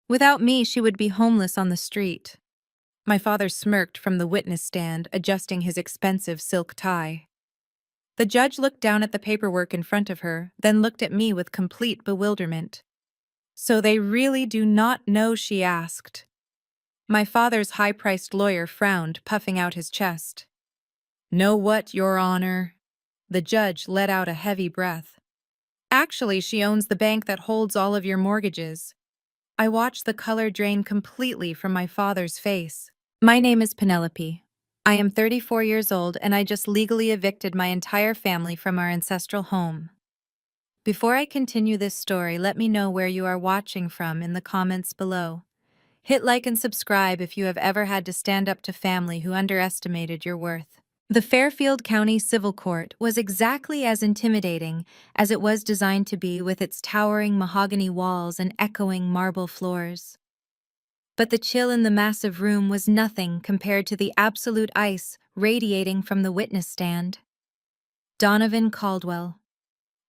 Without me, she would be homeless on the street. My father smirked from the witness stand, adjusting his expensive silk tie. The judge looked down at the paperwork in front of her, then looked at me with complete bewilderment. "So they really do not know?" she asked. My father's high-priced lawyer frowned, puffing out his chest. "Know what, Your Honor?" The judge let out a heavy breath. "Actually, she owns the bank that holds all of your mortgages." I watched the color drain completely from my father's face. "My name is Penelope. I am 34 years old and I just legally evicted my entire family from our ancestral home." Before I continue this story, let me know where you are watching from in the comments below. Hit like and subscribe if you have ever had to stand up to family who underestimated your worth. The Fairfield County Civil Court was exactly as intimidating as it was designed to be, with its towering mahogany walls and echoing marble floors. But the chill in the massive room was nothing compared to the absolute ice radiating from the witness stand. Donovan Caldwell.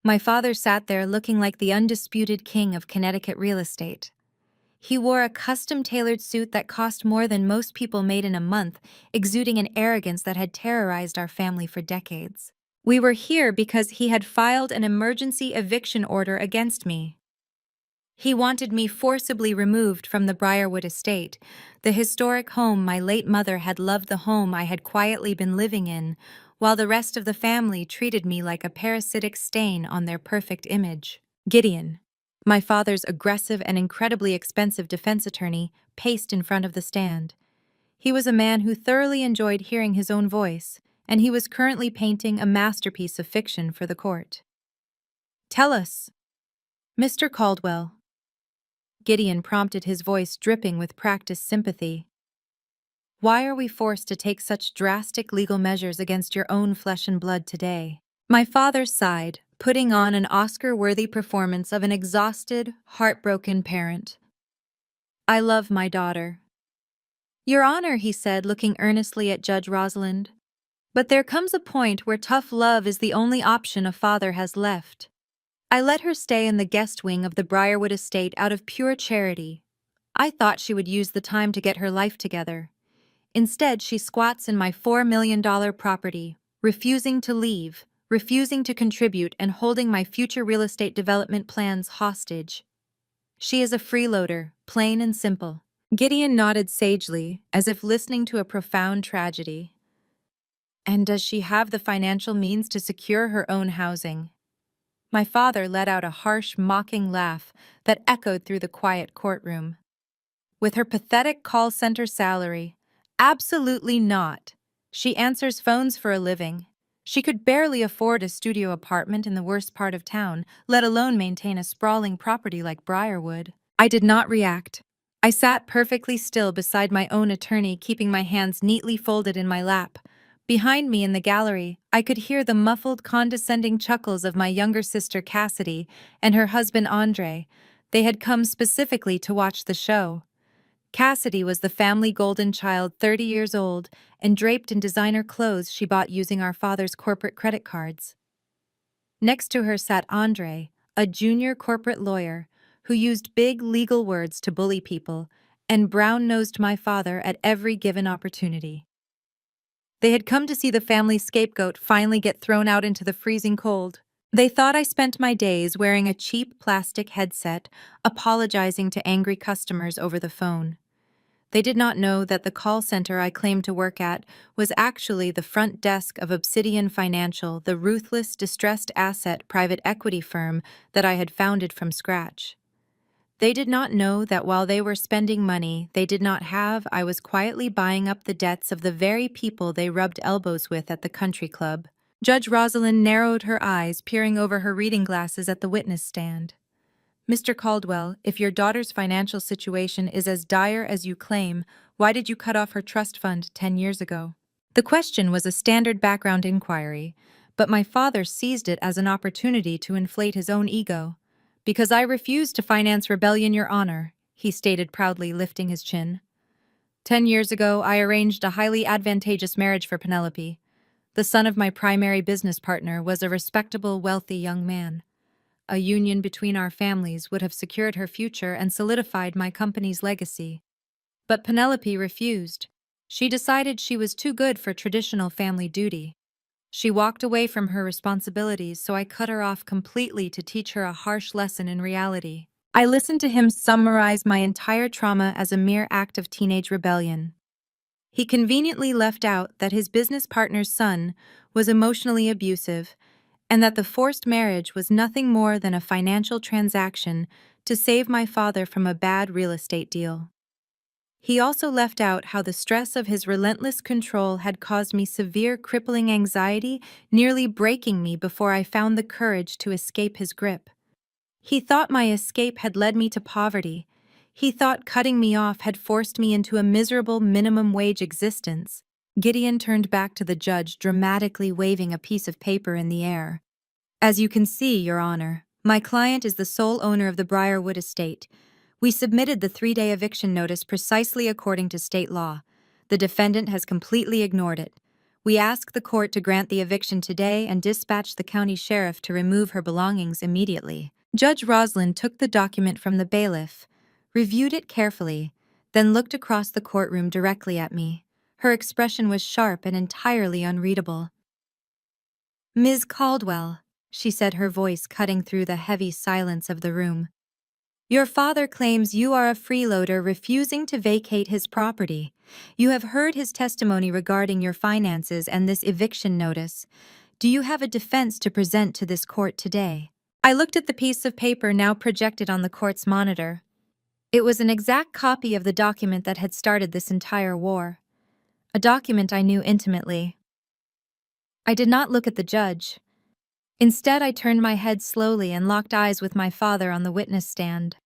My father sat there looking like the undisputed king of Connecticut real estate. He wore a custom-tailored suit that cost more than most people made in a month, exuding an arrogance that had terrorized our family for decades. We were here because he had filed an emergency eviction order against me. He wanted me forcibly removed from the Briarwood estate, the historic home my late mother had loved, the home I had quietly been living in, while the rest of the family treated me like a parasitic stain on their perfect image. Gideon, my father's aggressive and incredibly expensive defense attorney, paced in front of the stand. He was a man who thoroughly enjoyed hearing his own voice, and he was currently painting a masterpiece of fiction for the court. "Tell us, Mr. Caldwell." Gideon prompted, his voice dripping with practiced sympathy. "Why are we forced to take such drastic legal measures against your own flesh and blood today?" My father sighed, putting on an Oscar-worthy performance of an exhausted, heartbroken parent. "I love my daughter." "Your Honor," he said, looking earnestly at Judge Rosalind. "But there comes a point where tough love is the only option a father has left. I let her stay in the guest wing of the Briarwood estate out of pure charity. I thought she would use the time to get her life together. Instead, she squats in my $4 million property, refusing to leave, refusing to contribute, and holding my future real estate development plans hostage. She is a freeloader, plain and simple." Gideon nodded sagely, as if listening to a profound tragedy. "And does she have the financial means to secure her own housing?" My father let out a harsh, mocking laugh that echoed through the quiet courtroom. "With her pathetic call center salary, absolutely not. She answers phones for a living. She could barely afford a studio apartment in the worst part of town, let alone maintain a sprawling property like Briarwood." I did not react. I sat perfectly still beside my own attorney, keeping my hands neatly folded in my lap. Behind me in the gallery, I could hear the muffled, condescending chuckles of my younger sister Cassidy and her husband Andre. They had come specifically to watch the show. Cassidy was the family golden child, 30 years old, and draped in designer clothes she bought using our father's corporate credit cards. Next to her sat Andre, a junior corporate lawyer, who used big legal words to bully people, and brown-nosed my father at every given opportunity. They had come to see the family scapegoat finally get thrown out into the freezing cold. They thought I spent my days wearing a cheap plastic headset, apologizing to angry customers over the phone. They did not know that the call center I claimed to work at was actually the front desk of Obsidian Financial, the ruthless, distressed asset private equity firm that I had founded from scratch. They did not know that while they were spending money they did not have, I was quietly buying up the debts of the very people they rubbed elbows with at the country club. Judge Rosalind narrowed her eyes, peering over her reading glasses at the witness stand. "Mr. Caldwell, if your daughter's financial situation is as dire as you claim, why did you cut off her trust fund 10 years ago?" The question was a standard background inquiry, but my father seized it as an opportunity to inflate his own ego. "Because I refused to finance rebellion, Your Honor," he stated proudly, lifting his chin. 10 years ago, I arranged a highly advantageous marriage for Penelope. The son of my primary business partner was a respectable, wealthy young man. A union between our families would have secured her future and solidified my company's legacy. But Penelope refused. She decided she was too good for traditional family duty. She walked away from her responsibilities, so I cut her off completely to teach her a harsh lesson in reality. I listened to him summarize my entire trauma as a mere act of teenage rebellion. He conveniently left out that his business partner's son was emotionally abusive and that the forced marriage was nothing more than a financial transaction to save my father from a bad real estate deal. He also left out how the stress of his relentless control had caused me severe crippling anxiety, nearly breaking me before I found the courage to escape his grip. He thought my escape had led me to poverty. He thought cutting me off had forced me into a miserable minimum wage existence. Gideon turned back to the judge, dramatically waving a piece of paper in the air. As you can see, Your Honor, my client is the sole owner of the Briarwood estate. We submitted the 3-day eviction notice precisely according to state law. The defendant has completely ignored it. We ask the court to grant the eviction today and dispatch the county sheriff to remove her belongings immediately. Judge Roslin took the document from the bailiff, reviewed it carefully, then looked across the courtroom directly at me. Her expression was sharp and entirely unreadable. "Ms. Caldwell," she said, her voice cutting through the heavy silence of the room. "Your father claims you are a freeloader refusing to vacate his property. You have heard his testimony regarding your finances and this eviction notice. Do you have a defense to present to this court today?" I looked at the piece of paper now projected on the court's monitor. It was an exact copy of the document that had started this entire war. A document I knew intimately. I did not look at the judge. Instead, I turned my head slowly and locked eyes with my father on the witness stand.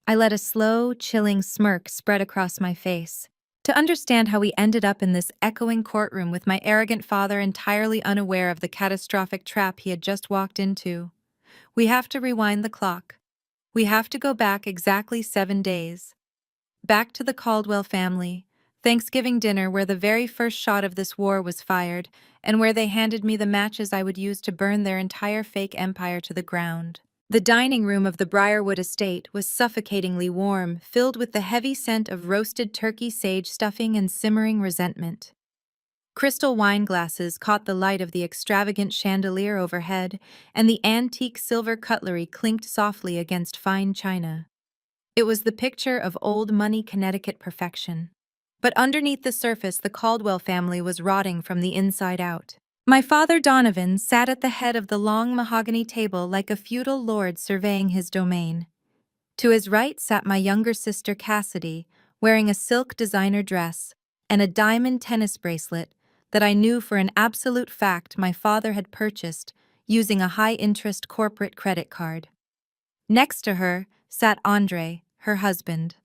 I let a slow, chilling smirk spread across my face. To understand how we ended up in this echoing courtroom with my arrogant father entirely unaware of the catastrophic trap he had just walked into, we have to rewind the clock. We have to go back exactly 7 days. Back to the Caldwell family, Thanksgiving dinner where the very first shot of this war was fired, and where they handed me the matches I would use to burn their entire fake empire to the ground. The dining room of the Briarwood estate was suffocatingly warm, filled with the heavy scent of roasted turkey sage stuffing and simmering resentment. Crystal wine glasses caught the light of the extravagant chandelier overhead, and the antique silver cutlery clinked softly against fine china. It was the picture of old money Connecticut perfection. But underneath the surface, the Caldwell family was rotting from the inside out. My father Donovan sat at the head of the long mahogany table like a feudal lord surveying his domain. To his right sat my younger sister Cassidy, wearing a silk designer dress and a diamond tennis bracelet that I knew for an absolute fact my father had purchased using a high-interest corporate credit card. Next to her sat Andre, her husband.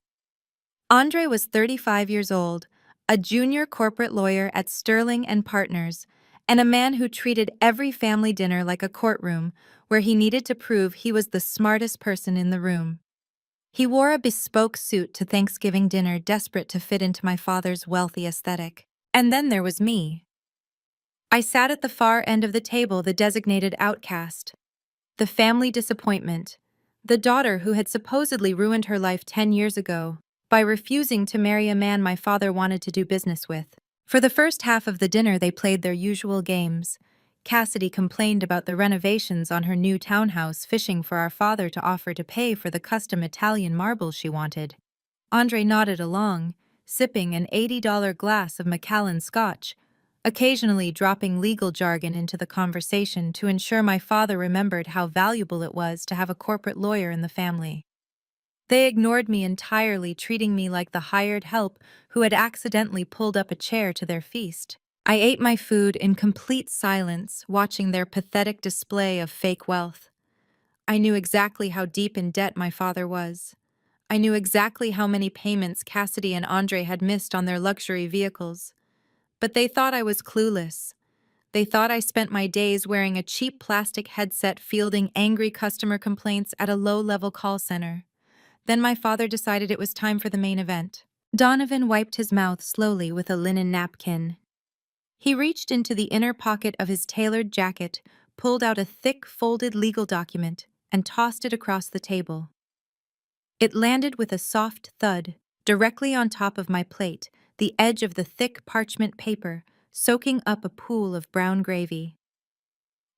Andre was 35 years old, a junior corporate lawyer at Sterling and Partners, and a man who treated every family dinner like a courtroom where he needed to prove he was the smartest person in the room. He wore a bespoke suit to Thanksgiving dinner, desperate to fit into my father's wealthy aesthetic. And then there was me. I sat at the far end of the table, the designated outcast, the family disappointment, the daughter who had supposedly ruined her life 10 years ago by refusing to marry a man my father wanted to do business with. For the first half of the dinner, they played their usual games. Cassidy complained about the renovations on her new townhouse, fishing for our father to offer to pay for the custom Italian marble she wanted. Andre nodded along, sipping an $80 glass of Macallan Scotch, occasionally dropping legal jargon into the conversation to ensure my father remembered how valuable it was to have a corporate lawyer in the family. They ignored me entirely, treating me like the hired help who had accidentally pulled up a chair to their feast. I ate my food in complete silence, watching their pathetic display of fake wealth. I knew exactly how deep in debt my father was. I knew exactly how many payments Cassidy and Andre had missed on their luxury vehicles. But they thought I was clueless. They thought I spent my days wearing a cheap plastic headset fielding angry customer complaints at a low-level call center. Then my father decided it was time for the main event. Donovan wiped his mouth slowly with a linen napkin. He reached into the inner pocket of his tailored jacket, pulled out a thick, folded legal document, and tossed it across the table. It landed with a soft thud, directly on top of my plate, the edge of the thick parchment paper soaking up a pool of brown gravy.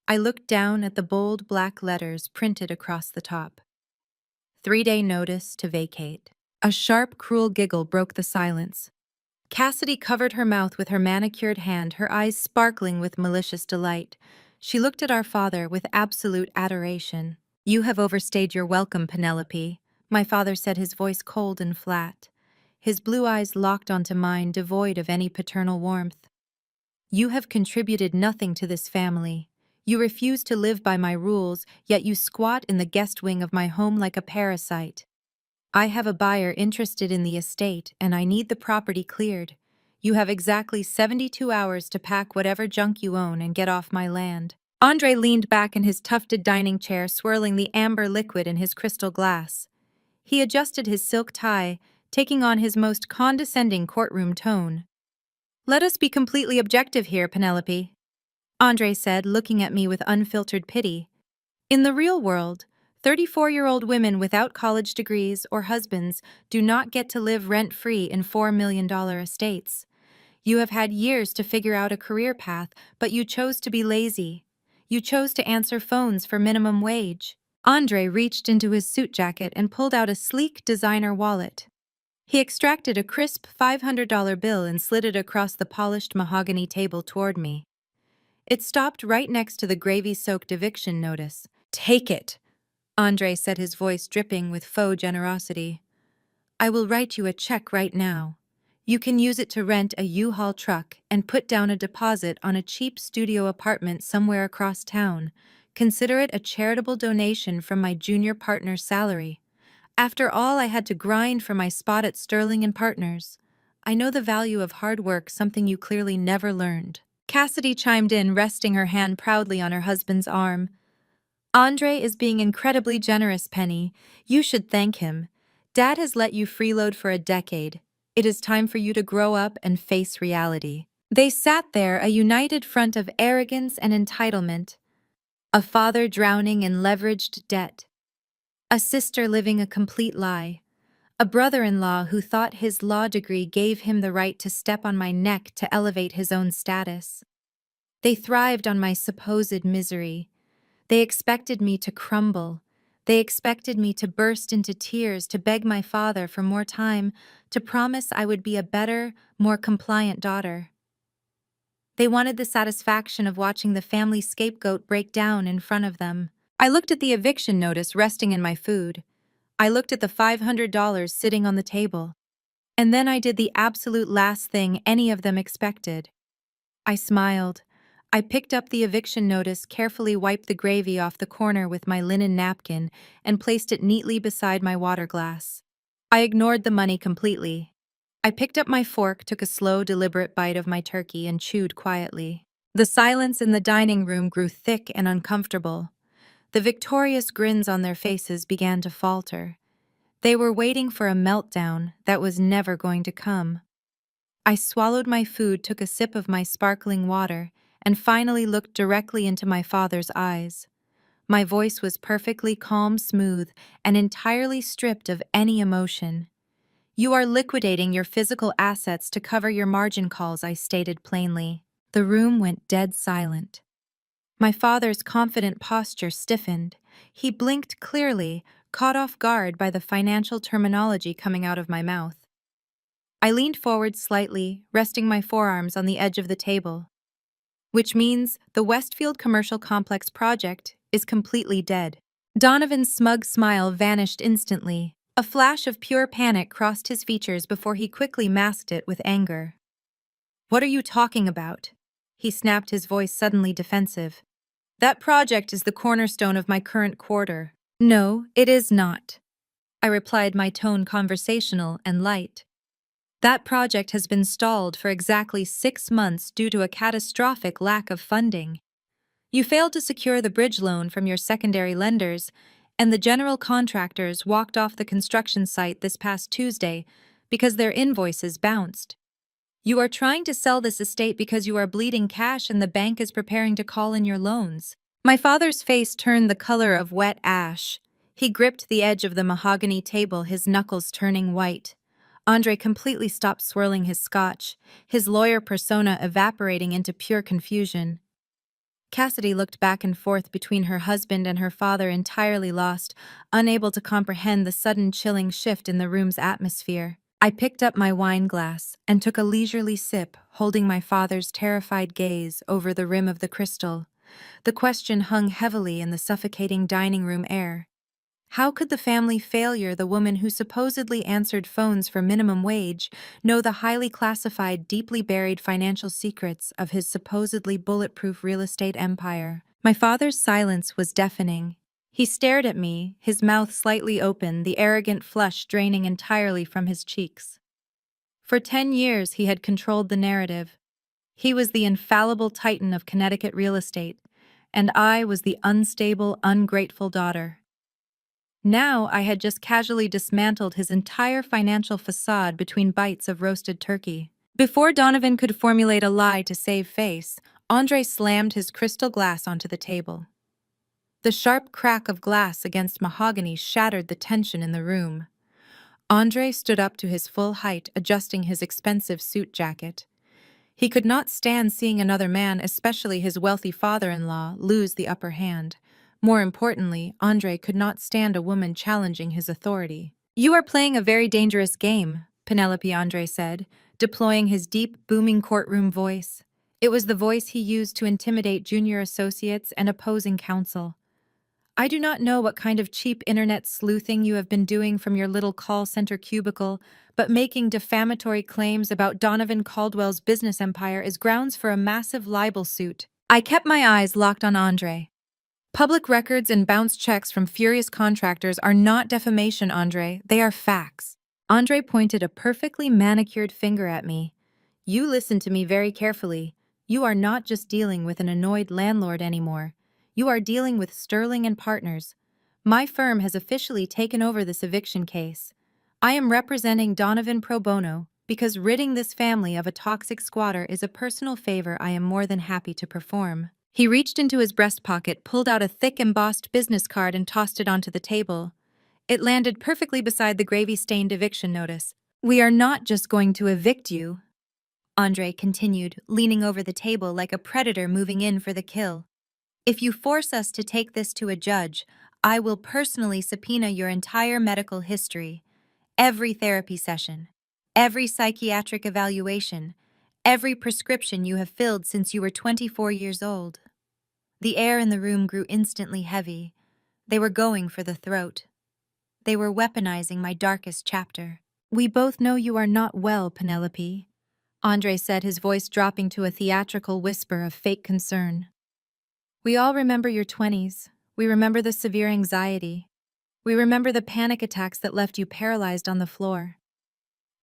I looked down at the bold black letters printed across the top. 3-day notice to vacate. A sharp, cruel giggle broke the silence. Cassidy covered her mouth with her manicured hand, her eyes sparkling with malicious delight. She looked at our father with absolute adoration. "You have overstayed your welcome, Penelope," my father said, his voice cold and flat. His blue eyes locked onto mine, devoid of any paternal warmth. "You have contributed nothing to this family. You refuse to live by my rules, yet you squat in the guest wing of my home like a parasite. I have a buyer interested in the estate, and I need the property cleared. You have exactly 72 hours to pack whatever junk you own and get off my land." Andre leaned back in his tufted dining chair, swirling the amber liquid in his crystal glass. He adjusted his silk tie, taking on his most condescending courtroom tone. "Let us be completely objective here, Penelope," Andre said, looking at me with unfiltered pity. "In the real world, 34-year-old women without college degrees or husbands do not get to live rent-free in $4 million estates. You have had years to figure out a career path, but you chose to be lazy. You chose to answer phones for minimum wage." Andre reached into his suit jacket and pulled out a sleek designer wallet. He extracted a crisp $500 bill and slid it across the polished mahogany table toward me. It stopped right next to the gravy-soaked eviction notice. "Take it," Andre said, his voice dripping with faux generosity. "I will write you a check right now. You can use it to rent a U-Haul truck and put down a deposit on a cheap studio apartment somewhere across town. Consider it a charitable donation from my junior partner's salary. After all I had to grind for my spot at Sterling and Partners. I know the value of hard work, something you clearly never learned." Cassidy chimed in, resting her hand proudly on her husband's arm. "Andre is being incredibly generous, Penny. You should thank him. Dad has let you freeload for a decade. It is time for you to grow up and face reality." They sat there, a united front of arrogance and entitlement. A father drowning in leveraged debt. A sister living a complete lie. A brother-in-law who thought his law degree gave him the right to step on my neck to elevate his own status. They thrived on my supposed misery. They expected me to crumble. They expected me to burst into tears, to beg my father for more time, to promise I would be a better, more compliant daughter. They wanted the satisfaction of watching the family scapegoat break down in front of them. I looked at the eviction notice resting in my food. I looked at the $500 sitting on the table. And then I did the absolute last thing any of them expected. I smiled. I picked up the eviction notice, carefully wiped the gravy off the corner with my linen napkin, and placed it neatly beside my water glass. I ignored the money completely. I picked up my fork, took a slow, deliberate bite of my turkey, and chewed quietly. The silence in the dining room grew thick and uncomfortable. The victorious grins on their faces began to falter. They were waiting for a meltdown that was never going to come. I swallowed my food, took a sip of my sparkling water, and finally looked directly into my father's eyes. My voice was perfectly calm, smooth, and entirely stripped of any emotion. "You are liquidating your physical assets to cover your margin calls," I stated plainly. The room went dead silent. My father's confident posture stiffened. He blinked clearly, caught off guard by the financial terminology coming out of my mouth. I leaned forward slightly, resting my forearms on the edge of the table. "Which means the Westfield Commercial Complex project is completely dead." Donovan's smug smile vanished instantly. A flash of pure panic crossed his features before he quickly masked it with anger. "What are you talking about?" He snapped, his voice suddenly defensive. "That project is the cornerstone of my current quarter." "No, it is not," I replied, my tone conversational and light. "That project has been stalled for exactly 6 months due to a catastrophic lack of funding. You failed to secure the bridge loan from your secondary lenders, and the general contractors walked off the construction site this past Tuesday because their invoices bounced. You are trying to sell this estate because you are bleeding cash and the bank is preparing to call in your loans. My father's face turned the color of wet ash. He gripped the edge of the mahogany table, his knuckles turning white. Andre completely stopped swirling his scotch, his lawyer persona evaporating into pure confusion. Cassidy looked back and forth between her husband and her father, entirely lost, unable to comprehend the sudden chilling shift in the room's atmosphere. I picked up my wine glass and took a leisurely sip, holding my father's terrified gaze over the rim of the crystal. The question hung heavily in the suffocating dining room air. How could the family failure, the woman who supposedly answered phones for minimum wage, know the highly classified, deeply buried financial secrets of his supposedly bulletproof real estate empire? My father's silence was deafening. He stared at me, his mouth slightly open, the arrogant flush draining entirely from his cheeks. For 10 years he had controlled the narrative. He was the infallible titan of Connecticut real estate, and I was the unstable, ungrateful daughter. Now I had just casually dismantled his entire financial facade between bites of roasted turkey. Before Donovan could formulate a lie to save face, Andre slammed his crystal glass onto the table. The sharp crack of glass against mahogany shattered the tension in the room. Andre stood up to his full height, adjusting his expensive suit jacket. He could not stand seeing another man, especially his wealthy father-in-law, lose the upper hand. More importantly, Andre could not stand a woman challenging his authority. "You are playing a very dangerous game," Penelope Andre said, deploying his deep, booming courtroom voice. It was the voice he used to intimidate junior associates and opposing counsel. "I do not know what kind of cheap internet sleuthing you have been doing from your little call center cubicle, but making defamatory claims about Donovan Caldwell's business empire is grounds for a massive libel suit." I kept my eyes locked on Andre. Public records and bounced checks from furious contractors are not defamation, Andre. They are facts. Andre pointed a perfectly manicured finger at me. "You listen to me very carefully. You are not just dealing with an annoyed landlord anymore. You are dealing with Sterling and Partners. My firm has officially taken over this eviction case. I am representing Donovan pro bono because ridding this family of a toxic squatter is a personal favor I am more than happy to perform." He reached into his breast pocket, pulled out a thick embossed business card and tossed it onto the table. It landed perfectly beside the gravy-stained eviction notice. "We are not just going to evict you," Andre continued, leaning over the table like a predator moving in for the kill. "If you force us to take this to a judge, I will personally subpoena your entire medical history, every therapy session, every psychiatric evaluation, every prescription you have filled since you were 24 years old." The air in the room grew instantly heavy. They were going for the throat. They were weaponizing my darkest chapter. "We both know you are not well, Penelope," Andre said, his voice dropping to a theatrical whisper of fake concern. "We all remember your 20s. We remember the severe anxiety. We remember the panic attacks that left you paralyzed on the floor.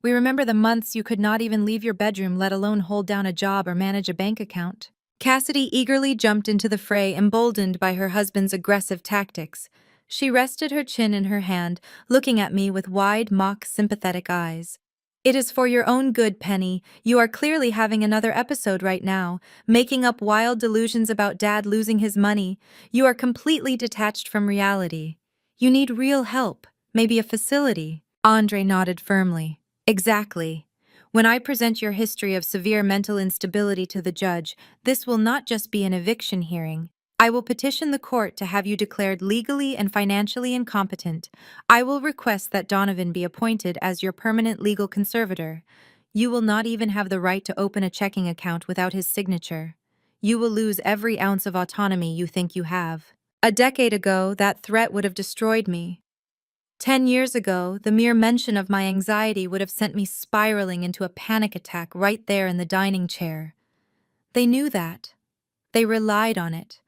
We remember the months you could not even leave your bedroom, let alone hold down a job or manage a bank account." Cassidy eagerly jumped into the fray, emboldened by her husband's aggressive tactics. She rested her chin in her hand, looking at me with wide, mock-sympathetic eyes. "It is for your own good, Penny. You are clearly having another episode right now, making up wild delusions about Dad losing his money. You are completely detached from reality. You need real help, maybe a facility." Andre nodded firmly. "Exactly. When I present your history of severe mental instability to the judge, this will not just be an eviction hearing. I will petition the court to have you declared legally and financially incompetent. I will request that Donovan be appointed as your permanent legal conservator. You will not even have the right to open a checking account without his signature. You will lose every ounce of autonomy you think you have." A decade ago, that threat would have destroyed me. 10 years ago, the mere mention of my anxiety would have sent me spiraling into a panic attack right there in the dining chair. They knew that. They relied on it.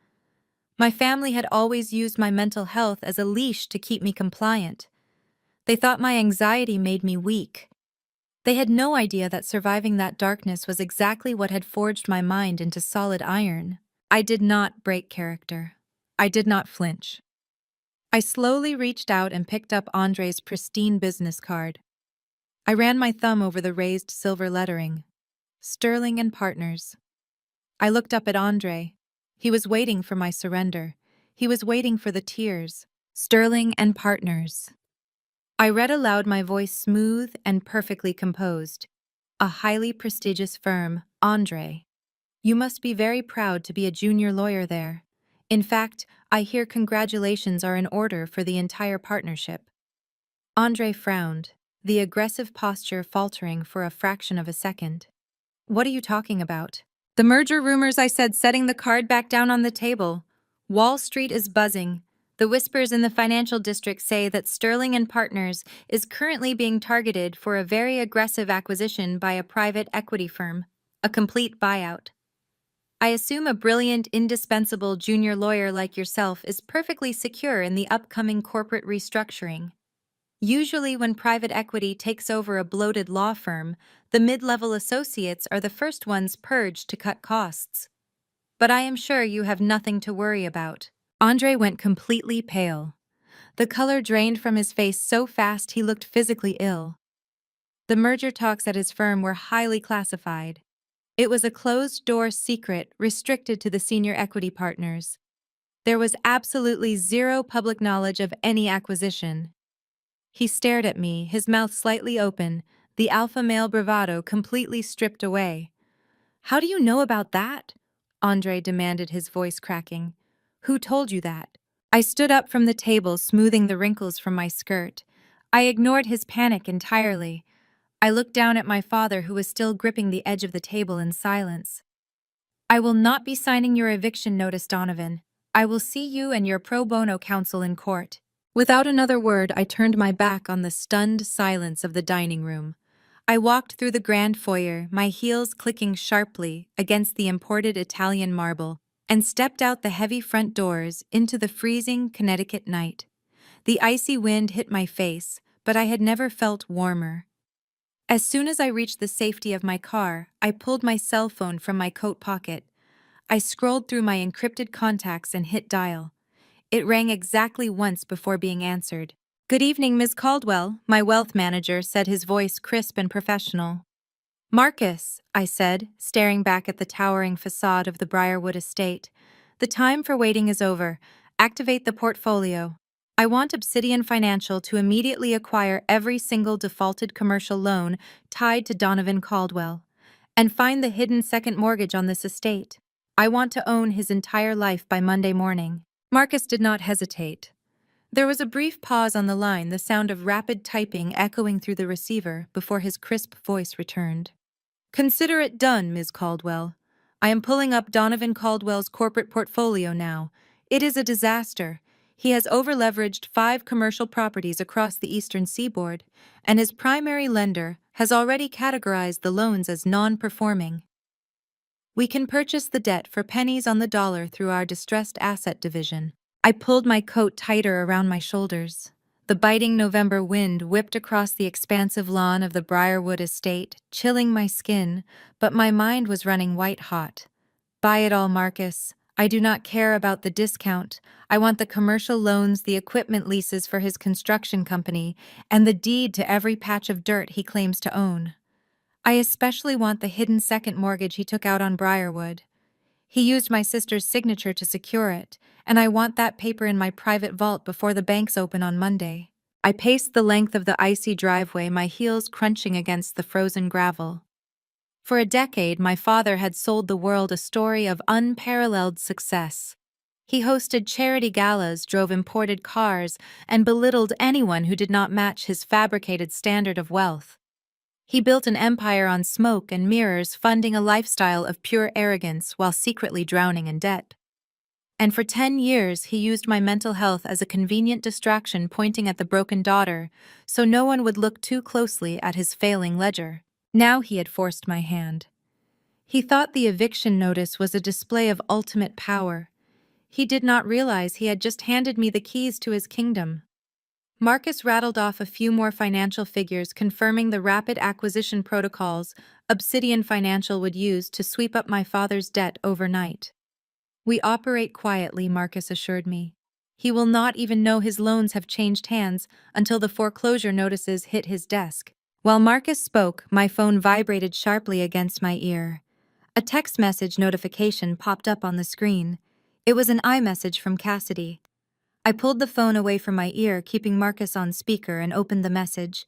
My family had always used my mental health as a leash to keep me compliant. They thought my anxiety made me weak. They had no idea that surviving that darkness was exactly what had forged my mind into solid iron. I did not break character. I did not flinch. I slowly reached out and picked up Andre's pristine business card. I ran my thumb over the raised silver lettering. Sterling and Partners. I looked up at Andre. He was waiting for my surrender. He was waiting for the tears. Sterling and Partners. I read aloud, my voice smooth and perfectly composed. A highly prestigious firm, Andre. You must be very proud to be a junior lawyer there. In fact, I hear congratulations are in order for the entire partnership. Andre frowned, the aggressive posture faltering for a fraction of a second. What are you talking about? The merger rumors, I said, setting the card back down on the table. Wall Street is buzzing. The whispers in the financial district say that Sterling and Partners is currently being targeted for a very aggressive acquisition by a private equity firm, a complete buyout. I assume a brilliant, indispensable junior lawyer like yourself is perfectly secure in the upcoming corporate restructuring. Usually when private equity takes over a bloated law firm, the mid-level associates are the first ones purged to cut costs. But I am sure you have nothing to worry about. Andre went completely pale. The color drained from his face so fast he looked physically ill. The merger talks at his firm were highly classified. It was a closed-door secret restricted to the senior equity partners. There was absolutely zero public knowledge of any acquisition. He stared at me, his mouth slightly open, the alpha male bravado completely stripped away. How do you know about that? Andre demanded, his voice cracking. Who told you that? I stood up from the table, smoothing the wrinkles from my skirt. I ignored his panic entirely. I looked down at my father, who was still gripping the edge of the table in silence. I will not be signing your eviction notice, Donovan. I will see you and your pro bono counsel in court. Without another word, I turned my back on the stunned silence of the dining room. I walked through the grand foyer, my heels clicking sharply against the imported Italian marble, and stepped out the heavy front doors into the freezing Connecticut night. The icy wind hit my face, but I had never felt warmer. As soon as I reached the safety of my car, I pulled my cell phone from my coat pocket. I scrolled through my encrypted contacts and hit dial. It rang exactly once before being answered. "Good evening, Ms. Caldwell," my wealth manager said, his voice crisp and professional. "Marcus," I said, staring back at the towering facade of the Briarwood estate. "The time for waiting is over. Activate the portfolio. I want Obsidian Financial to immediately acquire every single defaulted commercial loan tied to Donovan Caldwell, and find the hidden second mortgage on this estate. I want to own his entire life by Monday morning." Marcus did not hesitate. There was a brief pause on the line, the sound of rapid typing echoing through the receiver before his crisp voice returned. "Consider it done, Ms. Caldwell. I am pulling up Donovan Caldwell's corporate portfolio now. It is a disaster. He has overleveraged 5 commercial properties across the eastern seaboard, and his primary lender has already categorized the loans as non-performing. We can purchase the debt for pennies on the dollar through our distressed asset division." I pulled my coat tighter around my shoulders. The biting November wind whipped across the expansive lawn of the Briarwood estate, chilling my skin, but my mind was running white-hot. "Buy it all, Marcus. I do not care about the discount. I want the commercial loans, the equipment leases for his construction company, and the deed to every patch of dirt he claims to own. I especially want the hidden second mortgage he took out on Briarwood. He used my sister's signature to secure it, and I want that paper in my private vault before the banks open on Monday." I paced the length of the icy driveway, my heels crunching against the frozen gravel. For a decade, my father had sold the world a story of unparalleled success. He hosted charity galas, drove imported cars, and belittled anyone who did not match his fabricated standard of wealth. He built an empire on smoke and mirrors, funding a lifestyle of pure arrogance while secretly drowning in debt. And for 10 years, he used my mental health as a convenient distraction, pointing at the broken daughter, so no one would look too closely at his failing ledger. Now he had forced my hand. He thought the eviction notice was a display of ultimate power. He did not realize he had just handed me the keys to his kingdom. Marcus rattled off a few more financial figures, confirming the rapid acquisition protocols Obsidian Financial would use to sweep up my father's debt overnight. "We operate quietly," Marcus assured me. "He will not even know his loans have changed hands until the foreclosure notices hit his desk." While Marcus spoke, my phone vibrated sharply against my ear. A text message notification popped up on the screen. It was an iMessage from Cassidy. I pulled the phone away from my ear, keeping Marcus on speaker, and opened the message.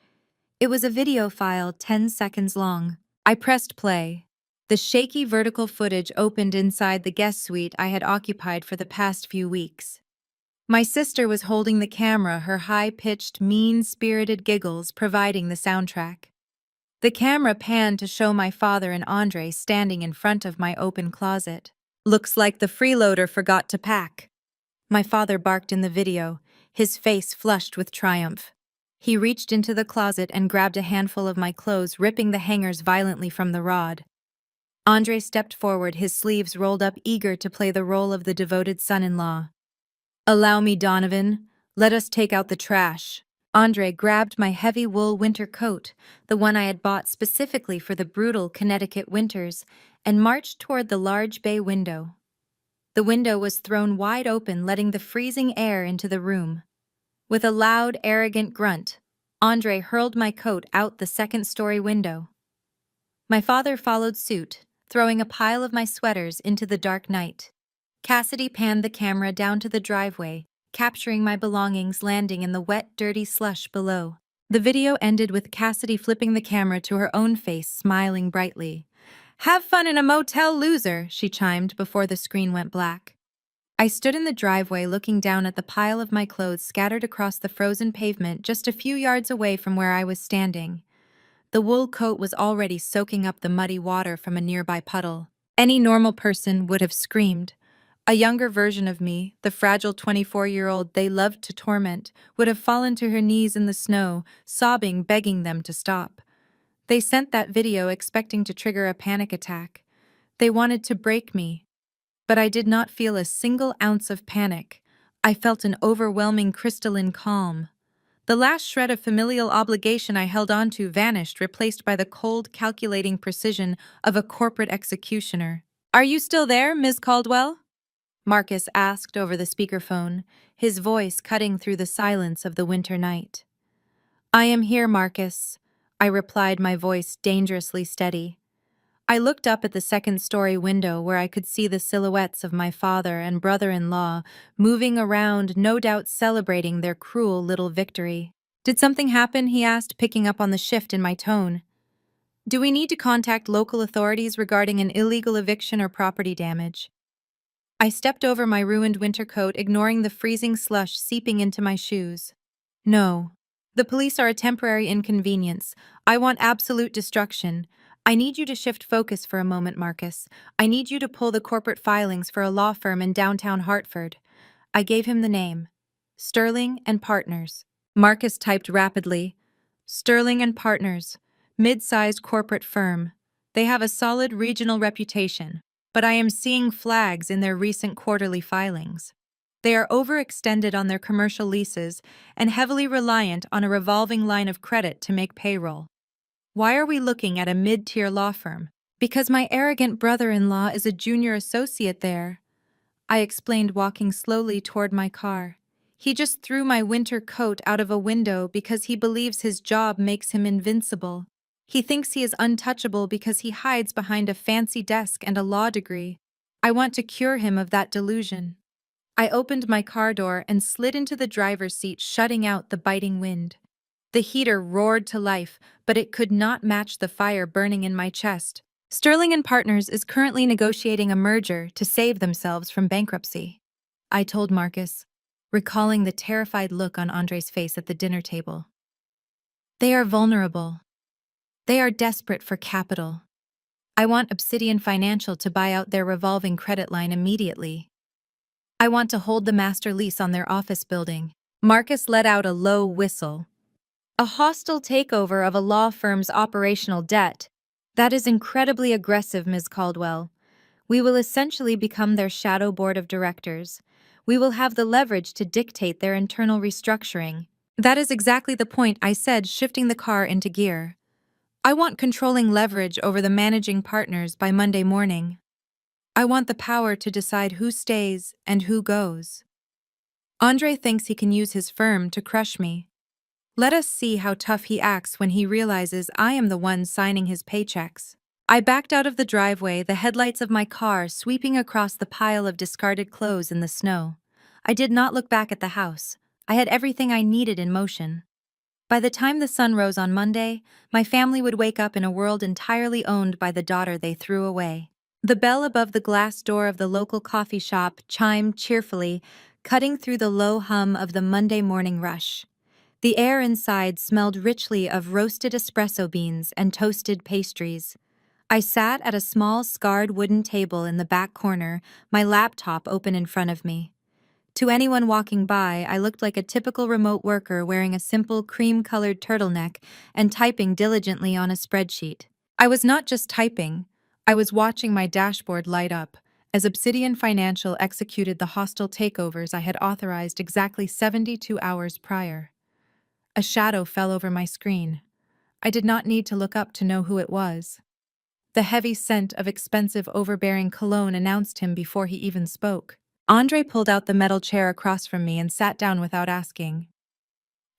It was a video file 10 seconds long. I pressed play. The shaky vertical footage opened inside the guest suite I had occupied for the past few weeks. My sister was holding the camera, her high-pitched, mean-spirited giggles providing the soundtrack. The camera panned to show my father and Andre standing in front of my open closet. "Looks like the freeloader forgot to pack," my father barked in the video, his face flushed with triumph. He reached into the closet and grabbed a handful of my clothes, ripping the hangers violently from the rod. Andre stepped forward, his sleeves rolled up, eager to play the role of the devoted son-in-law. "Allow me, Donovan. Let us take out the trash." Andre grabbed my heavy wool winter coat, the one I had bought specifically for the brutal Connecticut winters, and marched toward the large bay window. The window was thrown wide open, letting the freezing air into the room. With a loud, arrogant grunt, Andre hurled my coat out the second-story window. My father followed suit, throwing a pile of my sweaters into the dark night. Cassidy panned the camera down to the driveway, capturing my belongings landing in the wet, dirty slush below. The video ended with Cassidy flipping the camera to her own face, smiling brightly. "Have fun in a motel, loser," she chimed before the screen went black. I stood in the driveway looking down at the pile of my clothes scattered across the frozen pavement just a few yards away from where I was standing. The wool coat was already soaking up the muddy water from a nearby puddle. Any normal person would have screamed. A younger version of me, the fragile 24-year-old they loved to torment, would have fallen to her knees in the snow, sobbing, begging them to stop. They sent that video expecting to trigger a panic attack. They wanted to break me. But I did not feel a single ounce of panic. I felt an overwhelming crystalline calm. The last shred of familial obligation I held on to vanished, replaced by the cold, calculating precision of a corporate executioner. "Are you still there, Ms. Caldwell?" Marcus asked over the speakerphone, his voice cutting through the silence of the winter night. "I am here, Marcus," I replied, my voice dangerously steady. I looked up at the second-story window where I could see the silhouettes of my father and brother-in-law moving around, no doubt celebrating their cruel little victory. "Did something happen?" he asked, picking up on the shift in my tone. "Do we need to contact local authorities regarding an illegal eviction or property damage?" I stepped over my ruined winter coat, ignoring the freezing slush seeping into my shoes. "No. The police are a temporary inconvenience. I want absolute destruction. I need you to shift focus for a moment, Marcus. I need you to pull the corporate filings for a law firm in downtown Hartford." I gave him the name. Sterling and Partners. Marcus typed rapidly. "Sterling and Partners. Mid-sized corporate firm. They have a solid regional reputation, but I am seeing flags in their recent quarterly filings. They are overextended on their commercial leases and heavily reliant on a revolving line of credit to make payroll. Why are we looking at a mid-tier law firm? Because my arrogant brother-in-law is a junior associate there," I explained, walking slowly toward my car. "He just threw my winter coat out of a window because he believes his job makes him invincible. He thinks he is untouchable because he hides behind a fancy desk and a law degree. I want to cure him of that delusion." I opened my car door and slid into the driver's seat, shutting out the biting wind. The heater roared to life, but it could not match the fire burning in my chest. "Sterling and Partners is currently negotiating a merger to save themselves from bankruptcy," I told Marcus, recalling the terrified look on Andre's face at the dinner table. "They are vulnerable. They are desperate for capital. I want Obsidian Financial to buy out their revolving credit line immediately. I want to hold the master lease on their office building." Marcus let out a low whistle. "A hostile takeover of a law firm's operational debt. That is incredibly aggressive, Ms. Caldwell. We will essentially become their shadow board of directors. We will have the leverage to dictate their internal restructuring." "That is exactly the point," I said, shifting the car into gear. "I want controlling leverage over the managing partners by Monday morning. I want the power to decide who stays and who goes. Andre thinks he can use his firm to crush me. Let us see how tough he acts when he realizes I am the one signing his paychecks." I backed out of the driveway, the headlights of my car sweeping across the pile of discarded clothes in the snow. I did not look back at the house. I had everything I needed in motion. By the time the sun rose on Monday, my family would wake up in a world entirely owned by the daughter they threw away. The bell above the glass door of the local coffee shop chimed cheerfully, cutting through the low hum of the Monday morning rush. The air inside smelled richly of roasted espresso beans and toasted pastries. I sat at a small scarred wooden table in the back corner, my laptop open in front of me. To anyone walking by, I looked like a typical remote worker wearing a simple cream-colored turtleneck and typing diligently on a spreadsheet. I was not just typing, I was watching my dashboard light up as Obsidian Financial executed the hostile takeovers I had authorized exactly 72 hours prior. A shadow fell over my screen. I did not need to look up to know who it was. The heavy scent of expensive overbearing cologne announced him before he even spoke. Andre pulled out the metal chair across from me and sat down without asking.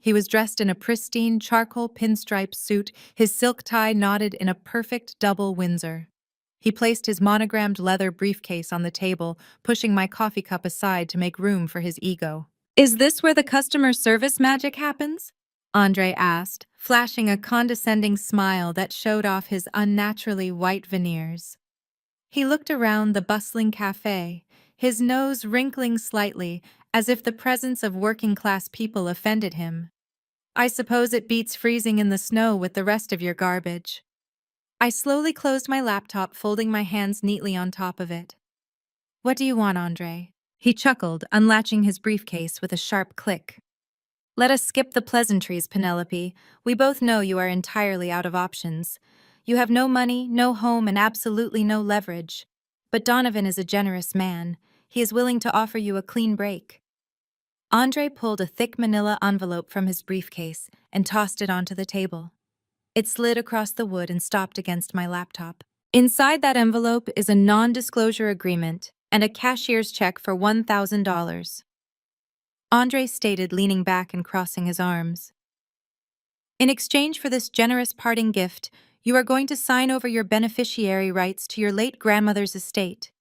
He was dressed in a pristine charcoal pinstripe suit, his silk tie knotted in a perfect double Windsor. He placed his monogrammed leather briefcase on the table, pushing my coffee cup aside to make room for his ego. "Is this where the customer service magic happens?" Andre asked, flashing a condescending smile that showed off his unnaturally white veneers. He looked around the bustling cafe, his nose wrinkling slightly, as if the presence of working-class people offended him. "I suppose it beats freezing in the snow with the rest of your garbage." I slowly closed my laptop, folding my hands neatly on top of it. "What do you want, Andre?" He chuckled, unlatching his briefcase with a sharp click. "Let us skip the pleasantries, Penelope. We both know you are entirely out of options. You have no money, no home, and absolutely no leverage. But Donovan is a generous man. He is willing to offer you a clean break." Andre pulled a thick manila envelope from his briefcase and tossed it onto the table. It slid across the wood and stopped against my laptop. "Inside that envelope is a non-disclosure agreement and a cashier's check for $1,000. Andre stated, leaning back and crossing his arms. "In exchange for this generous parting gift, you are going to sign over your beneficiary rights to your late grandmother's estate,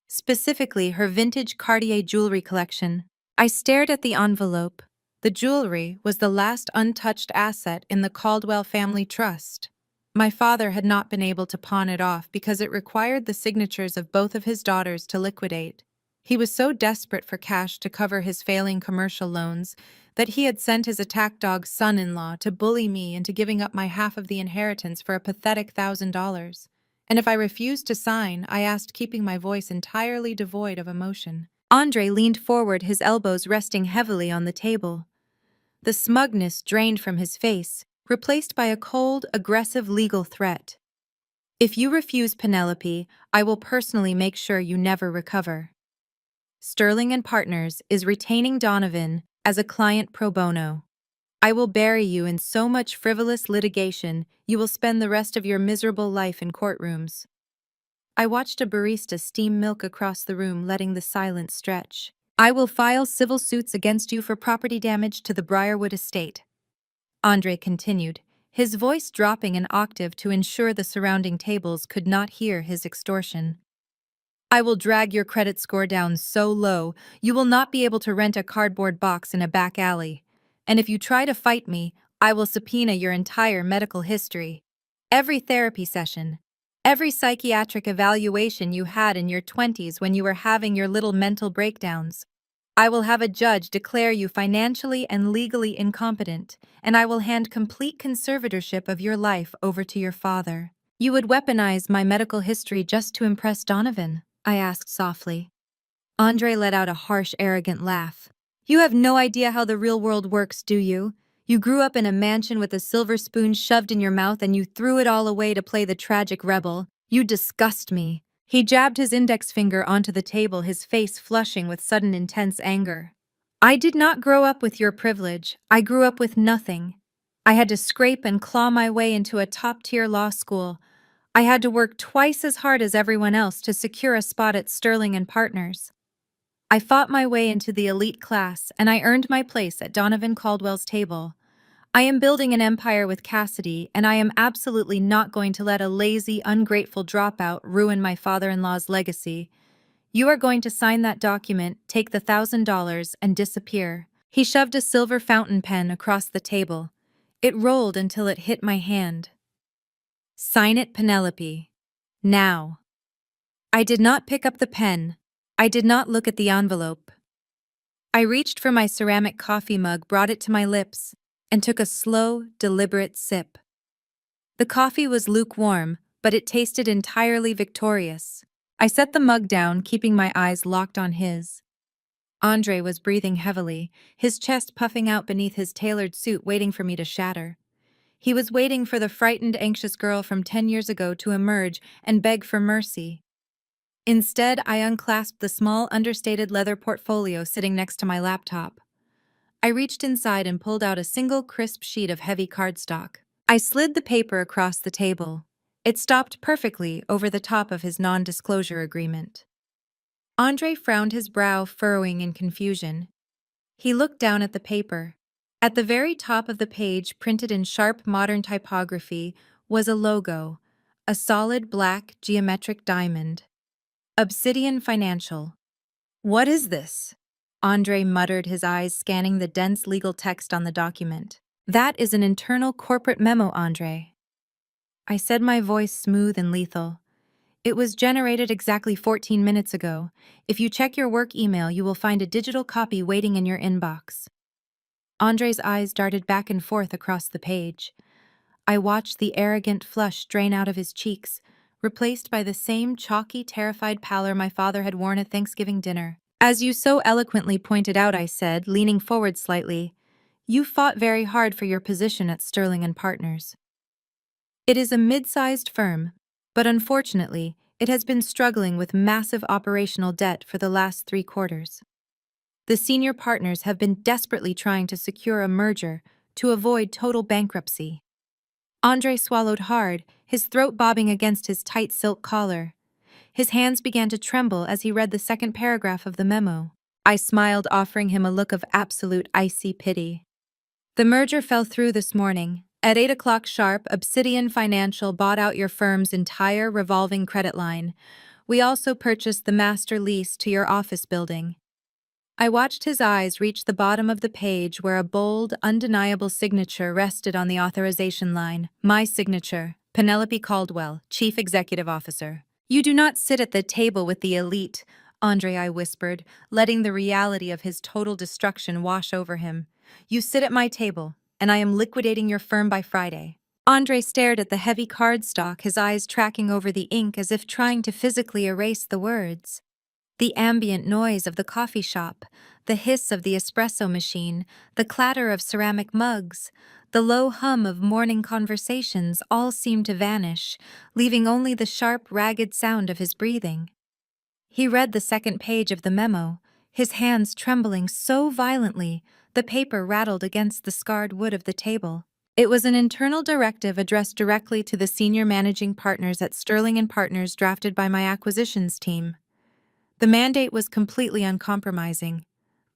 specifically her vintage Cartier jewelry collection." I stared at the envelope. The jewelry was the last untouched asset in the Caldwell family trust. My father had not been able to pawn it off because it required the signatures of both of his daughters to liquidate. He was so desperate for cash to cover his failing commercial loans that he had sent his attack dog son-in-law to bully me into giving up my half of the inheritance for a pathetic $1,000. And if I refused to sign, I asked, keeping my voice entirely devoid of emotion. Andre leaned forward, his elbows resting heavily on the table. The smugness drained from his face, replaced by a cold, aggressive legal threat. "If you refuse, Penelope, I will personally make sure you never recover. Sterling and Partners is retaining Donovan as a client pro bono. I will bury you in so much frivolous litigation you will spend the rest of your miserable life in courtrooms." I watched a barista steam milk across the room, letting the silence stretch. "I will file civil suits against you for property damage to the Briarwood estate," Andre continued, his voice dropping an octave to ensure the surrounding tables could not hear his extortion. "I will drag your credit score down so low you will not be able to rent a cardboard box in a back alley. And if you try to fight me, I will subpoena your entire medical history. Every therapy session. Every psychiatric evaluation you had in your 20s when you were having your little mental breakdowns. I will have a judge declare you financially and legally incompetent, and I will hand complete conservatorship of your life over to your father." "You would weaponize my medical history just to impress Donovan?" I asked softly. Andre let out a harsh, arrogant laugh. "You have no idea how the real world works, do you? You grew up in a mansion with a silver spoon shoved in your mouth and you threw it all away to play the tragic rebel. You disgust me." He jabbed his index finger onto the table, his face flushing with sudden intense anger. "I did not grow up with your privilege. I grew up with nothing. I had to scrape and claw my way into a top-tier law school. I had to work twice as hard as everyone else to secure a spot at Sterling and Partners. I fought my way into the elite class, and I earned my place at Donovan Caldwell's table. I am building an empire with Cassidy, and I am absolutely not going to let a lazy, ungrateful dropout ruin my father-in-law's legacy. You are going to sign that document, take the $1,000, and disappear. He shoved a silver fountain pen across the table. It rolled until it hit my hand. Sign it, Penelope. Now. I did not pick up the pen. I did not look at the envelope. I reached for my ceramic coffee mug, brought it to my lips, and took a slow, deliberate sip. The coffee was lukewarm, but it tasted entirely victorious. I set the mug down, keeping my eyes locked on his. Andre was breathing heavily, his chest puffing out beneath his tailored suit, waiting for me to shatter. He was waiting for the frightened, anxious girl from 10 years ago to emerge and beg for mercy. Instead, I unclasped the small, understated leather portfolio sitting next to my laptop. I reached inside and pulled out a single crisp sheet of heavy cardstock. I slid the paper across the table. It stopped perfectly over the top of his non-disclosure agreement. Andre frowned, his brow furrowing in confusion. He looked down at the paper. At the very top of the page, printed in sharp modern typography, was a logo, a solid black geometric diamond. Obsidian Financial. What is this? Andre muttered, his eyes scanning the dense legal text on the document. That is an internal corporate memo, Andre. I said, my voice smooth and lethal. It was generated exactly 14 minutes ago. If you check your work email, you will find a digital copy waiting in your inbox. Andre's eyes darted back and forth across the page. I watched the arrogant flush drain out of his cheeks, replaced by the same chalky, terrified pallor my father had worn at Thanksgiving dinner. As you so eloquently pointed out, I said, leaning forward slightly, you fought very hard for your position at Sterling and Partners. It is a mid-sized firm, but unfortunately, it has been struggling with massive operational debt for the last 3 quarters. The senior partners have been desperately trying to secure a merger to avoid total bankruptcy. Andre swallowed hard, his throat bobbing against his tight silk collar. His hands began to tremble as he read the second paragraph of the memo. I smiled, offering him a look of absolute icy pity. The merger fell through this morning. At 8 o'clock sharp, Obsidian Financial bought out your firm's entire revolving credit line. We also purchased the master lease to your office building. I watched his eyes reach the bottom of the page where a bold, undeniable signature rested on the authorization line. My signature, Penelope Caldwell, Chief Executive Officer. You do not sit at the table with the elite, Andre, I whispered, letting the reality of his total destruction wash over him. You sit at my table, and I am liquidating your firm by Friday. Andre stared at the heavy cardstock, his eyes tracking over the ink as if trying to physically erase the words. The ambient noise of the coffee shop, the hiss of the espresso machine, the clatter of ceramic mugs, the low hum of morning conversations all seemed to vanish, leaving only the sharp, ragged sound of his breathing. He read the second page of the memo, his hands trembling so violently the paper rattled against the scarred wood of the table. It was an internal directive addressed directly to the senior managing partners at Sterling and Partners, drafted by my acquisitions team. The mandate was completely uncompromising.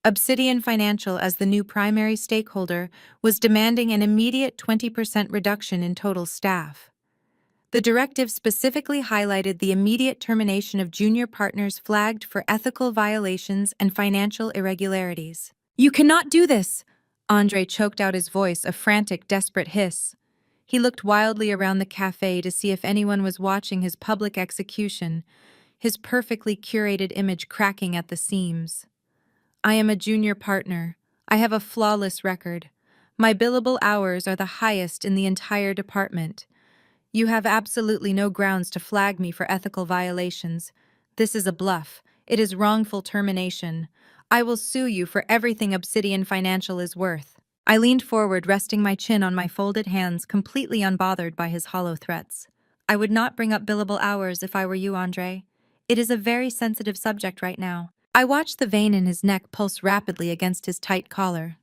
Obsidian Financial, as the new primary stakeholder, was demanding an immediate 20% reduction in total staff. The directive specifically highlighted the immediate termination of junior partners flagged for ethical violations and financial irregularities. You cannot do this! Andre choked out his voice, a frantic, desperate hiss. He looked wildly around the cafe to see if anyone was watching his public execution, his perfectly curated image cracking at the seams. I am a junior partner. I have a flawless record. My billable hours are the highest in the entire department. You have absolutely no grounds to flag me for ethical violations. This is a bluff. It is wrongful termination. I will sue you for everything Obsidian Financial is worth. I leaned forward, resting my chin on my folded hands, completely unbothered by his hollow threats. I would not bring up billable hours if I were you, Andre. It is a very sensitive subject right now. I watched the vein in his neck pulse rapidly against his tight collar.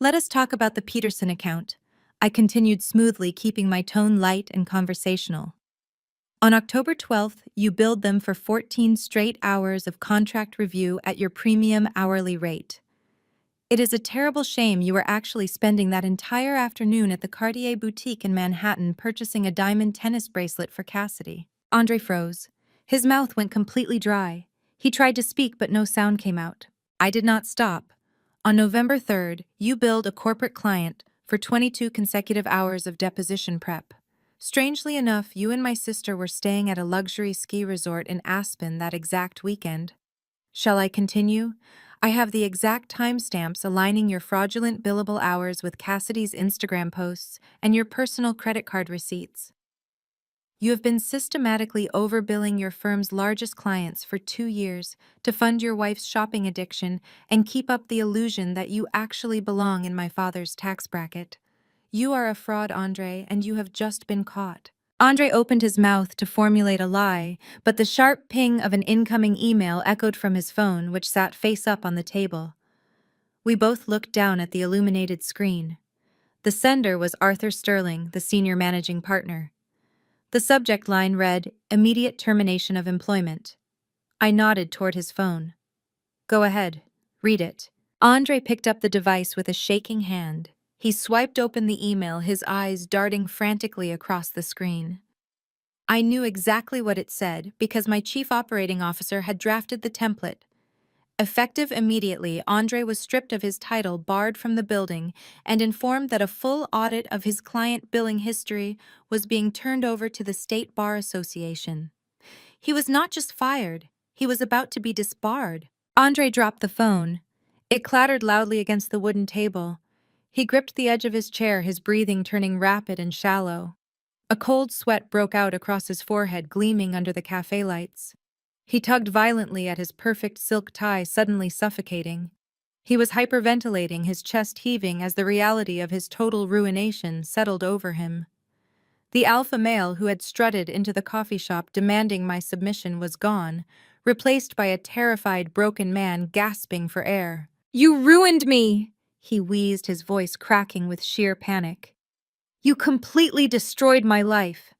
Let us talk about the Peterson account. I continued smoothly, keeping my tone light and conversational. On October 12th, you billed them for 14 straight hours of contract review at your premium hourly rate. It is a terrible shame you were actually spending that entire afternoon at the Cartier boutique in Manhattan purchasing a diamond tennis bracelet for Cassidy. Andre froze. His mouth went completely dry. He tried to speak, but no sound came out. I did not stop. On November 3rd, you billed a corporate client for 22 consecutive hours of deposition prep. Strangely enough, you and my sister were staying at a luxury ski resort in Aspen that exact weekend. Shall I continue? I have the exact timestamps aligning your fraudulent billable hours with Cassidy's Instagram posts and your personal credit card receipts. You have been systematically overbilling your firm's largest clients for 2 years to fund your wife's shopping addiction and keep up the illusion that you actually belong in my father's tax bracket. You are a fraud, Andre, and you have just been caught. Andre opened his mouth to formulate a lie, but the sharp ping of an incoming email echoed from his phone, which sat face up on the table. We both looked down at the illuminated screen. The sender was Arthur Sterling, the senior managing partner. The subject line read, "Immediate termination of employment." I nodded toward his phone. "Go ahead. Read it." Andre picked up the device with a shaking hand. He swiped open the email, his eyes darting frantically across the screen. I knew exactly what it said because my chief operating officer had drafted the template. Effective immediately, Andre was stripped of his title, barred from the building, and informed that a full audit of his client billing history was being turned over to the State Bar Association. He was not just fired, he was about to be disbarred. Andre dropped the phone. It clattered loudly against the wooden table. He gripped the edge of his chair, his breathing turning rapid and shallow. A cold sweat broke out across his forehead, gleaming under the cafe lights. He tugged violently at his perfect silk tie, suddenly suffocating. He was hyperventilating, his chest heaving as the reality of his total ruination settled over him. The alpha male who had strutted into the coffee shop demanding my submission was gone, replaced by a terrified, broken man gasping for air. "You ruined me!" he wheezed, his voice cracking with sheer panic. "You completely destroyed my life."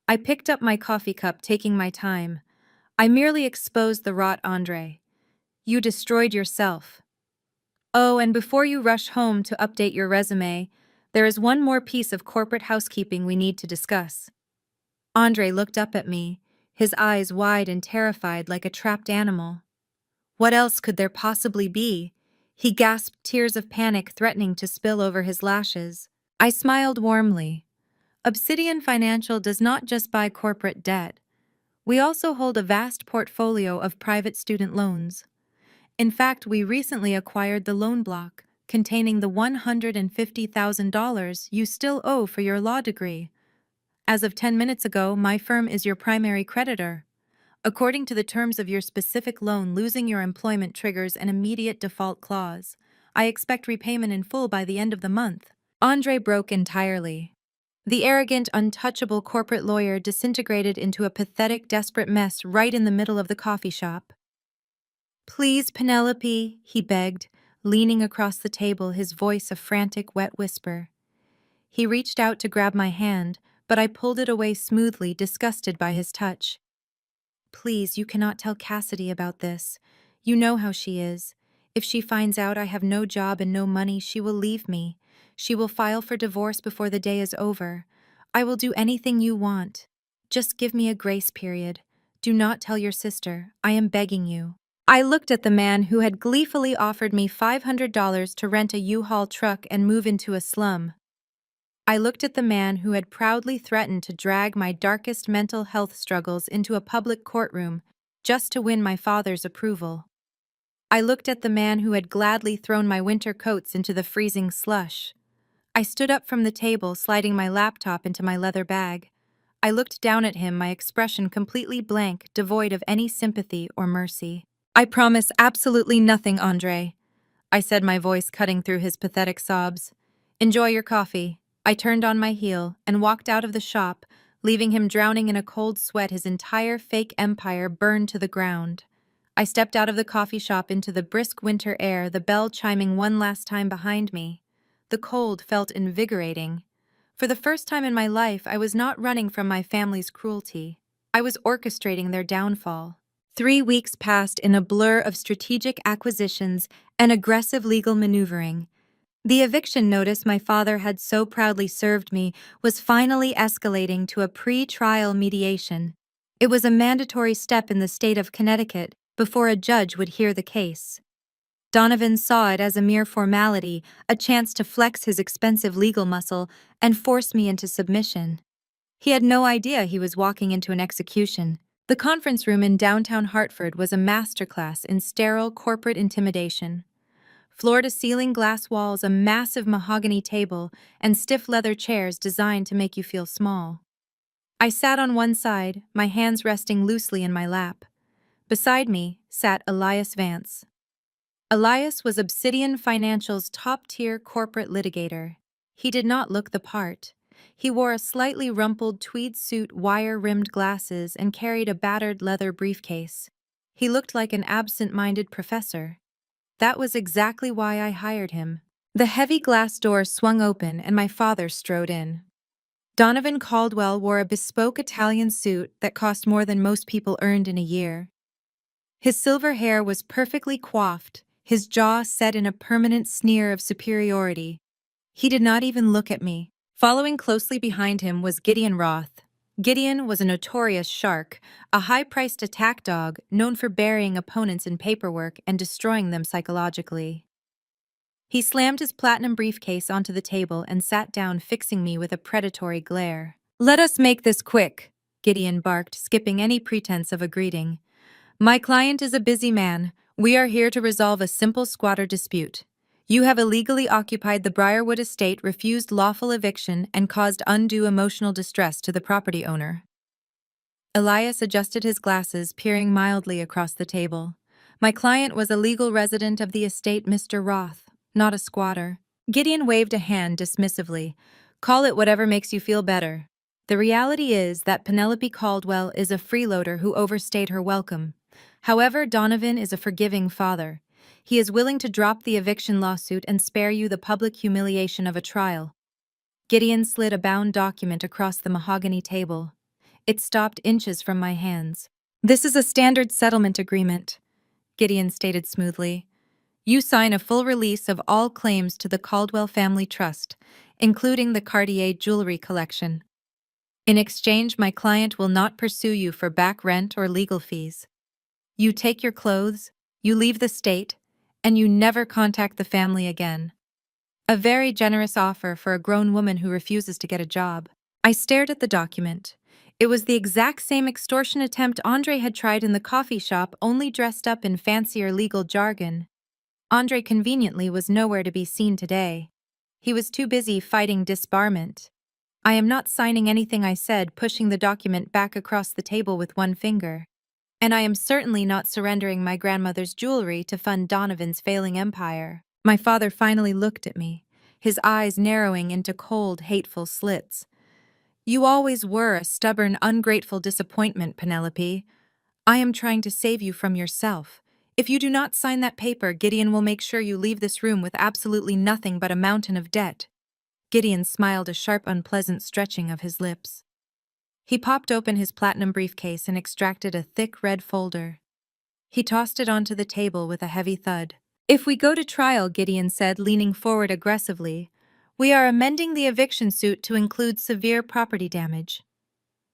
I picked up my coffee cup, taking my time. I merely exposed the rot, Andre. You destroyed yourself. Oh, and before you rush home to update your resume, there is one more piece of corporate housekeeping we need to discuss. Andre looked up at me, his eyes wide and terrified like a trapped animal. What else could there possibly be? He gasped, tears of panic threatening to spill over his lashes. I smiled warmly. Obsidian Financial does not just buy corporate debt. We also hold a vast portfolio of private student loans. In fact, we recently acquired the loan block, containing the $150,000 you still owe for your law degree. As of 10 minutes ago, my firm is your primary creditor. According to the terms of your specific loan, losing your employment triggers an immediate default clause. I expect repayment in full by the end of the month. Andre broke entirely. The arrogant, untouchable corporate lawyer disintegrated into a pathetic, desperate mess right in the middle of the coffee shop. "Please, Penelope," he begged, leaning across the table, his voice a frantic, wet whisper. He reached out to grab my hand, but I pulled it away smoothly, disgusted by his touch. "Please, you cannot tell Cassidy about this. You know how she is. If she finds out I have no job and no money, she will leave me. She will file for divorce before the day is over. I will do anything you want. Just give me a grace period. Do not tell your sister. I am begging you." I looked at the man who had gleefully offered me $500 to rent a U-Haul truck and move into a slum. I looked at the man who had proudly threatened to drag my darkest mental health struggles into a public courtroom just to win my father's approval. I looked at the man who had gladly thrown my winter coats into the freezing slush. I stood up from the table, sliding my laptop into my leather bag. I looked down at him, my expression completely blank, devoid of any sympathy or mercy. "I promise absolutely nothing, Andre," I said, my voice cutting through his pathetic sobs. "Enjoy your coffee." I turned on my heel and walked out of the shop, leaving him drowning in a cold sweat, his entire fake empire burned to the ground. I stepped out of the coffee shop into the brisk winter air, the bell chiming one last time behind me. The cold felt invigorating. For the first time in my life, I was not running from my family's cruelty. I was orchestrating their downfall. 3 weeks passed in a blur of strategic acquisitions and aggressive legal maneuvering. The eviction notice my father had so proudly served me was finally escalating to a pre-trial mediation. It was a mandatory step in the state of Connecticut before a judge would hear the case. Donovan saw it as a mere formality, a chance to flex his expensive legal muscle and force me into submission. He had no idea he was walking into an execution. The conference room in downtown Hartford was a masterclass in sterile corporate intimidation. Floor-to-ceiling glass walls, a massive mahogany table, and stiff leather chairs designed to make you feel small. I sat on one side, my hands resting loosely in my lap. Beside me sat Elias Vance. Elias was Obsidian Financial's top-tier corporate litigator. He did not look the part. He wore a slightly rumpled tweed suit, wire-rimmed glasses, and carried a battered leather briefcase. He looked like an absent-minded professor. That was exactly why I hired him. The heavy glass door swung open and my father strode in. Donovan Caldwell wore a bespoke Italian suit that cost more than most people earned in a year. His silver hair was perfectly coiffed, his jaw set in a permanent sneer of superiority. He did not even look at me. Following closely behind him was Gideon Roth. Gideon was a notorious shark, a high-priced attack dog known for burying opponents in paperwork and destroying them psychologically. He slammed his platinum briefcase onto the table and sat down, fixing me with a predatory glare. "Let us make this quick," Gideon barked, skipping any pretense of a greeting. "My client is a busy man. We are here to resolve a simple squatter dispute. You have illegally occupied the Briarwood estate, refused lawful eviction, and caused undue emotional distress to the property owner." Elias adjusted his glasses, peering mildly across the table. "My client was a legal resident of the estate, Mr. Roth, not a squatter." Gideon waved a hand dismissively. "Call it whatever makes you feel better. The reality is that Penelope Caldwell is a freeloader who overstayed her welcome. However, Donovan is a forgiving father. He is willing to drop the eviction lawsuit and spare you the public humiliation of a trial." Gideon slid a bound document across the mahogany table. It stopped inches from my hands. "This is a standard settlement agreement," Gideon stated smoothly. "You sign a full release of all claims to the Caldwell Family Trust, including the Cartier jewelry collection. In exchange, my client will not pursue you for back rent or legal fees. You take your clothes, you leave the state, and you never contact the family again." A very generous offer for a grown woman who refuses to get a job. I stared at the document. It was the exact same extortion attempt Andre had tried in the coffee shop, only dressed up in fancier legal jargon. Andre conveniently was nowhere to be seen today. He was too busy fighting disbarment. "I am not signing anything," I said, pushing the document back across the table with one finger. "And I am certainly not surrendering my grandmother's jewelry to fund Donovan's failing empire." My father finally looked at me, his eyes narrowing into cold, hateful slits. "You always were a stubborn, ungrateful disappointment, Penelope. I am trying to save you from yourself. If you do not sign that paper, Gideon will make sure you leave this room with absolutely nothing but a mountain of debt." Gideon smiled, a sharp, unpleasant stretching of his lips. He popped open his platinum briefcase and extracted a thick red folder. He tossed it onto the table with a heavy thud. "If we go to trial," Gideon said, leaning forward aggressively, "we are amending the eviction suit to include severe property damage.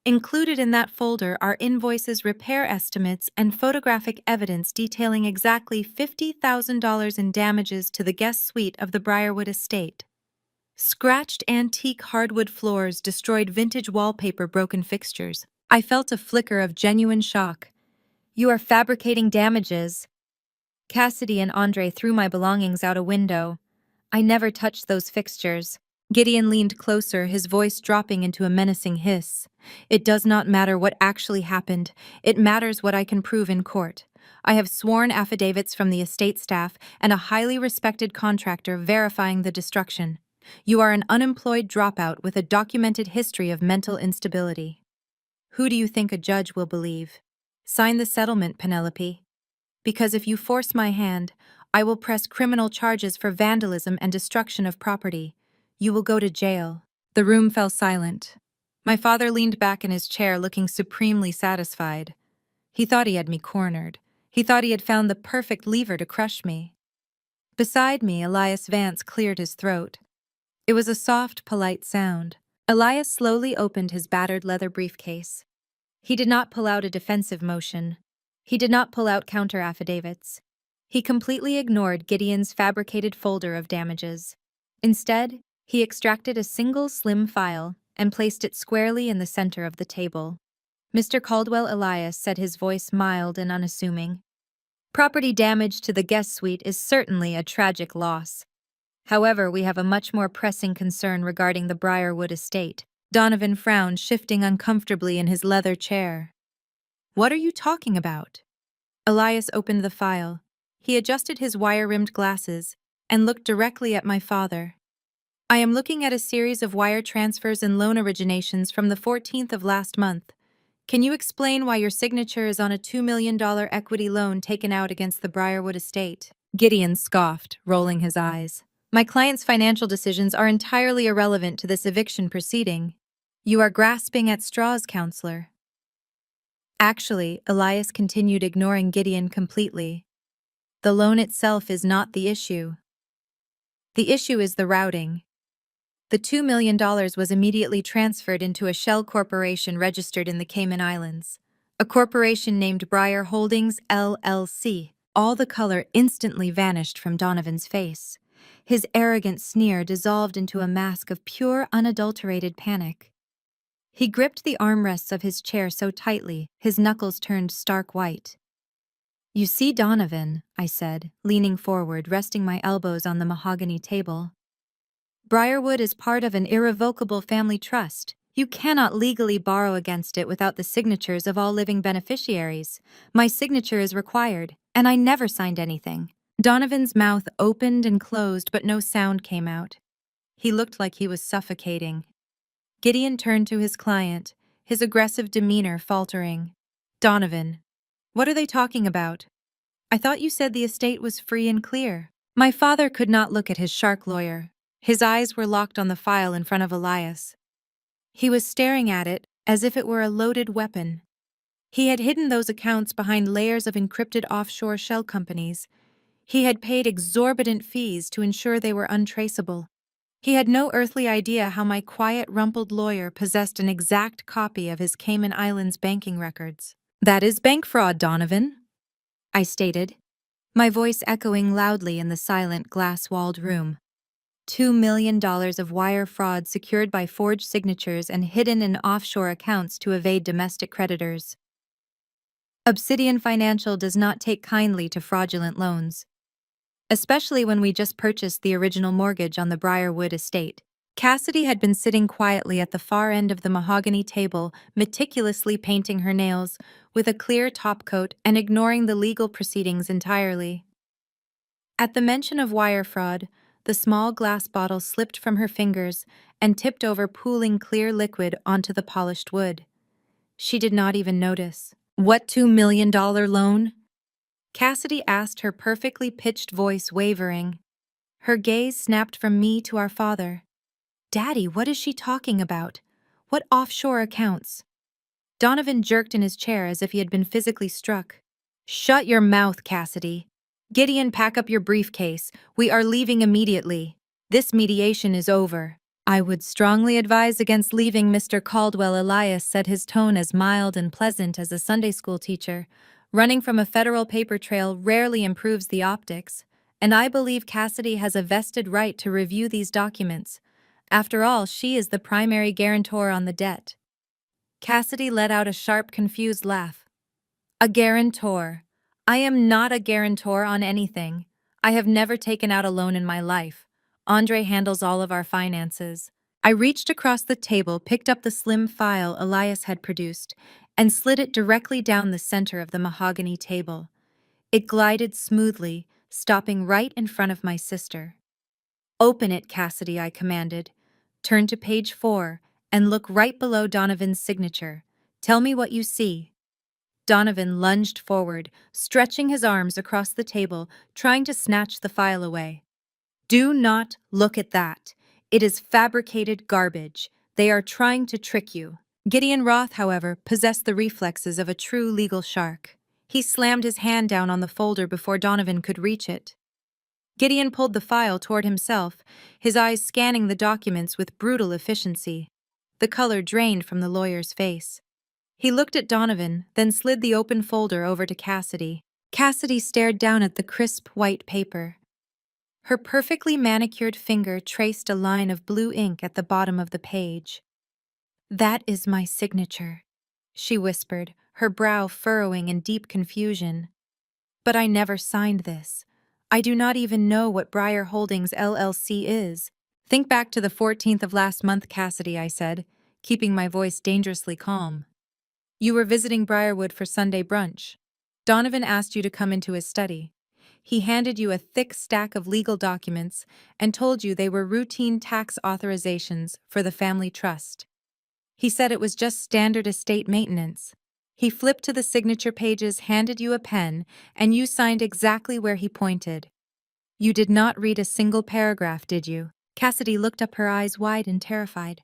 Included in that folder are invoices, repair estimates, and photographic evidence detailing exactly $50,000 in damages to the guest suite of the Briarwood estate. Scratched antique hardwood floors, destroyed vintage wallpaper, broken fixtures." I felt a flicker of genuine shock. "You are fabricating damages." Cassidy and Andre threw my belongings out a window. "I never touched those fixtures." Gideon leaned closer, his voice dropping into a menacing hiss. "It does not matter what actually happened. It matters what I can prove in court. I have sworn affidavits from the estate staff and a highly respected contractor verifying the destruction. You are an unemployed dropout with a documented history of mental instability. Who do you think a judge will believe? Sign the settlement, Penelope. Because if you force my hand, I will press criminal charges for vandalism and destruction of property. You will go to jail." The room fell silent. My father leaned back in his chair, looking supremely satisfied. He thought he had me cornered. He thought he had found the perfect lever to crush me. Beside me, Elias Vance cleared his throat. It was a soft, polite sound. Elias slowly opened his battered leather briefcase. He did not pull out a defensive motion. He did not pull out counter-affidavits. He completely ignored Gideon's fabricated folder of damages. Instead, he extracted a single slim file and placed it squarely in the center of the table. Mr. Caldwell Elias said, his voice mild and unassuming. Property damage to the guest suite is certainly a tragic loss. However, we have a much more pressing concern regarding the Briarwood estate. Donovan frowned, shifting uncomfortably in his leather chair. What are you talking about? Elias opened the file. He adjusted his wire-rimmed glasses and looked directly at my father. I am looking at a series of wire transfers and loan originations from the 14th of last month. Can you explain why your signature is on a $2 million equity loan taken out against the Briarwood estate? Gideon scoffed, rolling his eyes. My client's financial decisions are entirely irrelevant to this eviction proceeding. You are grasping at straws, counselor. Actually, Elias continued, ignoring Gideon completely. The loan itself is not the issue. The issue is the routing. The $2 million was immediately transferred into a shell corporation registered in the Cayman Islands, a corporation named Briar Holdings, LLC. All the color instantly vanished from Donovan's face. His arrogant sneer dissolved into a mask of pure, unadulterated panic. He gripped the armrests of his chair so tightly, his knuckles turned stark white. You see, Donovan, I said, leaning forward, resting my elbows on the mahogany table. Briarwood is part of an irrevocable family trust. You cannot legally borrow against it without the signatures of all living beneficiaries. My signature is required, and I never signed anything. Donovan's mouth opened and closed, but no sound came out. He looked like he was suffocating. Gideon turned to his client, his aggressive demeanor faltering. Donovan, what are they talking about? I thought you said the estate was free and clear. My father could not look at his shark lawyer. His eyes were locked on the file in front of Elias. He was staring at it as if it were a loaded weapon. He had hidden those accounts behind layers of encrypted offshore shell companies. He had paid exorbitant fees to ensure they were untraceable. He had no earthly idea how my quiet, rumpled lawyer possessed an exact copy of his Cayman Islands banking records. That is bank fraud, Donovan, I stated, my voice echoing loudly in the silent, glass-walled room. $2 million of wire fraud secured by forged signatures and hidden in offshore accounts to evade domestic creditors. Obsidian Financial does not take kindly to fraudulent loans, especially when we just purchased the original mortgage on the Briarwood estate. Cassidy had been sitting quietly at the far end of the mahogany table, meticulously painting her nails, with a clear topcoat and ignoring the legal proceedings entirely. At the mention of wire fraud, the small glass bottle slipped from her fingers and tipped over, pooling clear liquid onto the polished wood. She did not even notice. What $2 million loan? Cassidy asked, her perfectly pitched voice wavering. Her gaze snapped from me to our father. Daddy, what is she talking about? What offshore accounts? Donovan jerked in his chair as if he had been physically struck. Shut your mouth, Cassidy. Gideon, pack up your briefcase. We are leaving immediately. This mediation is over. I would strongly advise against leaving, Mr. Caldwell Elias said, his tone as mild and pleasant as a Sunday school teacher. Running from a federal paper trail rarely improves the optics, and I believe Cassidy has a vested right to review these documents. After all, she is the primary guarantor on the debt. Cassidy let out a sharp, confused laugh. A guarantor. I am not a guarantor on anything. I have never taken out a loan in my life. Andre handles all of our finances. I reached across the table, picked up the slim file Elias had produced, and slid it directly down the center of the mahogany table. It glided smoothly, stopping right in front of my sister. Open it, Cassidy, I commanded. Turn to page 4 and look right below Donovan's signature. Tell me what you see. Donovan lunged forward, stretching his arms across the table, trying to snatch the file away. Do not look at that. It is fabricated garbage. They are trying to trick you. Gideon Roth, however, possessed the reflexes of a true legal shark. He slammed his hand down on the folder before Donovan could reach it. Gideon pulled the file toward himself, his eyes scanning the documents with brutal efficiency. The color drained from the lawyer's face. He looked at Donovan, then slid the open folder over to Cassidy. Cassidy stared down at the crisp white paper. Her perfectly manicured finger traced a line of blue ink at the bottom of the page. "That is my signature," she whispered, her brow furrowing in deep confusion. "But I never signed this. I do not even know what Briar Holdings LLC is." "Think back to the 14th of last month, Cassidy," I said, keeping my voice dangerously calm. "You were visiting Briarwood for Sunday brunch. Donovan asked you to come into his study. He handed you a thick stack of legal documents and told you they were routine tax authorizations for the family trust. He said it was just standard estate maintenance. He flipped to the signature pages, handed you a pen, and you signed exactly where he pointed. You did not read a single paragraph, did you?" Cassidy looked up, her eyes wide and terrified.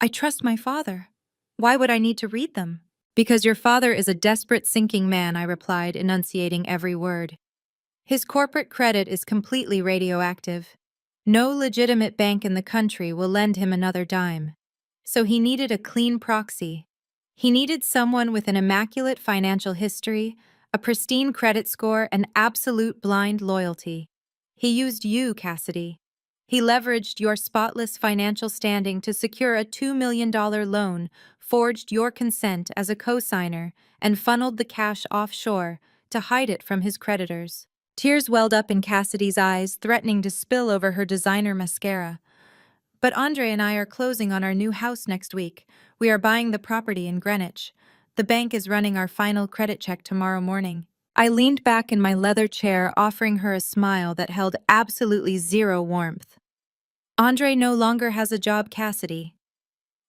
"I trust my father. Why would I need to read them?" "Because your father is a desperate, sinking man," I replied, enunciating every word. "His corporate credit is completely radioactive. No legitimate bank in the country will lend him another dime. So he needed a clean proxy. He needed someone with an immaculate financial history, a pristine credit score, and absolute blind loyalty. He used you, Cassidy. He leveraged your spotless financial standing to secure a $2 million loan, forged your consent as a co-signer, and funneled the cash offshore to hide it from his creditors." Tears welled up in Cassidy's eyes, threatening to spill over her designer mascara. "But Andre and I are closing on our new house next week. We are buying the property in Greenwich. The bank is running our final credit check tomorrow morning." I leaned back in my leather chair, offering her a smile that held absolutely zero warmth. "Andre no longer has a job, Cassidy.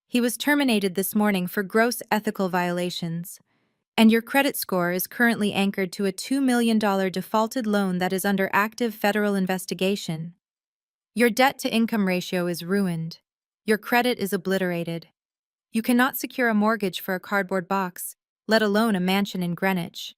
He was terminated this morning for gross ethical violations. And your credit score is currently anchored to a $2 million defaulted loan that is under active federal investigation. Your debt-to-income ratio is ruined. Your credit is obliterated. You cannot secure a mortgage for a cardboard box, let alone a mansion in Greenwich.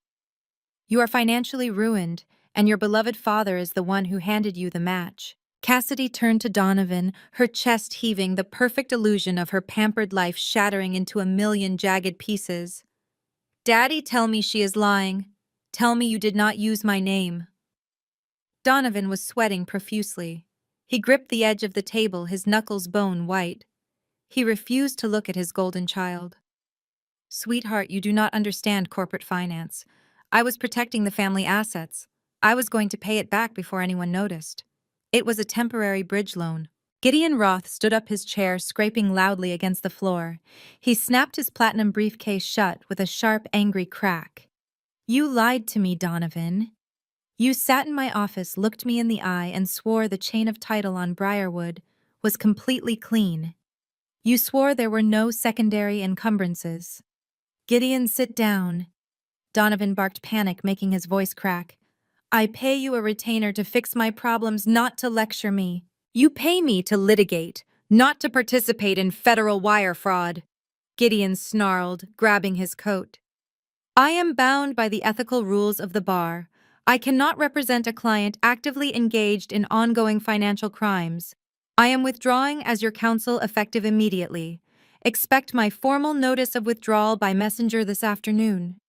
You are financially ruined, and your beloved father is the one who handed you the match." Cassidy turned to Donovan, her chest heaving, the perfect illusion of her pampered life shattering into a million jagged pieces. "Daddy, tell me she is lying. Tell me you did not use my name." Donovan was sweating profusely. He gripped the edge of the table, his knuckles bone white. He refused to look at his golden child. "Sweetheart, you do not understand corporate finance. I was protecting the family assets. I was going to pay it back before anyone noticed. It was a temporary bridge loan." Gideon Roth stood up, his chair scraping loudly against the floor. He snapped his platinum briefcase shut with a sharp, angry crack. "You lied to me, Donovan. You sat in my office, looked me in the eye, and swore the chain of title on Briarwood was completely clean. You swore there were no secondary encumbrances." "Gideon, sit down." Donovan barked, panic making his voice crack. "I pay you a retainer to fix my problems, not to lecture me. You pay me to litigate, not to participate in federal wire fraud." Gideon snarled, grabbing his coat. "I am bound by the ethical rules of the bar. I cannot represent a client actively engaged in ongoing financial crimes. I am withdrawing as your counsel effective immediately. Expect my formal notice of withdrawal by messenger this afternoon."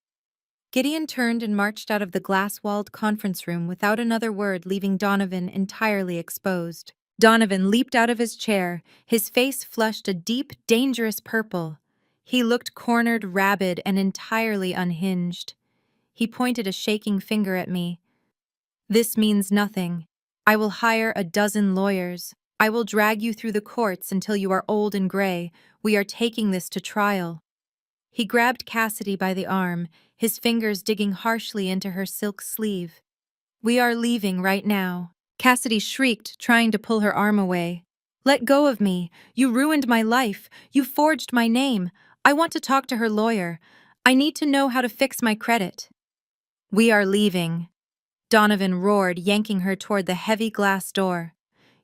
Gideon turned and marched out of the glass-walled conference room without another word, leaving Donovan entirely exposed. Donovan leaped out of his chair, his face flushed a deep, dangerous purple. He looked cornered, rabid, and entirely unhinged. He pointed a shaking finger at me. "This means nothing. I will hire a dozen lawyers. I will drag you through the courts until you are old and gray. We are taking this to trial." He grabbed Cassidy by the arm, his fingers digging harshly into her silk sleeve. "We are leaving right now." Cassidy shrieked, trying to pull her arm away. "Let go of me. You ruined my life. You forged my name. I want to talk to her lawyer. I need to know how to fix my credit." "We are leaving," Donovan roared, yanking her toward the heavy glass door.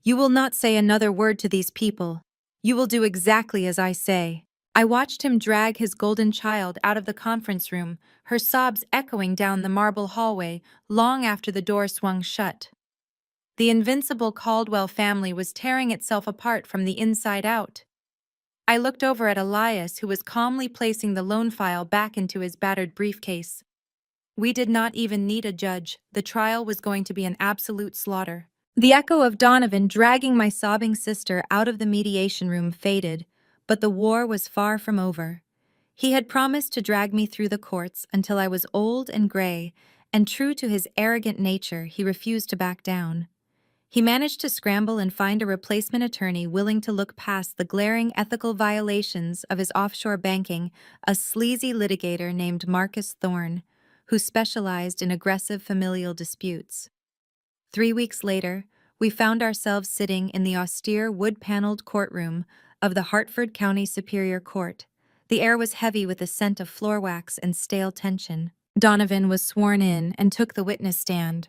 "You will not say another word to these people. You will do exactly as I say." I watched him drag his golden child out of the conference room, her sobs echoing down the marble hallway long after the door swung shut. The invincible Caldwell family was tearing itself apart from the inside out. I looked over at Elias, who was calmly placing the loan file back into his battered briefcase. We did not even need a judge. The trial was going to be an absolute slaughter. The echo of Donovan dragging my sobbing sister out of the mediation room faded, but the war was far from over. He had promised to drag me through the courts until I was old and gray, and true to his arrogant nature, he refused to back down. He managed to scramble and find a replacement attorney willing to look past the glaring ethical violations of his offshore banking, a sleazy litigator named Marcus Thorne, who specialized in aggressive familial disputes. 3 weeks later, we found ourselves sitting in the austere wood-paneled courtroom of the Hartford County Superior Court. The air was heavy with the scent of floor wax and stale tension. Donovan was sworn in and took the witness stand.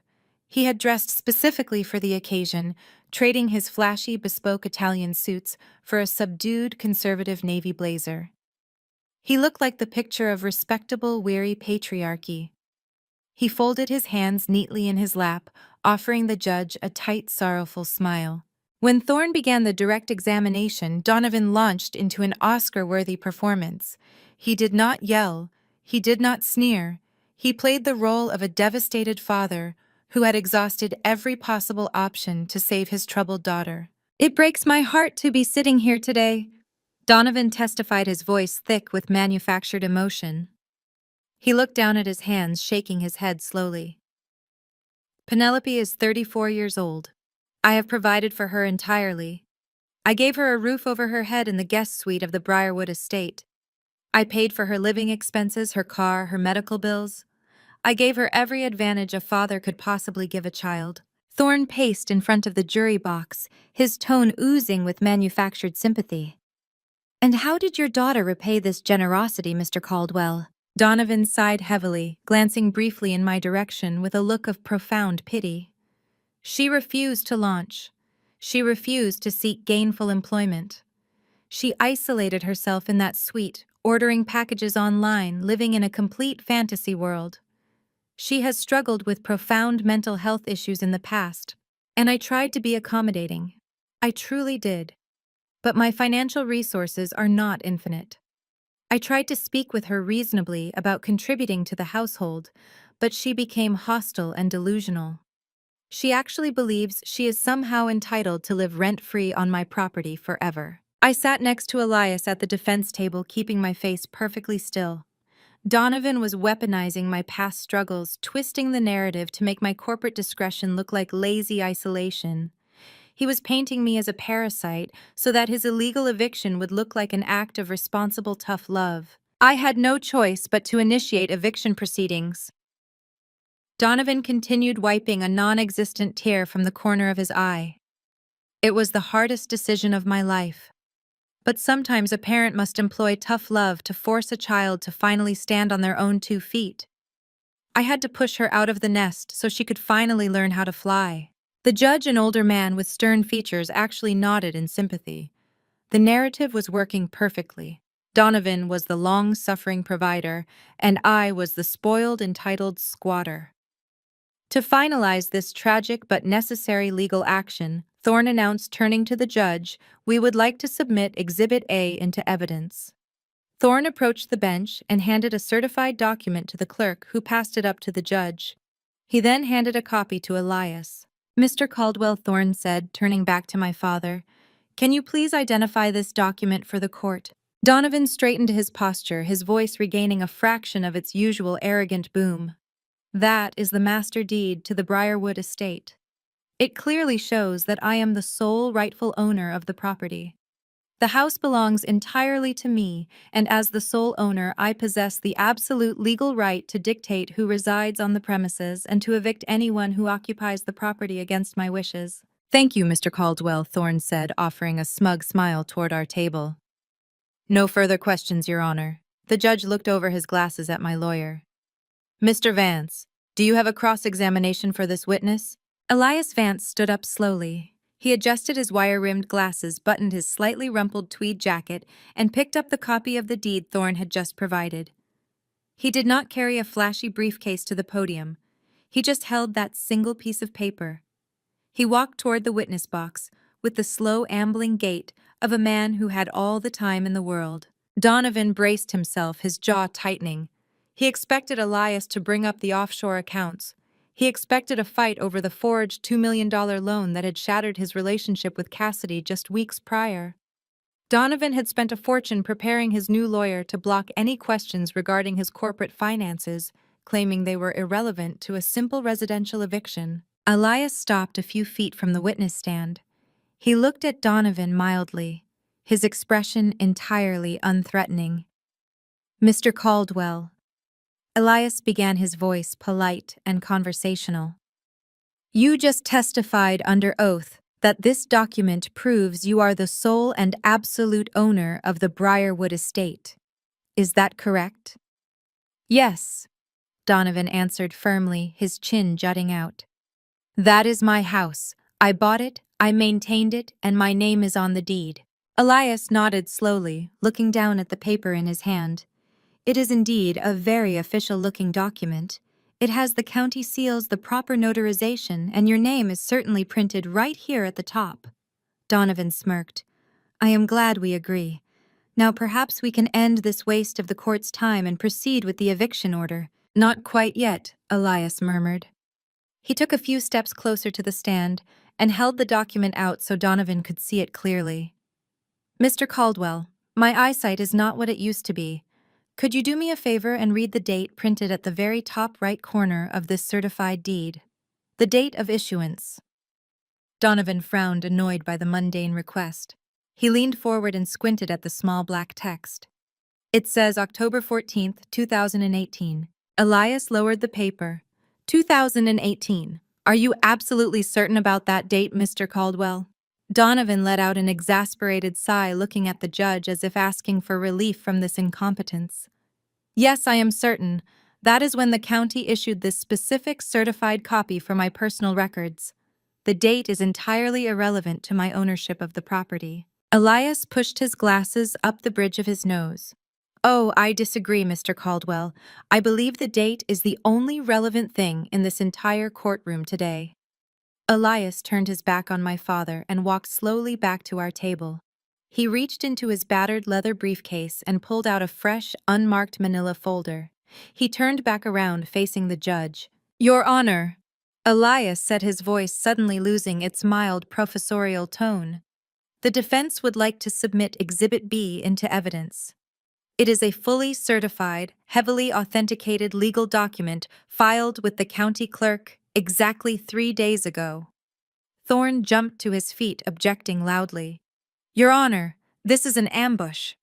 He had dressed specifically for the occasion, trading his flashy, bespoke Italian suits for a subdued, conservative navy blazer. He looked like the picture of respectable, weary patriarchy. He folded his hands neatly in his lap, offering the judge a tight, sorrowful smile. When Thorne began the direct examination, Donovan launched into an Oscar-worthy performance. He did not yell. He did not sneer. He played the role of a devastated father who had exhausted every possible option to save his troubled daughter. "It breaks my heart to be sitting here today," Donovan testified, his voice thick with manufactured emotion. He looked down at his hands, shaking his head slowly. "Penelope is 34 years old. I have provided for her entirely. I gave her a roof over her head in the guest suite of the Briarwood estate. I paid for her living expenses, her car, her medical bills. I gave her every advantage a father could possibly give a child." Thorne paced in front of the jury box, his tone oozing with manufactured sympathy. "And how did your daughter repay this generosity, Mr. Caldwell?" Donovan sighed heavily, glancing briefly in my direction with a look of profound pity. "She refused to launch. She refused to seek gainful employment. She isolated herself in that suite, ordering packages online, living in a complete fantasy world. She has struggled with profound mental health issues in the past, and I tried to be accommodating. I truly did. But my financial resources are not infinite. I tried to speak with her reasonably about contributing to the household, but she became hostile and delusional. She actually believes she is somehow entitled to live rent-free on my property forever." I sat next to Elias at the defense table, keeping my face perfectly still. Donovan was weaponizing my past struggles, twisting the narrative to make my corporate discretion look like lazy isolation. He was painting me as a parasite so that his illegal eviction would look like an act of responsible tough love. I had no choice but to initiate eviction proceedings. Donovan continued, wiping a non-existent tear from the corner of his eye. "It was the hardest decision of my life. But sometimes a parent must employ tough love to force a child to finally stand on their own 2 feet. I had to push her out of the nest so she could finally learn how to fly." The judge, an older man with stern features, actually nodded in sympathy. The narrative was working perfectly. Donovan was the long-suffering provider, and I was the spoiled, entitled squatter. To finalize this tragic but necessary legal action, Thorne announced, turning to the judge, "We would like to submit Exhibit A into evidence." Thorne approached the bench and handed a certified document to the clerk, who passed it up to the judge. He then handed a copy to Elias. "Mr. Caldwell," Thorne said, turning back to my father, "can you please identify this document for the court?" Donovan straightened his posture, his voice regaining a fraction of its usual arrogant boom. "That is the master deed to the Briarwood estate. It clearly shows that I am the sole rightful owner of the property. The house belongs entirely to me, and as the sole owner, I possess the absolute legal right to dictate who resides on the premises and to evict anyone who occupies the property against my wishes." "Thank you, Mr. Caldwell," Thorne said, offering a smug smile toward our table. "No further questions, Your Honor." The judge looked over his glasses at my lawyer. "Mr. Vance, do you have a cross-examination for this witness?" Elias Vance stood up slowly. He adjusted his wire-rimmed glasses, buttoned his slightly rumpled tweed jacket, and picked up the copy of the deed Thorne had just provided. He did not carry a flashy briefcase to the podium. He just held that single piece of paper. He walked toward the witness box, with the slow, ambling gait of a man who had all the time in the world. Donovan braced himself, his jaw tightening. He expected Elias to bring up the offshore accounts. He expected a fight over the forged $2 million loan that had shattered his relationship with Cassidy just weeks prior. Donovan had spent a fortune preparing his new lawyer to block any questions regarding his corporate finances, claiming they were irrelevant to a simple residential eviction. Elias stopped a few feet from the witness stand. He looked at Donovan mildly, his expression entirely unthreatening. "Mr. Caldwell." Elias began, his voice polite and conversational. "You just testified under oath that this document proves you are the sole and absolute owner of the Briarwood estate. Is that correct?" "Yes," Donovan answered firmly, his chin jutting out. "That is my house. I bought it, I maintained it, and my name is on the deed." Elias nodded slowly, looking down at the paper in his hand. "It is indeed a very official-looking document. It has the county seals, the proper notarization, and your name is certainly printed right here at the top." Donovan smirked. "I am glad we agree. Now perhaps we can end this waste of the court's time and proceed with the eviction order." "Not quite yet," Elias murmured. He took a few steps closer to the stand and held the document out so Donovan could see it clearly. "Mr. Caldwell, my eyesight is not what it used to be. Could you do me a favor and read the date printed at the very top right corner of this certified deed? The date of issuance." Donovan frowned, annoyed by the mundane request. He leaned forward and squinted at the small black text. "It says October 14th, 2018. Elias lowered the paper. 2018. Are you absolutely certain about that date, Mr. Caldwell?" Donovan let out an exasperated sigh, looking at the judge as if asking for relief from this incompetence. "Yes, I am certain. That is when the county issued this specific certified copy for my personal records. The date is entirely irrelevant to my ownership of the property." Elias pushed his glasses up the bridge of his nose. "Oh, I disagree, Mr. Caldwell. I believe the date is the only relevant thing in this entire courtroom today." Elias turned his back on my father and walked slowly back to our table. He reached into his battered leather briefcase and pulled out a fresh, unmarked manila folder. He turned back around, facing the judge. "Your Honor," Elias said, his voice suddenly losing its mild professorial tone. "The defense would like to submit Exhibit B into evidence. It is a fully certified, heavily authenticated legal document filed with the county clerk exactly 3 days ago." Thorne jumped to his feet, objecting loudly. "Your Honor, this is an ambush.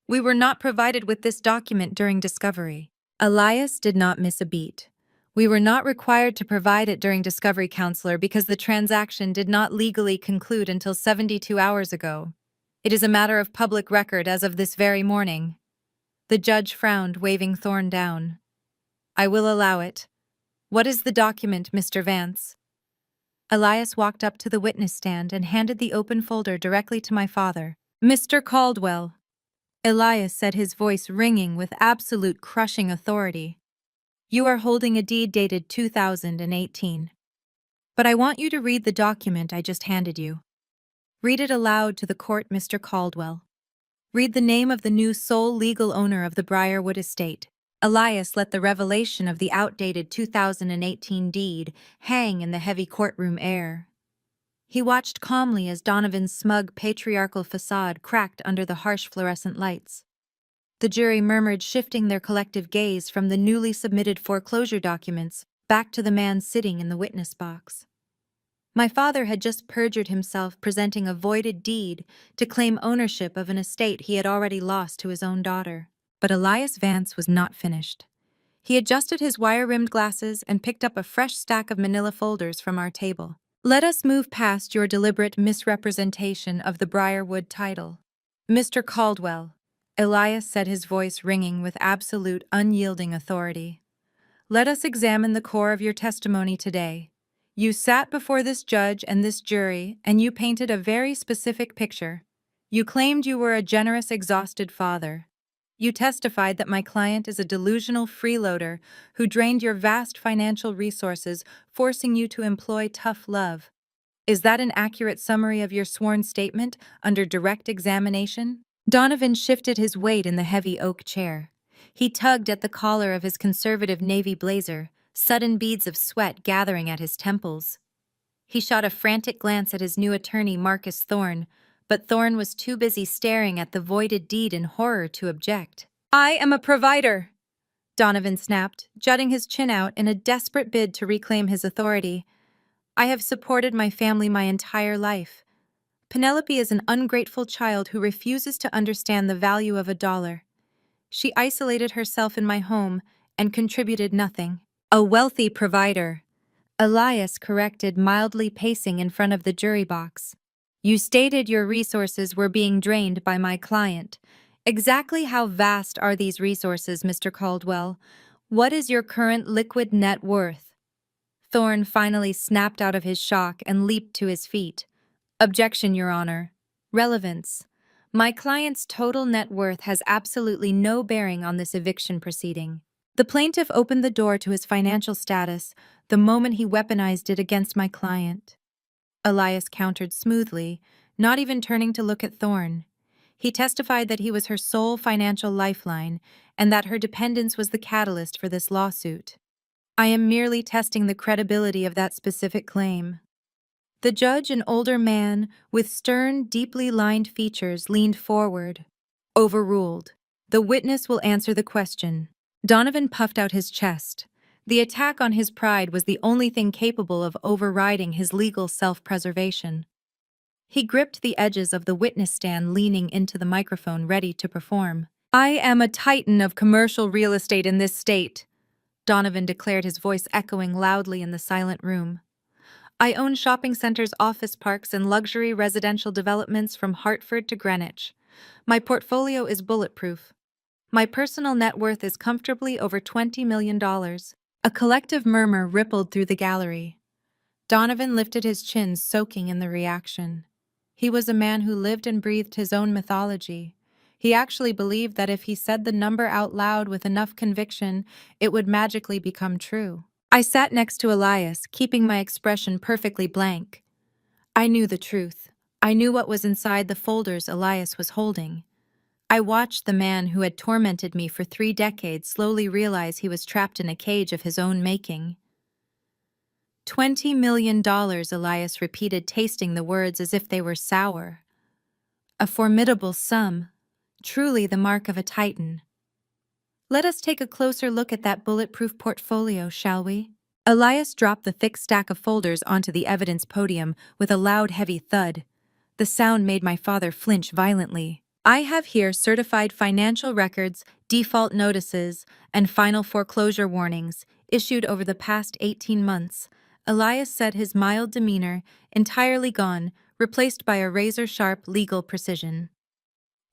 We were not provided with this document during discovery." Elias did not miss a beat. "We were not required to provide it during discovery, Counselor, because the transaction did not legally conclude until 72 hours ago. It is a matter of public record as of this very morning." The judge frowned, waving Thorne down. "I will allow it. What is the document, Mr. Vance?" Elias walked up to the witness stand and handed the open folder directly to my father. "Mr. Caldwell," Elias said, his voice ringing with absolute crushing authority, "you are holding a deed dated 2018. But I want you to read the document I just handed you. Read it aloud to the court, Mr. Caldwell. Read the name of the new sole legal owner of the Briarwood estate." Elias let the revelation of the outdated 2018 deed hang in the heavy courtroom air. He watched calmly as Donovan's smug patriarchal facade cracked under the harsh fluorescent lights. The jury murmured, shifting their collective gaze from the newly submitted foreclosure documents back to the man sitting in the witness box. My father had just perjured himself, presenting a voided deed to claim ownership of an estate he had already lost to his own daughter. But Elias Vance was not finished. He adjusted his wire-rimmed glasses and picked up a fresh stack of manila folders from our table. "Let us move past your deliberate misrepresentation of the Briarwood title. Mr. Caldwell," Elias said, his voice ringing with absolute, unyielding authority. "Let us examine the core of your testimony today. You sat before this judge and this jury, and you painted a very specific picture. You claimed you were a generous, exhausted father. You testified that my client is a delusional freeloader who drained your vast financial resources, forcing you to employ tough love. Is that an accurate summary of your sworn statement under direct examination? Donovan shifted his weight in the heavy oak chair. He tugged at the collar of his conservative navy blazer, sudden beads of sweat gathering at his temples. He shot a frantic glance at his new attorney, Marcus Thorne, but Thorne was too busy staring at the voided deed in horror to object. "I am a provider," Donovan snapped, jutting his chin out in a desperate bid to reclaim his authority. "I have supported my family my entire life. Penelope is an ungrateful child who refuses to understand the value of a dollar. She isolated herself in my home and contributed nothing." "A wealthy provider," Elias corrected, mildly pacing in front of the jury box. "You stated your resources were being drained by my client. Exactly how vast are these resources, Mr. Caldwell? What is your current liquid net worth?" Thorne finally snapped out of his shock and leaped to his feet. "Objection, Your Honor. Relevance. My client's total net worth has absolutely no bearing on this eviction proceeding." The plaintiff opened the door to his financial status the moment he weaponized it against my client. Elias countered smoothly, not even turning to look at Thorne. He testified that he was her sole financial lifeline and that her dependence was the catalyst for this lawsuit. "I am merely testing the credibility of that specific claim." The judge, an older man with stern, deeply lined features, leaned forward. "Overruled. The witness will answer the question." Donovan puffed out his chest. The attack on his pride was the only thing capable of overriding his legal self-preservation. He gripped the edges of the witness stand, leaning into the microphone, ready to perform. "I am a titan of commercial real estate in this state," Donovan declared, his voice echoing loudly in the silent room. "I own shopping centers, office parks, and luxury residential developments from Hartford to Greenwich. My portfolio is bulletproof. My personal net worth is comfortably over $20 million. A collective murmur rippled through the gallery. Donovan lifted his chin, soaking in the reaction. He was a man who lived and breathed his own mythology. He actually believed that if he said the number out loud with enough conviction, it would magically become true. I sat next to Elias, keeping my expression perfectly blank. I knew the truth. I knew what was inside the folders Elias was holding. I watched the man who had tormented me for 3 decades slowly realize he was trapped in a cage of his own making. $20 million, Elias repeated, tasting the words as if they were sour. A formidable sum, truly the mark of a titan. Let us take a closer look at that bulletproof portfolio, shall we? Elias dropped the thick stack of folders onto the evidence podium with a loud, heavy thud. The sound made my father flinch violently. "I have here certified financial records, default notices, and final foreclosure warnings issued over the past 18 months, Elias said, his mild demeanor entirely gone, replaced by a razor-sharp legal precision.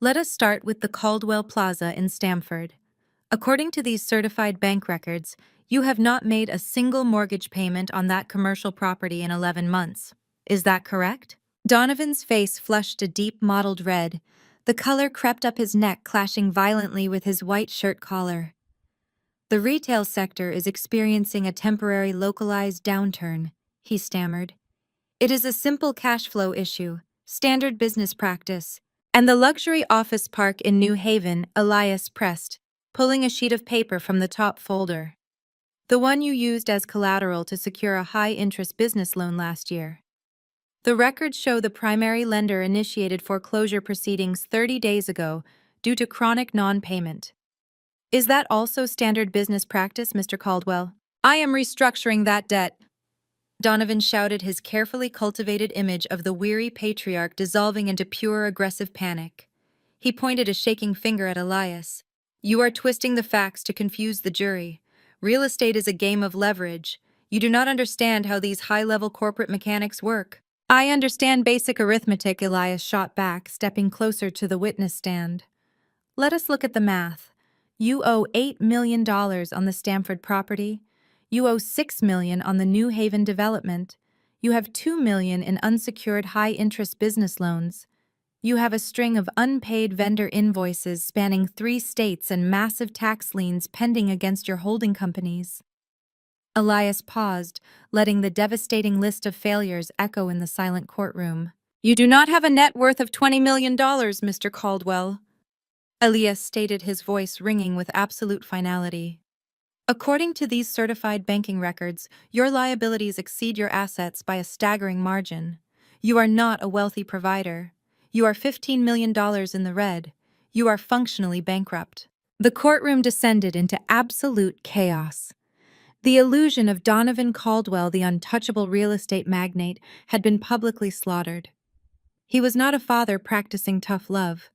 "Let us start with the Caldwell Plaza in Stamford. According to these certified bank records, you have not made a single mortgage payment on that commercial property in 11 months. Is that correct?" Donovan's face flushed a deep mottled red. The color crept up his neck, clashing violently with his white shirt collar. "The retail sector is experiencing a temporary localized downturn," he stammered. "It is a simple cash flow issue, standard business practice." "And the luxury office park in New Haven," Elias pressed, pulling a sheet of paper from the top folder. "The one you used as collateral to secure a high-interest business loan last year. The records show the primary lender initiated foreclosure proceedings 30 days ago due to chronic non-payment. Is that also standard business practice, Mr. Caldwell?" "I am restructuring that debt," Donovan shouted, his carefully cultivated image of the weary patriarch dissolving into pure aggressive panic. He pointed a shaking finger at Elias. "You are twisting the facts to confuse the jury. Real estate is a game of leverage. You do not understand how these high-level corporate mechanics work." "I understand basic arithmetic," Elias shot back, stepping closer to the witness stand. "Let us look at the math. You owe $8 million on the Stamford property. You owe $6 million on the New Haven development. You have $2 million in unsecured high-interest business loans. You have a string of unpaid vendor invoices spanning 3 states and massive tax liens pending against your holding companies. Elias paused, letting the devastating list of failures echo in the silent courtroom. You do not have a net worth of $20 million, Mr. Caldwell. Elias stated, his voice ringing with absolute finality. According to these certified banking records, your liabilities exceed your assets by a staggering margin. You are not a wealthy provider. You are $15 million in the red. You are functionally bankrupt. The courtroom descended into absolute chaos. The illusion of Donovan Caldwell, the untouchable real estate magnate, had been publicly slaughtered. He was not a father practicing tough love.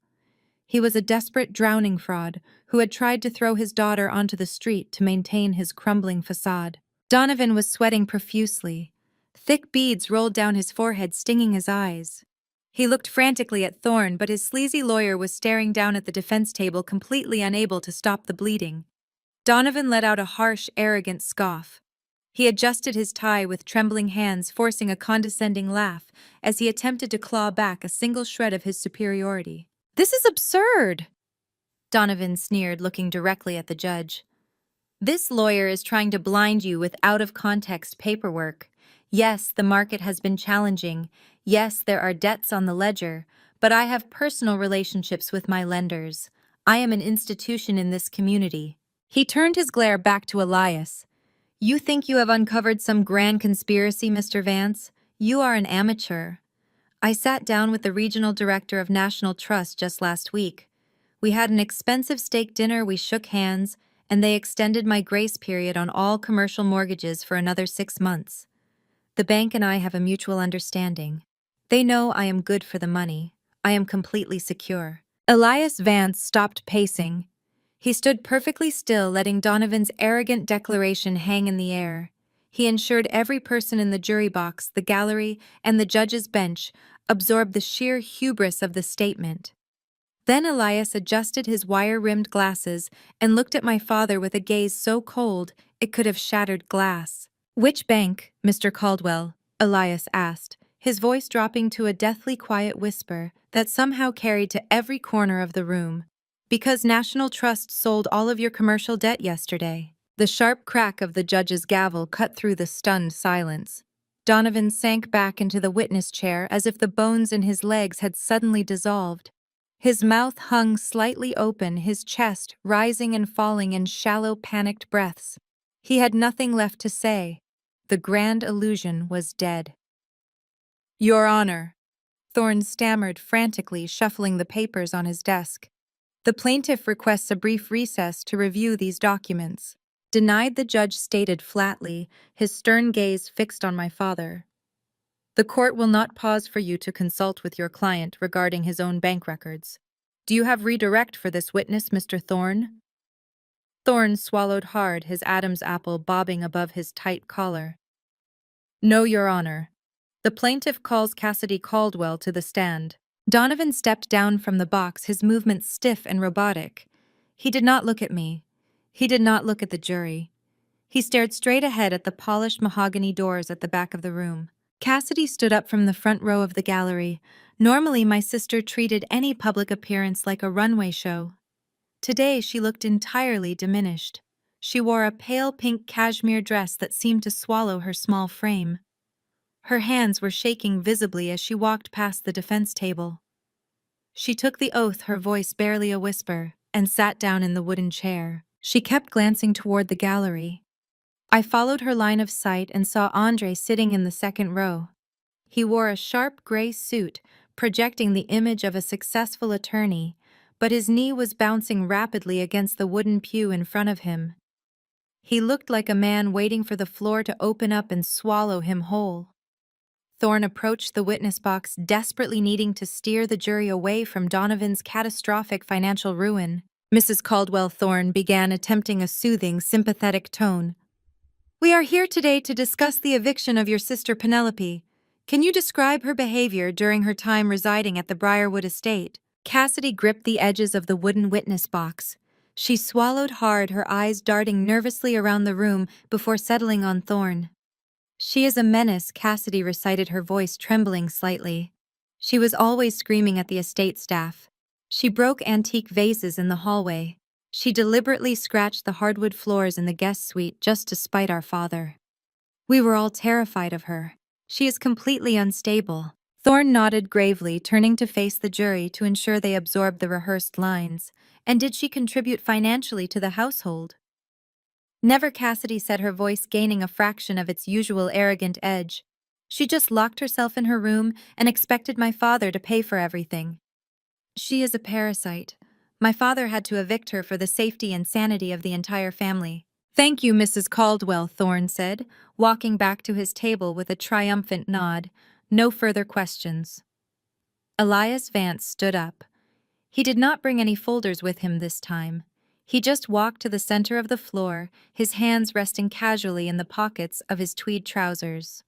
He was a desperate drowning fraud who had tried to throw his daughter onto the street to maintain his crumbling facade. Donovan was sweating profusely. Thick beads rolled down his forehead, stinging his eyes. He looked frantically at Thorne, but his sleazy lawyer was staring down at the defense table, completely unable to stop the bleeding. Donovan let out a harsh, arrogant scoff. He adjusted his tie with trembling hands, forcing a condescending laugh as he attempted to claw back a single shred of his superiority. "This is absurd," Donovan sneered, looking directly at the judge. "This lawyer is trying to blind you with out-of-context paperwork. Yes, the market has been challenging. Yes, there are debts on the ledger, but I have personal relationships with my lenders. I am an institution in this community." He turned his glare back to Elias. "You think you have uncovered some grand conspiracy, Mr. Vance? You are an amateur. I sat down with the regional director of National Trust just last week. We had an expensive steak dinner, we shook hands, and they extended my grace period on all commercial mortgages for another 6 months. The bank and I have a mutual understanding. They know I am good for the money. I am completely secure." Elias Vance stopped pacing. He stood perfectly still, letting Donovan's arrogant declaration hang in the air. He ensured every person in the jury box, the gallery, and the judge's bench absorbed the sheer hubris of the statement. Then Elias adjusted his wire-rimmed glasses and looked at my father with a gaze so cold it could have shattered glass. "Which bank, Mr. Caldwell?" Elias asked, his voice dropping to a deathly quiet whisper that somehow carried to every corner of the room. "Because National Trust sold all of your commercial debt yesterday." The sharp crack of the judge's gavel cut through the stunned silence. Donovan sank back into the witness chair as if the bones in his legs had suddenly dissolved. His mouth hung slightly open, his chest rising and falling in shallow, panicked breaths. He had nothing left to say. The grand illusion was dead. "Your Honor," Thorne stammered frantically, shuffling the papers on his desk. "The plaintiff requests a brief recess to review these documents." "Denied," the judge stated flatly, his stern gaze fixed on my father. "The court will not pause for you to consult with your client regarding his own bank records. Do you have redirect for this witness, Mr. Thorne?" Thorne swallowed hard, his Adam's apple bobbing above his tight collar. "No, Your Honor." The plaintiff calls Cassidy Caldwell to the stand. Donovan stepped down from the box, his movements stiff and robotic. He did not look at me. He did not look at the jury. He stared straight ahead at the polished mahogany doors at the back of the room. Cassidy stood up from the front row of the gallery. Normally, my sister treated any public appearance like a runway show. Today, she looked entirely diminished. She wore a pale pink cashmere dress that seemed to swallow her small frame. Her hands were shaking visibly as she walked past the defense table. She took the oath, her voice barely a whisper, and sat down in the wooden chair. She kept glancing toward the gallery. I followed her line of sight and saw Andre sitting in the second row. He wore a sharp gray suit, projecting the image of a successful attorney, but his knee was bouncing rapidly against the wooden pew in front of him. He looked like a man waiting for the floor to open up and swallow him whole. Thorne approached the witness box, desperately needing to steer the jury away from Donovan's catastrophic financial ruin. Mrs. Caldwell, Thorne began, attempting a soothing, sympathetic tone. "We are here today to discuss the eviction of your sister Penelope. Can you describe her behavior during her time residing at the Briarwood estate?" Cassidy gripped the edges of the wooden witness box. She swallowed hard, her eyes darting nervously around the room before settling on Thorne. "She is a menace," Cassidy recited, her voice trembling slightly. "She was always screaming at the estate staff. She broke antique vases in the hallway. She deliberately scratched the hardwood floors in the guest suite just to spite our father. We were all terrified of her. She is completely unstable." Thorne nodded gravely, turning to face the jury to ensure they absorbed the rehearsed lines. "And did she contribute financially to the household?" "Never," Cassidy said, her voice gaining a fraction of its usual arrogant edge. "She just locked herself in her room and expected my father to pay for everything. She is a parasite. My father had to evict her for the safety and sanity of the entire family." "Thank you, Mrs. Caldwell," Thorne said, walking back to his table with a triumphant nod. "No further questions." Elias Vance stood up. He did not bring any folders with him this time. He just walked to the center of the floor, his hands resting casually in the pockets of his tweed trousers.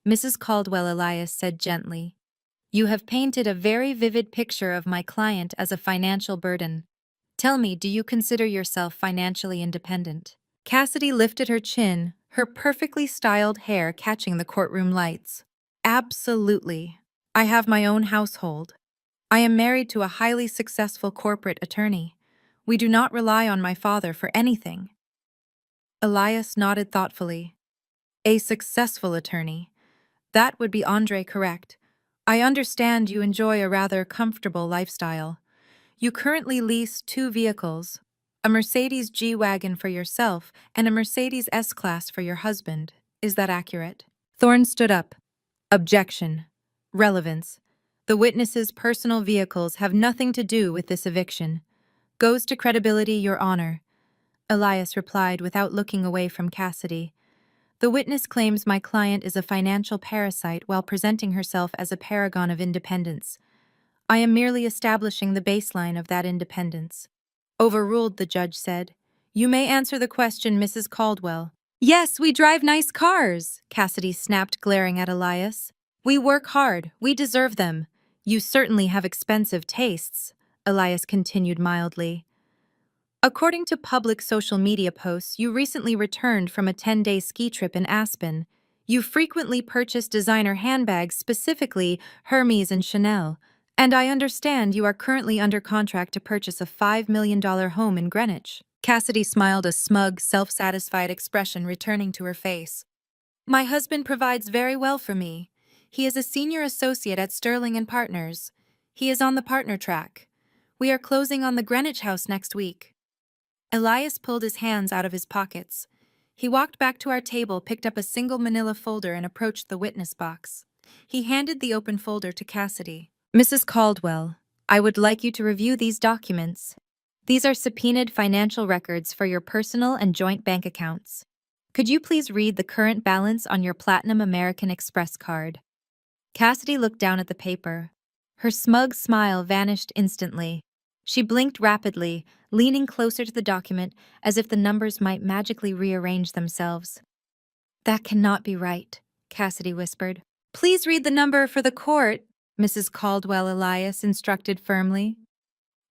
"Mrs. Caldwell," Elias said gently, "you have painted a very vivid picture of my client as a financial burden. Tell me, do you consider yourself financially independent?" Cassidy lifted her chin, her perfectly styled hair catching the courtroom lights. "Absolutely. I have my own household. I am married to a highly successful corporate attorney. We do not rely on my father for anything." Elias nodded thoughtfully. "A successful attorney. That would be Andre, correct? I understand you enjoy a rather comfortable lifestyle. You currently lease 2 vehicles, a Mercedes G-Wagon for yourself and a Mercedes S-Class for your husband. Is that accurate?" Thorne stood up. "Objection. Relevance. The witness's personal vehicles have nothing to do with this eviction. Goes to credibility, Your Honor," Elias replied without looking away from Cassidy. "The witness claims my client is a financial parasite while presenting herself as a paragon of independence. I am merely establishing the baseline of that independence." "Overruled," the judge said. "You may answer the question, Mrs. Caldwell." "Yes, we drive nice cars," Cassidy snapped, glaring at Elias. "We work hard. We deserve them. You certainly have expensive tastes," Elias continued mildly. "According to public social media posts, you recently returned from a 10-day ski trip in Aspen. You frequently purchase designer handbags, specifically Hermes and Chanel. And I understand you are currently under contract to purchase a $5 million home in Greenwich." Cassidy smiled, a smug, self-satisfied expression returning to her face. "My husband provides very well for me. He is a senior associate at Sterling and Partners. He is on the partner track. We are closing on the Greenwich house next week." Elias pulled his hands out of his pockets. He walked back to our table, picked up a single manila folder, and approached the witness box. He handed the open folder to Cassidy. "Mrs. Caldwell, I would like you to review these documents. These are subpoenaed financial records for your personal and joint bank accounts. Could you please read the current balance on your Platinum American Express card?" Cassidy looked down at the paper. Her smug smile vanished instantly. She blinked rapidly, leaning closer to the document as if the numbers might magically rearrange themselves. "That cannot be right," Cassidy whispered. "Please read the number for the court," Mrs. Caldwell, Elias instructed firmly.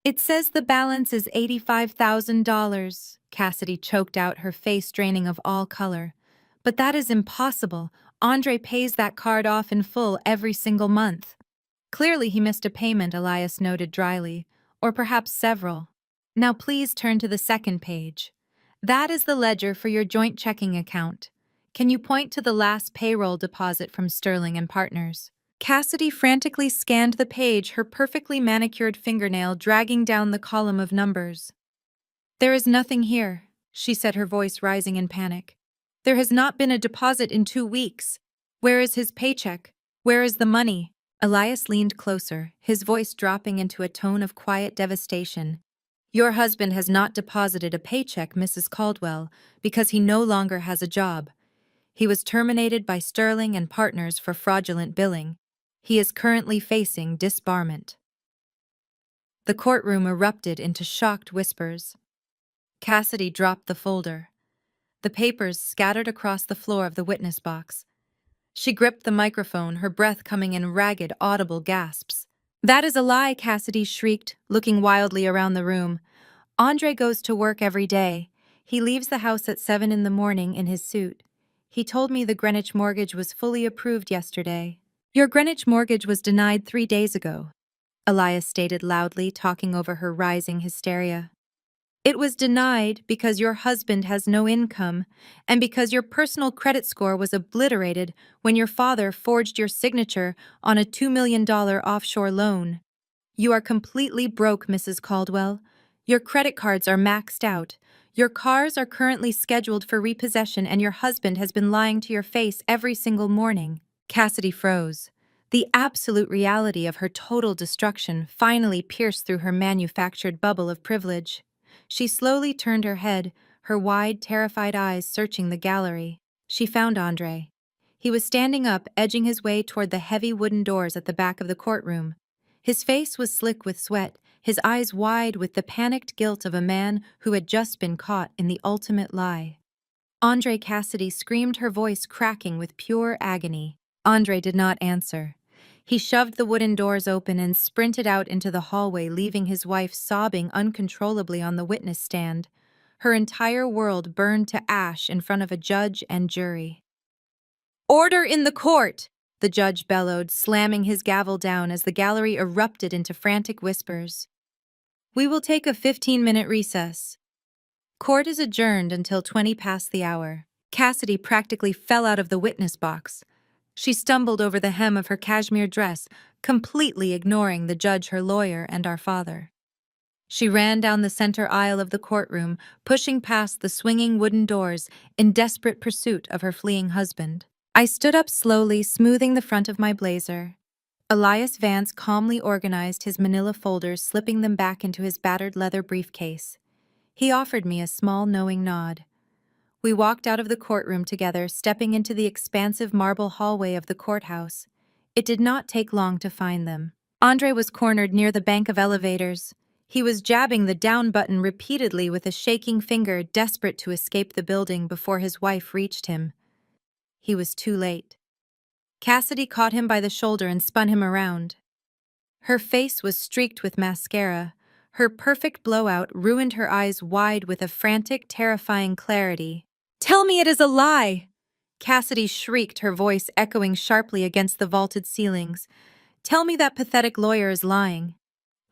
"It says the balance is $85,000, Cassidy choked out, her face draining of all color. "But that is impossible. Andre pays that card off in full every single month." "Clearly he missed a payment," Elias noted dryly, "or perhaps several. Now please turn to the second page. That is the ledger for your joint checking account. Can you point to the last payroll deposit from Sterling and Partners?" Cassidy frantically scanned the page, her perfectly manicured fingernail dragging down the column of numbers. "There is nothing here," she said, her voice rising in panic. "There has not been a deposit in 2 weeks. Where is his paycheck? Where is the money?" Elias leaned closer, his voice dropping into a tone of quiet devastation. "Your husband has not deposited a paycheck, Mrs. Caldwell, because he no longer has a job. He was terminated by Sterling and Partners for fraudulent billing. He is currently facing disbarment." The courtroom erupted into shocked whispers. Cassidy dropped the folder. The papers scattered across the floor of the witness box. She gripped the microphone, her breath coming in ragged, audible gasps. "That is a lie," Cassidy shrieked, looking wildly around the room. Andre goes to work every day. He leaves the house at 7 in the morning in his suit. He told me the Greenwich mortgage was fully approved yesterday. Your Greenwich mortgage was denied 3 days ago, Elias stated loudly, talking over her rising hysteria. It was denied because your husband has no income and because your personal credit score was obliterated when your father forged your signature on a $2 million offshore loan. You are completely broke, Mrs. Caldwell. Your credit cards are maxed out. Your cars are currently scheduled for repossession and your husband has been lying to your face every single morning. Cassidy froze. The absolute reality of her total destruction finally pierced through her manufactured bubble of privilege. She slowly turned her head, her wide, terrified eyes searching the gallery. She found Andre. He was standing up, edging his way toward the heavy wooden doors at the back of the courtroom. His face was slick with sweat, his eyes wide with the panicked guilt of a man who had just been caught in the ultimate lie. Andre, Cassidy screamed, her voice cracking with pure agony. Andre did not answer. He shoved the wooden doors open and sprinted out into the hallway, leaving his wife sobbing uncontrollably on the witness stand. Her entire world burned to ash in front of a judge and jury. "Order in the court!" the judge bellowed, slamming his gavel down as the gallery erupted into frantic whispers. "We will take a 15-minute recess. Court is adjourned until 20 past the hour." Cassidy practically fell out of the witness box. She stumbled over the hem of her cashmere dress, completely ignoring the judge, her lawyer, and our father. She ran down the center aisle of the courtroom, pushing past the swinging wooden doors in desperate pursuit of her fleeing husband. I stood up slowly, smoothing the front of my blazer. Elias Vance calmly organized his manila folders, slipping them back into his battered leather briefcase. He offered me a small, knowing nod. We walked out of the courtroom together, stepping into the expansive marble hallway of the courthouse. It did not take long to find them. Andre was cornered near the bank of elevators. He was jabbing the down button repeatedly with a shaking finger, desperate to escape the building before his wife reached him. He was too late. Cassidy caught him by the shoulder and spun him around. Her face was streaked with mascara. Her perfect blowout ruined her eyes wide with a frantic, terrifying clarity. "Tell me it is a lie!" Cassidy shrieked, her voice echoing sharply against the vaulted ceilings. "Tell me that pathetic lawyer is lying.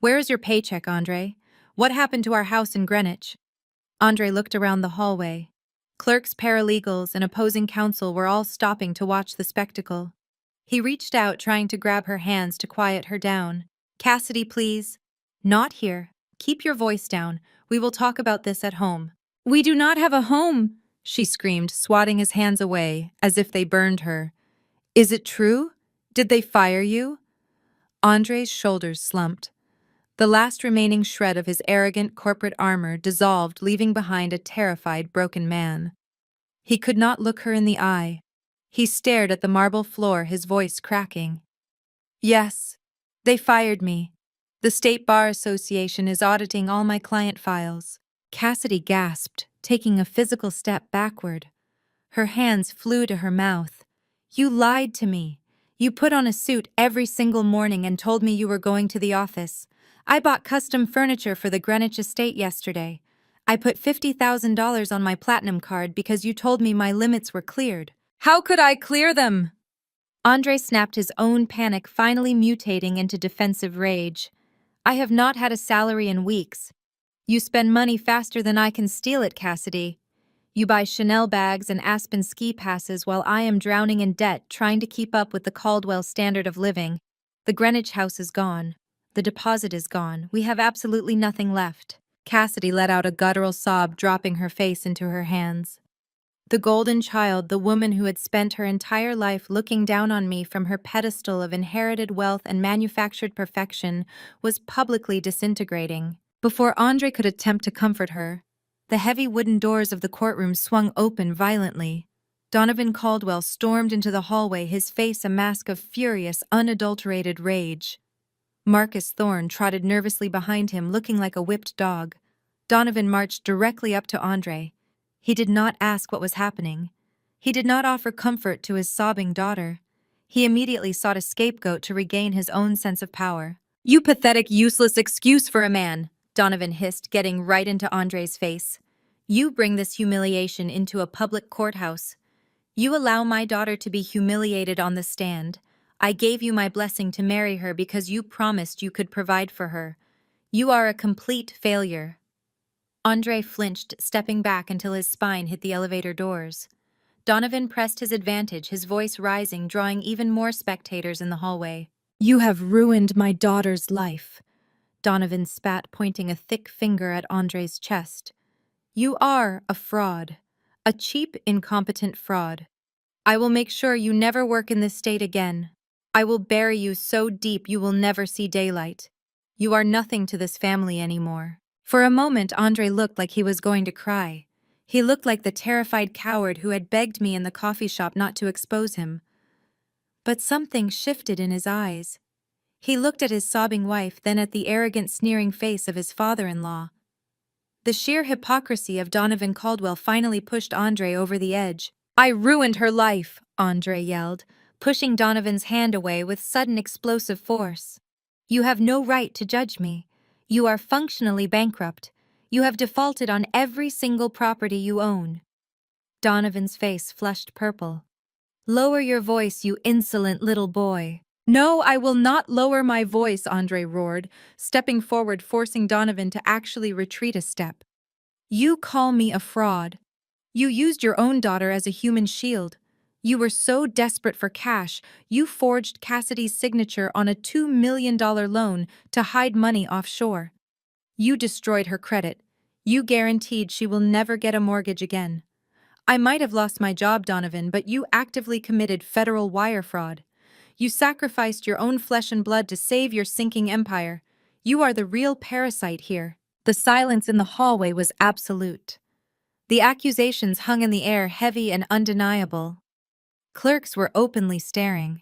Where is your paycheck, Andre? What happened to our house in Greenwich?" Andre looked around the hallway. Clerks, paralegals, and opposing counsel were all stopping to watch the spectacle. He reached out, trying to grab her hands to quiet her down. "Cassidy, please." "Not here. Keep your voice down. We will talk about this at home." "We do not have a home," she screamed, swatting his hands away, as if they burned her. "Is it true? Did they fire you?" Andre's shoulders slumped. The last remaining shred of his arrogant corporate armor dissolved, leaving behind a terrified, broken man. He could not look her in the eye. He stared at the marble floor, his voice cracking. "Yes, they fired me. The State Bar Association is auditing all my client files." Cassidy gasped, taking a physical step backward. Her hands flew to her mouth. "You lied to me. You put on a suit every single morning and told me you were going to the office. I bought custom furniture for the Greenwich estate yesterday. I put $50,000 on my platinum card because you told me my limits were cleared." "How could I clear them?" Andre snapped, his own panic finally mutating into defensive rage. "I have not had a salary in weeks. You spend money faster than I can steal it, Cassidy. You buy Chanel bags and Aspen ski passes while I am drowning in debt trying to keep up with the Caldwell standard of living. The Greenwich house is gone. The deposit is gone. We have absolutely nothing left." Cassidy let out a guttural sob, dropping her face into her hands. The golden child, the woman who had spent her entire life looking down on me from her pedestal of inherited wealth and manufactured perfection, was publicly disintegrating. Before Andre could attempt to comfort her, the heavy wooden doors of the courtroom swung open violently. Donovan Caldwell stormed into the hallway, his face a mask of furious, unadulterated rage. Marcus Thorne trotted nervously behind him, looking like a whipped dog. Donovan marched directly up to Andre. He did not ask what was happening. He did not offer comfort to his sobbing daughter. He immediately sought a scapegoat to regain his own sense of power. "You pathetic, useless excuse for a man. Donovan hissed, getting right into Andre's face. You bring this humiliation into a public courthouse. You allow my daughter to be humiliated on the stand. I gave you my blessing to marry her because you promised you could provide for her. You are a complete failure. Andre flinched, stepping back until his spine hit the elevator doors. Donovan pressed his advantage, his voice rising, drawing even more spectators in the hallway. You have ruined my daughter's life. Donovan spat, pointing a thick finger at Andre's chest. You are a fraud. A cheap, incompetent fraud. I will make sure you never work in this state again. I will bury you so deep you will never see daylight. You are nothing to this family anymore. For a moment, Andre looked like he was going to cry. He looked like the terrified coward who had begged me in the coffee shop not to expose him. But something shifted in his eyes. He looked at his sobbing wife, then at the arrogant, sneering face of his father-in-law. The sheer hypocrisy of Donovan Caldwell finally pushed Andre over the edge. I ruined her life, Andre yelled, pushing Donovan's hand away with sudden explosive force. You have no right to judge me. You are functionally bankrupt. You have defaulted on every single property you own. Donovan's face flushed purple. Lower your voice, you insolent little boy. No, I will not lower my voice, Andre roared, stepping forward, forcing Donovan to actually retreat a step. You call me a fraud. You used your own daughter as a human shield. You were so desperate for cash, you forged Cassidy's signature on a $2 million loan to hide money offshore. You destroyed her credit. You guaranteed she will never get a mortgage again. I might have lost my job, Donovan, but you actively committed federal wire fraud. You sacrificed your own flesh and blood to save your sinking empire. You are the real parasite here. The silence in the hallway was absolute. The accusations hung in the air, heavy and undeniable. Clerks were openly staring.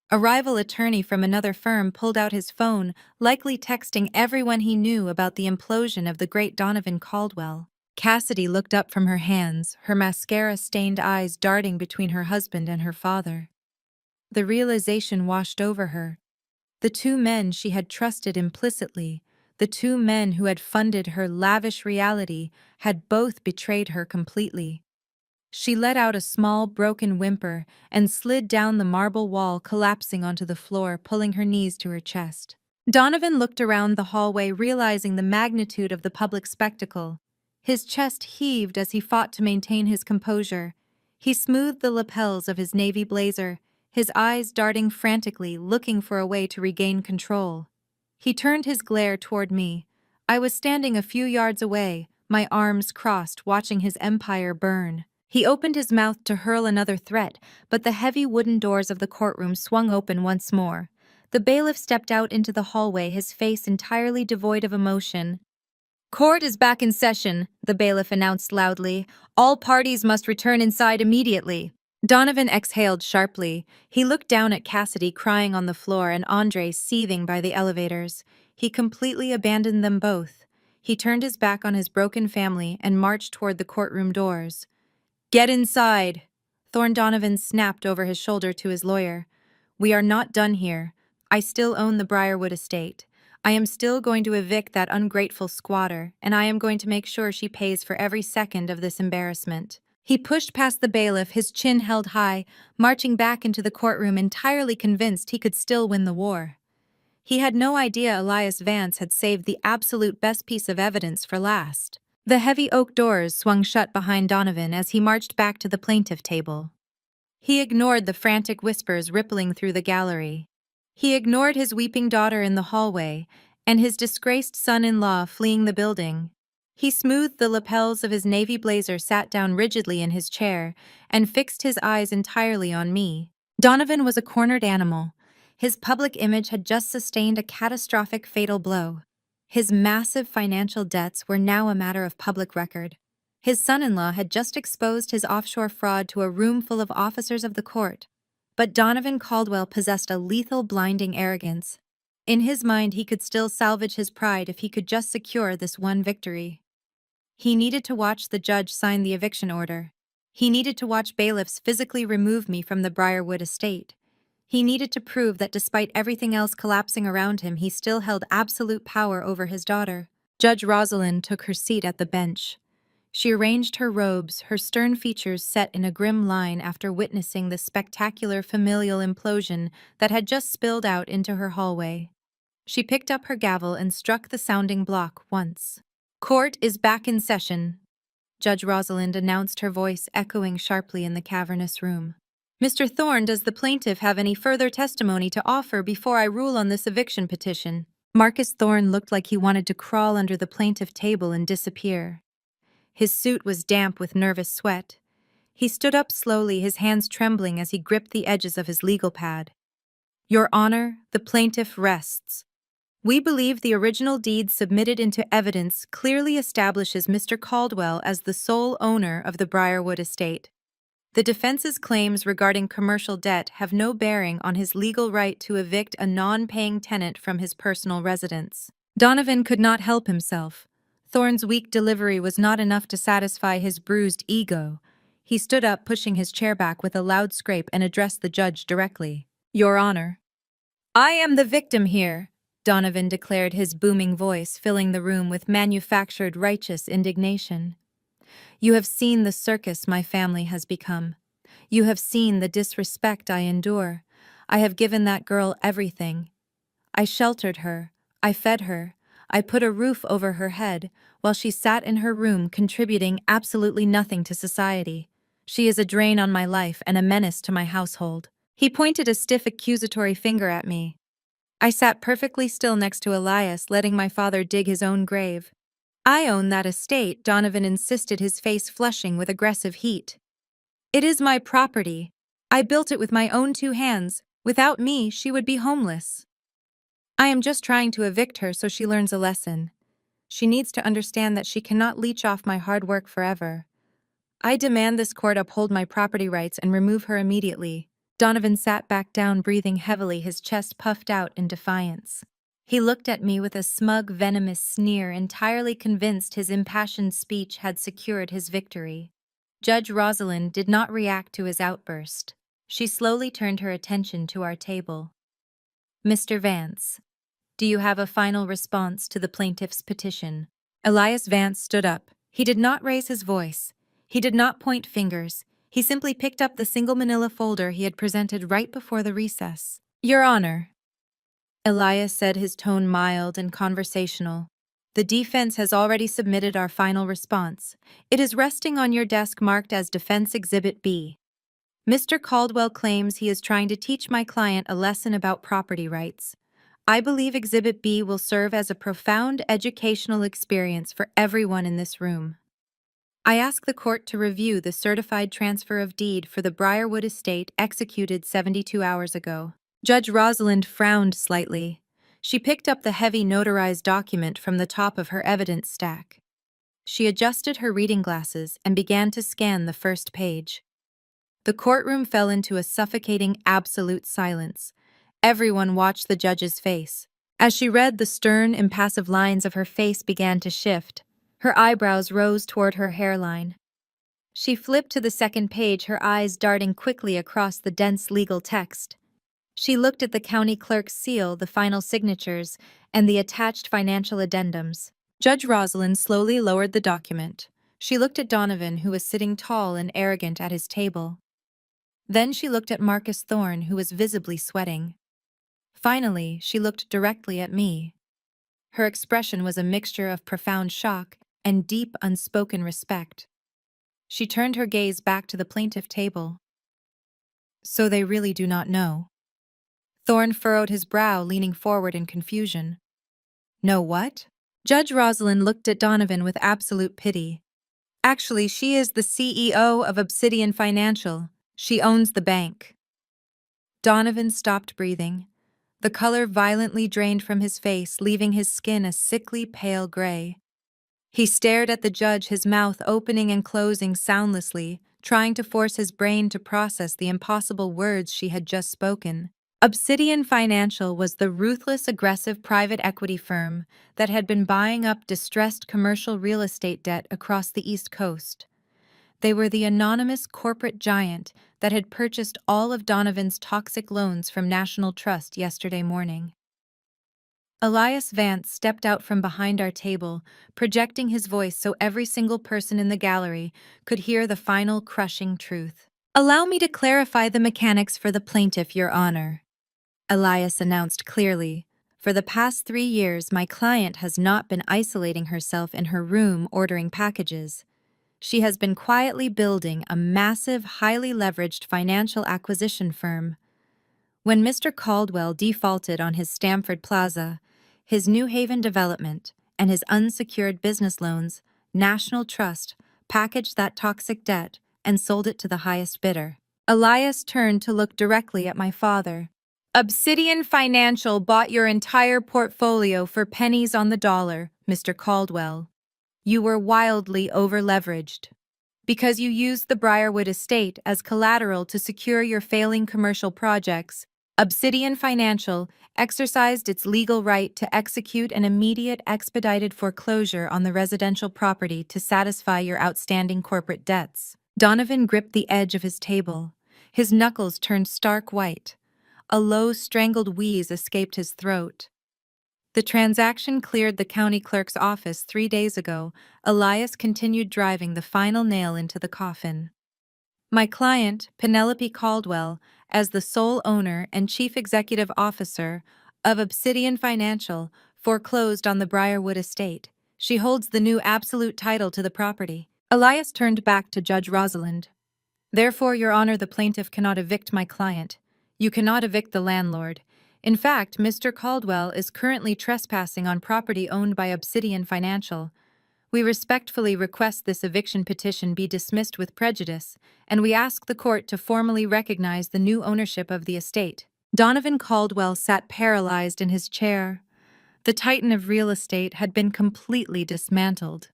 A rival attorney from another firm pulled out his phone, likely texting everyone he knew about the implosion of the great Donovan Caldwell. Cassidy looked up from her hands, her mascara-stained eyes darting between her husband and her father. The realization washed over her. The two men she had trusted implicitly, the two men who had funded her lavish reality, had both betrayed her completely. She let out a small, broken whimper and slid down the marble wall, collapsing onto the floor, pulling her knees to her chest. Donovan looked around the hallway, realizing the magnitude of the public spectacle. His chest heaved as he fought to maintain his composure. He smoothed the lapels of his navy blazer, his eyes darting frantically, looking for a way to regain control. He turned his glare toward me. I was standing a few yards away, my arms crossed, watching his empire burn. He opened his mouth to hurl another threat, but the heavy wooden doors of the courtroom swung open once more. The bailiff stepped out into the hallway, his face entirely devoid of emotion. Court is back in session, the bailiff announced loudly. All parties must return inside immediately. Donovan exhaled sharply. He looked down at Cassidy crying on the floor and Andre seething by the elevators. He completely abandoned them both. He turned his back on his broken family and marched toward the courtroom doors. Get inside! Thorne Donovan snapped over his shoulder to his lawyer. We are not done here. I still own the Briarwood estate. I am still going to evict that ungrateful squatter, and I am going to make sure she pays for every second of this embarrassment. He pushed past the bailiff, his chin held high, marching back into the courtroom entirely convinced he could still win the war. He had no idea Elias Vance had saved the absolute best piece of evidence for last. The heavy oak doors swung shut behind Donovan as he marched back to the plaintiff table. He ignored the frantic whispers rippling through the gallery. He ignored his weeping daughter in the hallway and his disgraced son-in-law fleeing the building. He smoothed the lapels of his navy blazer, sat down rigidly in his chair, and fixed his eyes entirely on me. Donovan was a cornered animal. His public image had just sustained a catastrophic fatal blow. His massive financial debts were now a matter of public record. His son-in-law had just exposed his offshore fraud to a room full of officers of the court. But Donovan Caldwell possessed a lethal, blinding arrogance. In his mind, he could still salvage his pride if he could just secure this one victory. He needed to watch the judge sign the eviction order. He needed to watch bailiffs physically remove me from the Briarwood estate. He needed to prove that despite everything else collapsing around him, he still held absolute power over his daughter. Judge Rosalind took her seat at the bench. She arranged her robes, her stern features set in a grim line after witnessing the spectacular familial implosion that had just spilled out into her hallway. She picked up her gavel and struck the sounding block once. "Court is back in session," Judge Rosalind announced, her voice echoing sharply in the cavernous room. "Mr. Thorne, does the plaintiff have any further testimony to offer before I rule on this eviction petition?" Marcus Thorne looked like he wanted to crawl under the plaintiff table and disappear. His suit was damp with nervous sweat. He stood up slowly, his hands trembling as he gripped the edges of his legal pad. "Your Honor, the plaintiff rests. We believe the original deed submitted into evidence clearly establishes Mr. Caldwell as the sole owner of the Briarwood estate. The defense's claims regarding commercial debt have no bearing on his legal right to evict a non-paying tenant from his personal residence." Donovan could not help himself. Thorne's weak delivery was not enough to satisfy his bruised ego. He stood up, pushing his chair back with a loud scrape, and addressed the judge directly. "Your Honor, I am the victim here," Donovan declared, his booming voice filling the room with manufactured righteous indignation. "You have seen the circus my family has become. You have seen the disrespect I endure. I have given that girl everything. I sheltered her, I fed her, I put a roof over her head, while she sat in her room contributing absolutely nothing to society. She is a drain on my life and a menace to my household." He pointed a stiff accusatory finger at me. I sat perfectly still next to Elias, letting my father dig his own grave. "I own that estate," Donovan insisted, his face flushing with aggressive heat. "It is my property. I built it with my own two hands. Without me, she would be homeless. I am just trying to evict her so she learns a lesson. She needs to understand that she cannot leech off my hard work forever. I demand this court uphold my property rights and remove her immediately." Donovan sat back down, breathing heavily, his chest puffed out in defiance. He looked at me with a smug, venomous sneer, entirely convinced his impassioned speech had secured his victory. Judge Rosalind did not react to his outburst. She slowly turned her attention to our table. "Mr. Vance, do you have a final response to the plaintiff's petition?" Elias Vance stood up. He did not raise his voice. He did not point fingers. He simply picked up the single manila folder he had presented right before the recess. "Your Honor," Elias said, his tone mild and conversational, "the defense has already submitted our final response. It is resting on your desk, marked as Defense Exhibit B. Mr. Caldwell claims he is trying to teach my client a lesson about property rights. I believe Exhibit B will serve as a profound educational experience for everyone in this room. I ask the court to review the certified transfer of deed for the Briarwood estate executed 72 hours ago." Judge Rosalind frowned slightly. She picked up the heavy notarized document from the top of her evidence stack. She adjusted her reading glasses and began to scan the first page. The courtroom fell into a suffocating absolute silence. Everyone watched the judge's face. As she read, the stern, impassive lines of her face began to shift. Her eyebrows rose toward her hairline. She flipped to the second page, her eyes darting quickly across the dense legal text. She looked at the county clerk's seal, the final signatures, and the attached financial addendums. Judge Rosalind slowly lowered the document. She looked at Donovan, who was sitting tall and arrogant at his table. Then she looked at Marcus Thorne, who was visibly sweating. Finally, she looked directly at me. Her expression was a mixture of profound shock and deep, unspoken respect. She turned her gaze back to the plaintiff table. "So they really do not know?" Thorne furrowed his brow, leaning forward in confusion. "Know what?" Judge Rosalind looked at Donovan with absolute pity. "Actually, she is the CEO of Obsidian Financial. She owns the bank." Donovan stopped breathing. The color violently drained from his face, leaving his skin a sickly pale gray. He stared at the judge, his mouth opening and closing soundlessly, trying to force his brain to process the impossible words she had just spoken. Obsidian Financial was the ruthless, aggressive private equity firm that had been buying up distressed commercial real estate debt across the East Coast. They were the anonymous corporate giant that had purchased all of Donovan's toxic loans from National Trust yesterday morning. Elias Vance stepped out from behind our table, projecting his voice so every single person in the gallery could hear the final crushing truth. "Allow me to clarify the mechanics for the plaintiff, Your Honor," Elias announced clearly. "For the past 3 years, my client has not been isolating herself in her room ordering packages. She has been quietly building a massive, highly leveraged financial acquisition firm. When Mr. Caldwell defaulted on his Stamford Plaza, his New Haven development, and his unsecured business loans, National Trust packaged that toxic debt and sold it to the highest bidder." Elias turned to look directly at my father. "Obsidian Financial bought your entire portfolio for pennies on the dollar, Mr. Caldwell. You were wildly over-leveraged. Because you used the Briarwood estate as collateral to secure your failing commercial projects, Obsidian Financial exercised its legal right to execute an immediate expedited foreclosure on the residential property to satisfy your outstanding corporate debts." Donovan gripped the edge of his table. His knuckles turned stark white. A low, strangled wheeze escaped his throat. "The transaction cleared the county clerk's office 3 days ago." Elias continued, driving the final nail into the coffin. "My client, Penelope Caldwell, as the sole owner and chief executive officer of Obsidian Financial, foreclosed on the Briarwood estate. She holds the new absolute title to the property." Elias turned back to Judge Rosalind. "Therefore, Your Honor, the plaintiff cannot evict my client. You cannot evict the landlord. In fact, Mr. Caldwell is currently trespassing on property owned by Obsidian Financial. We respectfully request this eviction petition be dismissed with prejudice, and we ask the court to formally recognize the new ownership of the estate." Donovan Caldwell sat paralyzed in his chair. The titan of real estate had been completely dismantled.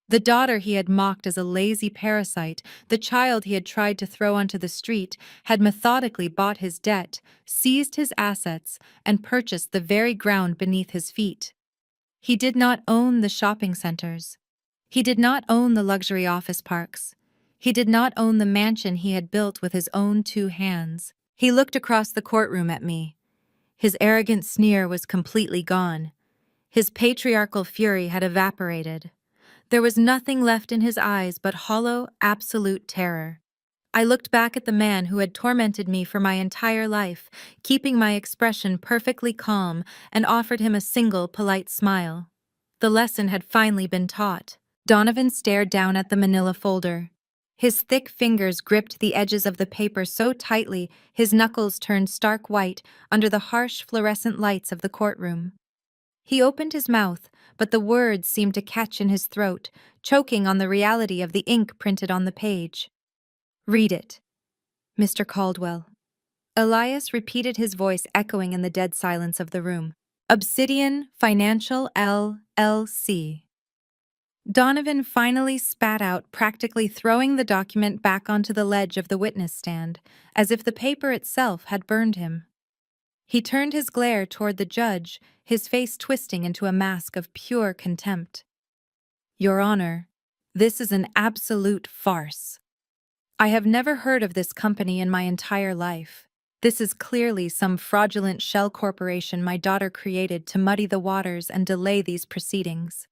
The daughter he had mocked as a lazy parasite, the child he had tried to throw onto the street, had methodically bought his debt, seized his assets, and purchased the very ground beneath his feet. He did not own the shopping centers. He did not own the luxury office parks. He did not own the mansion he had built with his own 2 hands. He looked across the courtroom at me. His arrogant sneer was completely gone. His patriarchal fury had evaporated. There was nothing left in his eyes but hollow, absolute terror. I looked back at the man who had tormented me for my entire life, keeping my expression perfectly calm, and offered him a single polite smile. The lesson had finally been taught. Donovan stared down at the manila folder. His thick fingers gripped the edges of the paper so tightly his knuckles turned stark white under the harsh fluorescent lights of the courtroom. He opened his mouth, but the words seemed to catch in his throat, choking on the reality of the ink printed on the page. "Read it, Mr. Caldwell." Elias repeated, his voice echoing in the dead silence of the room. "Obsidian Financial LLC." Donovan finally spat out, practically throwing the document back onto the ledge of the witness stand, as if the paper itself had burned him. He turned his glare toward the judge, his face twisting into a mask of pure contempt. "Your Honor, this is an absolute farce. I have never heard of this company in my entire life. This is clearly some fraudulent shell corporation my daughter created to muddy the waters and delay these proceedings.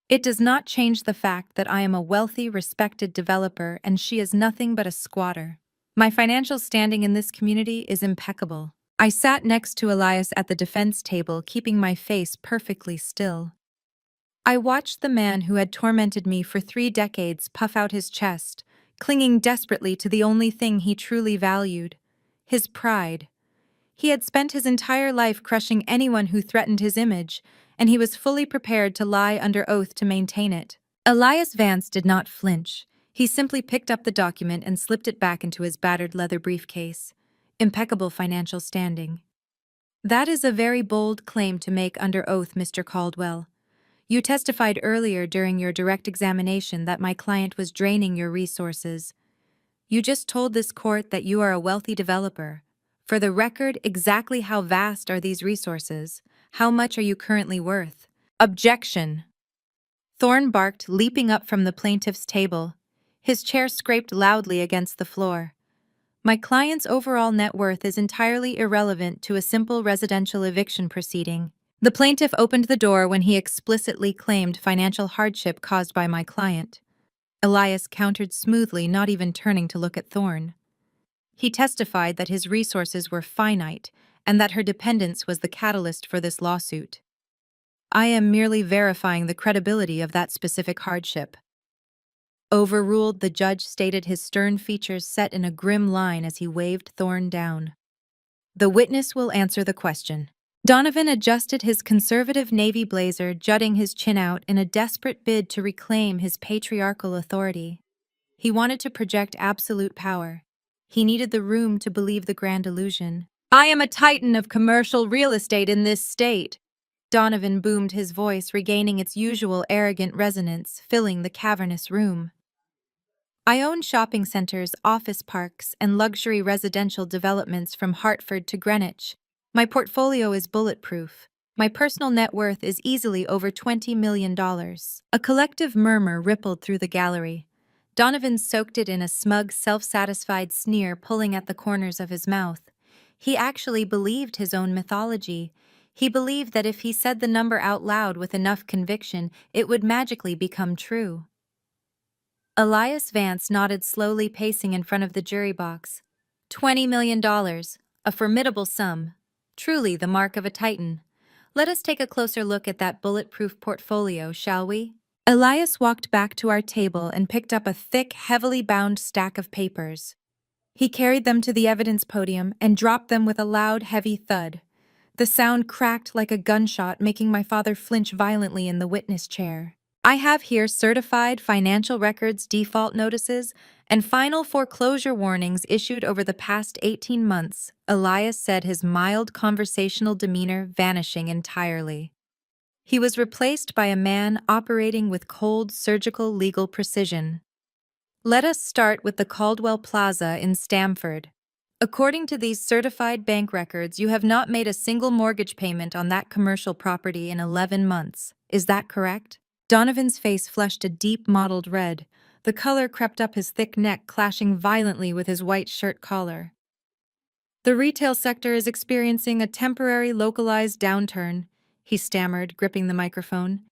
It does not change the fact that I am a wealthy, respected developer and she is nothing but a squatter. My financial standing in this community is impeccable." I sat next to Elias at the defense table, keeping my face perfectly still. I watched the man who had tormented me for 3 decades puff out his chest, clinging desperately to the only thing he truly valued: his pride. He had spent his entire life crushing anyone who threatened his image, and he was fully prepared to lie under oath to maintain it. Elias Vance did not flinch. He simply picked up the document and slipped it back into his battered leather briefcase. Impeccable financial standing. "That is a very bold claim to make under oath, Mr. Caldwell. You testified earlier during your direct examination that my client was draining your resources. You just told this court that you are a wealthy developer. For the record, exactly how vast are these resources? How much are you currently worth?" "Objection!" Thorne barked, leaping up from the plaintiff's table. His chair scraped loudly against the floor. "My client's overall net worth is entirely irrelevant to a simple residential eviction proceeding. The plaintiff opened the door when he explicitly claimed financial hardship caused by my client. Elias countered smoothly, not even turning to look at Thorne. He testified that his resources were finite and that her dependence was the catalyst for this lawsuit. I am merely verifying the credibility of that specific hardship. Overruled, the judge stated, his stern features set in a grim line as he waved Thorne down. The witness will answer the question. Donovan adjusted his conservative navy blazer, jutting his chin out in a desperate bid to reclaim his patriarchal authority. He wanted to project absolute power. He needed the room to believe the grand illusion. I am a titan of commercial real estate in this state. Donovan boomed, his voice regaining its usual arrogant resonance, filling the cavernous room. I own shopping centers, office parks, and luxury residential developments from Hartford to Greenwich. My portfolio is bulletproof. My personal net worth is easily over $20 million. A collective murmur rippled through the gallery. Donovan soaked it in a smug, self-satisfied sneer pulling at the corners of his mouth. He actually believed his own mythology. He believed that if he said the number out loud with enough conviction, it would magically become true. Elias Vance nodded slowly, pacing in front of the jury box. $20 million, a formidable sum. Truly the mark of a titan. Let us take a closer look at that bulletproof portfolio, shall we? Elias walked back to our table and picked up a thick, heavily bound stack of papers. He carried them to the evidence podium and dropped them with a loud, heavy thud. The sound cracked like a gunshot, making my father flinch violently in the witness chair. I have here certified financial records, default notices, and final foreclosure warnings issued over the past 18 months, Elias said, his mild conversational demeanor vanishing entirely. He was replaced by a man operating with cold, surgical legal precision. Let us start with the Caldwell Plaza in Stamford. According to these certified bank records, you have not made a single mortgage payment on that commercial property in 11 months. Is that correct? Donovan's face flushed a deep mottled red. The color crept up his thick neck, clashing violently with his white shirt collar. The retail sector is experiencing a temporary localized downturn, he stammered, gripping the microphone.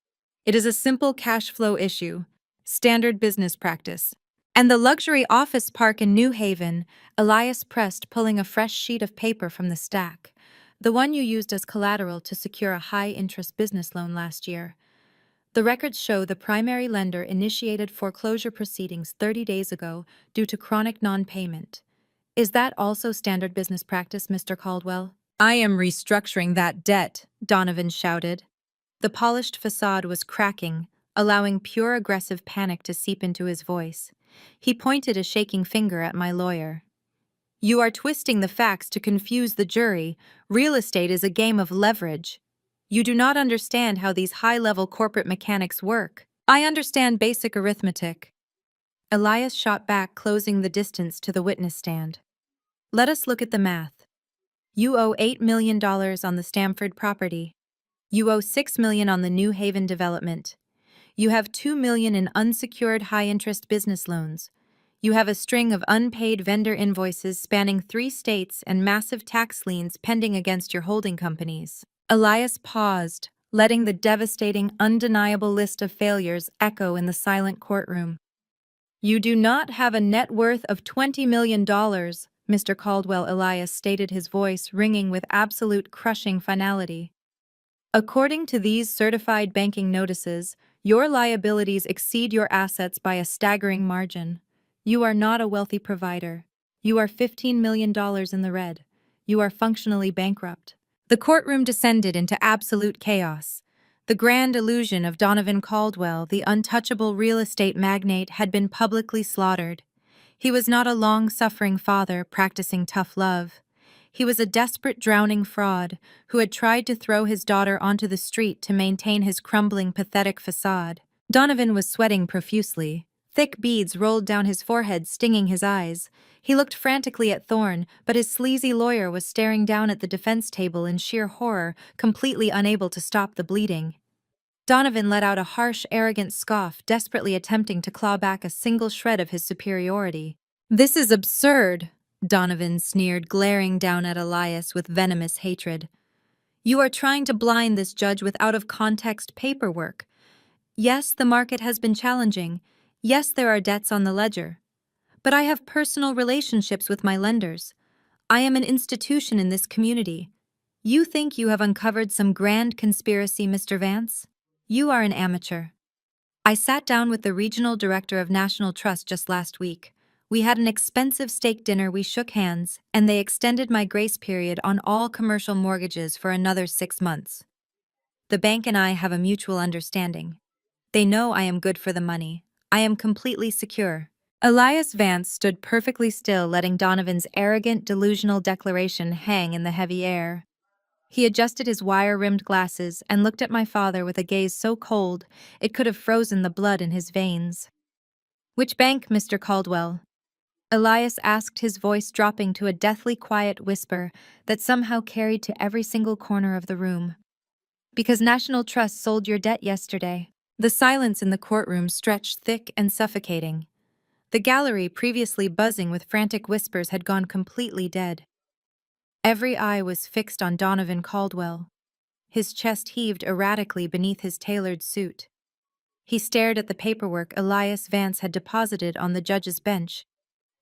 It is a simple cash flow issue, standard business practice. And the luxury office park in New Haven, Elias pressed, pulling a fresh sheet of paper from the stack. The one you used as collateral to secure a high-interest business loan last year. The records show the primary lender initiated foreclosure proceedings 30 days ago due to chronic non-payment. Is that also standard business practice, Mr. Caldwell? I am restructuring that debt, Donovan shouted. The polished facade was cracking, allowing pure aggressive panic to seep into his voice. He pointed a shaking finger at my lawyer. You are twisting the facts to confuse the jury. Real estate is a game of leverage. You do not understand how these high-level corporate mechanics work. I understand basic arithmetic. Elias shot back, closing the distance to the witness stand. Let us look at the math. You owe $8 million on the Stamford property. You owe $6 million on the New Haven development. You have $2 million in unsecured high-interest business loans. You have a string of unpaid vendor invoices spanning 3 states and massive tax liens pending against your holding companies. Elias paused, letting the devastating, undeniable list of failures echo in the silent courtroom. You do not have a net worth of $20 million, Mr. Caldwell, Elias stated, his voice ringing with absolute crushing finality. According to these certified banking notices, your liabilities exceed your assets by a staggering margin. You are not a wealthy provider. You are $15 million in the red. You are functionally bankrupt. The courtroom descended into absolute chaos. The grand illusion of Donovan Caldwell, the untouchable real estate magnate, had been publicly slaughtered. He was not a long-suffering father practicing tough love. He was a desperate, drowning fraud who had tried to throw his daughter onto the street to maintain his crumbling, pathetic facade. Donovan was sweating profusely. Thick beads rolled down his forehead, stinging his eyes. He looked frantically at Thorne, but his sleazy lawyer was staring down at the defense table in sheer horror, completely unable to stop the bleeding. Donovan let out a harsh, arrogant scoff, desperately attempting to claw back a single shred of his superiority. This is absurd, Donovan sneered, glaring down at Elias with venomous hatred. You are trying to blind this judge with out-of-context paperwork. Yes, the market has been challenging. Yes, there are debts on the ledger. But I have personal relationships with my lenders. I am an institution in this community. You think you have uncovered some grand conspiracy, Mr. Vance? You are an amateur. I sat down with the regional director of National Trust just last week. We had an expensive steak dinner, we shook hands, and they extended my grace period on all commercial mortgages for another 6 months. The bank and I have a mutual understanding. They know I am good for the money. I am completely secure. Elias Vance stood perfectly still, letting Donovan's arrogant, delusional declaration hang in the heavy air. He adjusted his wire-rimmed glasses and looked at my father with a gaze so cold it could have frozen the blood in his veins. "Which bank, Mr. Caldwell?" Elias asked, his voice dropping to a deathly quiet whisper that somehow carried to every single corner of the room. "Because National Trust sold your debt yesterday." The silence in the courtroom stretched thick and suffocating. The gallery, previously buzzing with frantic whispers, had gone completely dead. Every eye was fixed on Donovan Caldwell. His chest heaved erratically beneath his tailored suit. He stared at the paperwork Elias Vance had deposited on the judge's bench,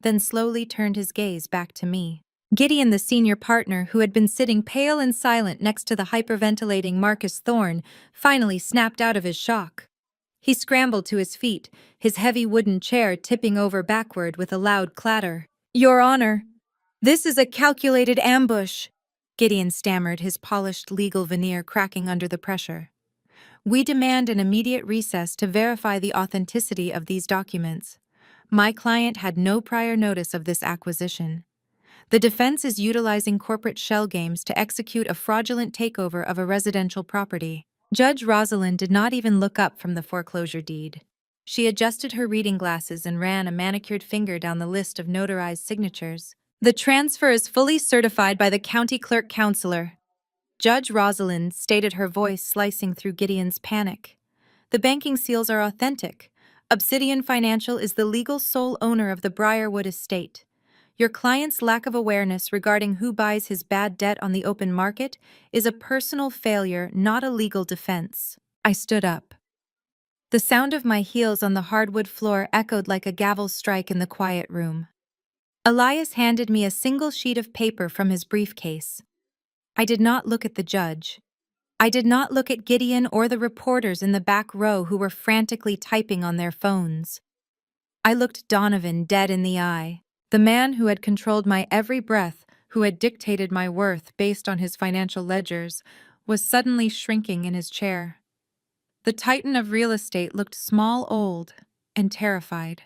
then slowly turned his gaze back to me. Gideon, the senior partner who had been sitting pale and silent next to the hyperventilating Marcus Thorne, finally snapped out of his shock. He scrambled to his feet, his heavy wooden chair tipping over backward with a loud clatter. "Your Honor, this is a calculated ambush," Gideon stammered, his polished legal veneer cracking under the pressure. "We demand an immediate recess to verify the authenticity of these documents. My client had no prior notice of this acquisition. The defense is utilizing corporate shell games to execute a fraudulent takeover of a residential property." Judge Rosalind did not even look up from the foreclosure deed. She adjusted her reading glasses and ran a manicured finger down the list of notarized signatures. "The transfer is fully certified by the county clerk counselor," Judge Rosalind stated, her voice slicing through Gideon's panic. "The banking seals are authentic. Obsidian Financial is the legal sole owner of the Briarwood estate. Your client's lack of awareness regarding who buys his bad debt on the open market is a personal failure, not a legal defense." I stood up. The sound of my heels on the hardwood floor echoed like a gavel strike in the quiet room. Elias handed me a single sheet of paper from his briefcase. I did not look at the judge. I did not look at Gideon or the reporters in the back row who were frantically typing on their phones. I looked Donovan dead in the eye. The man who had controlled my every breath, who had dictated my worth based on his financial ledgers, was suddenly shrinking in his chair. The titan of real estate looked small, old, and terrified.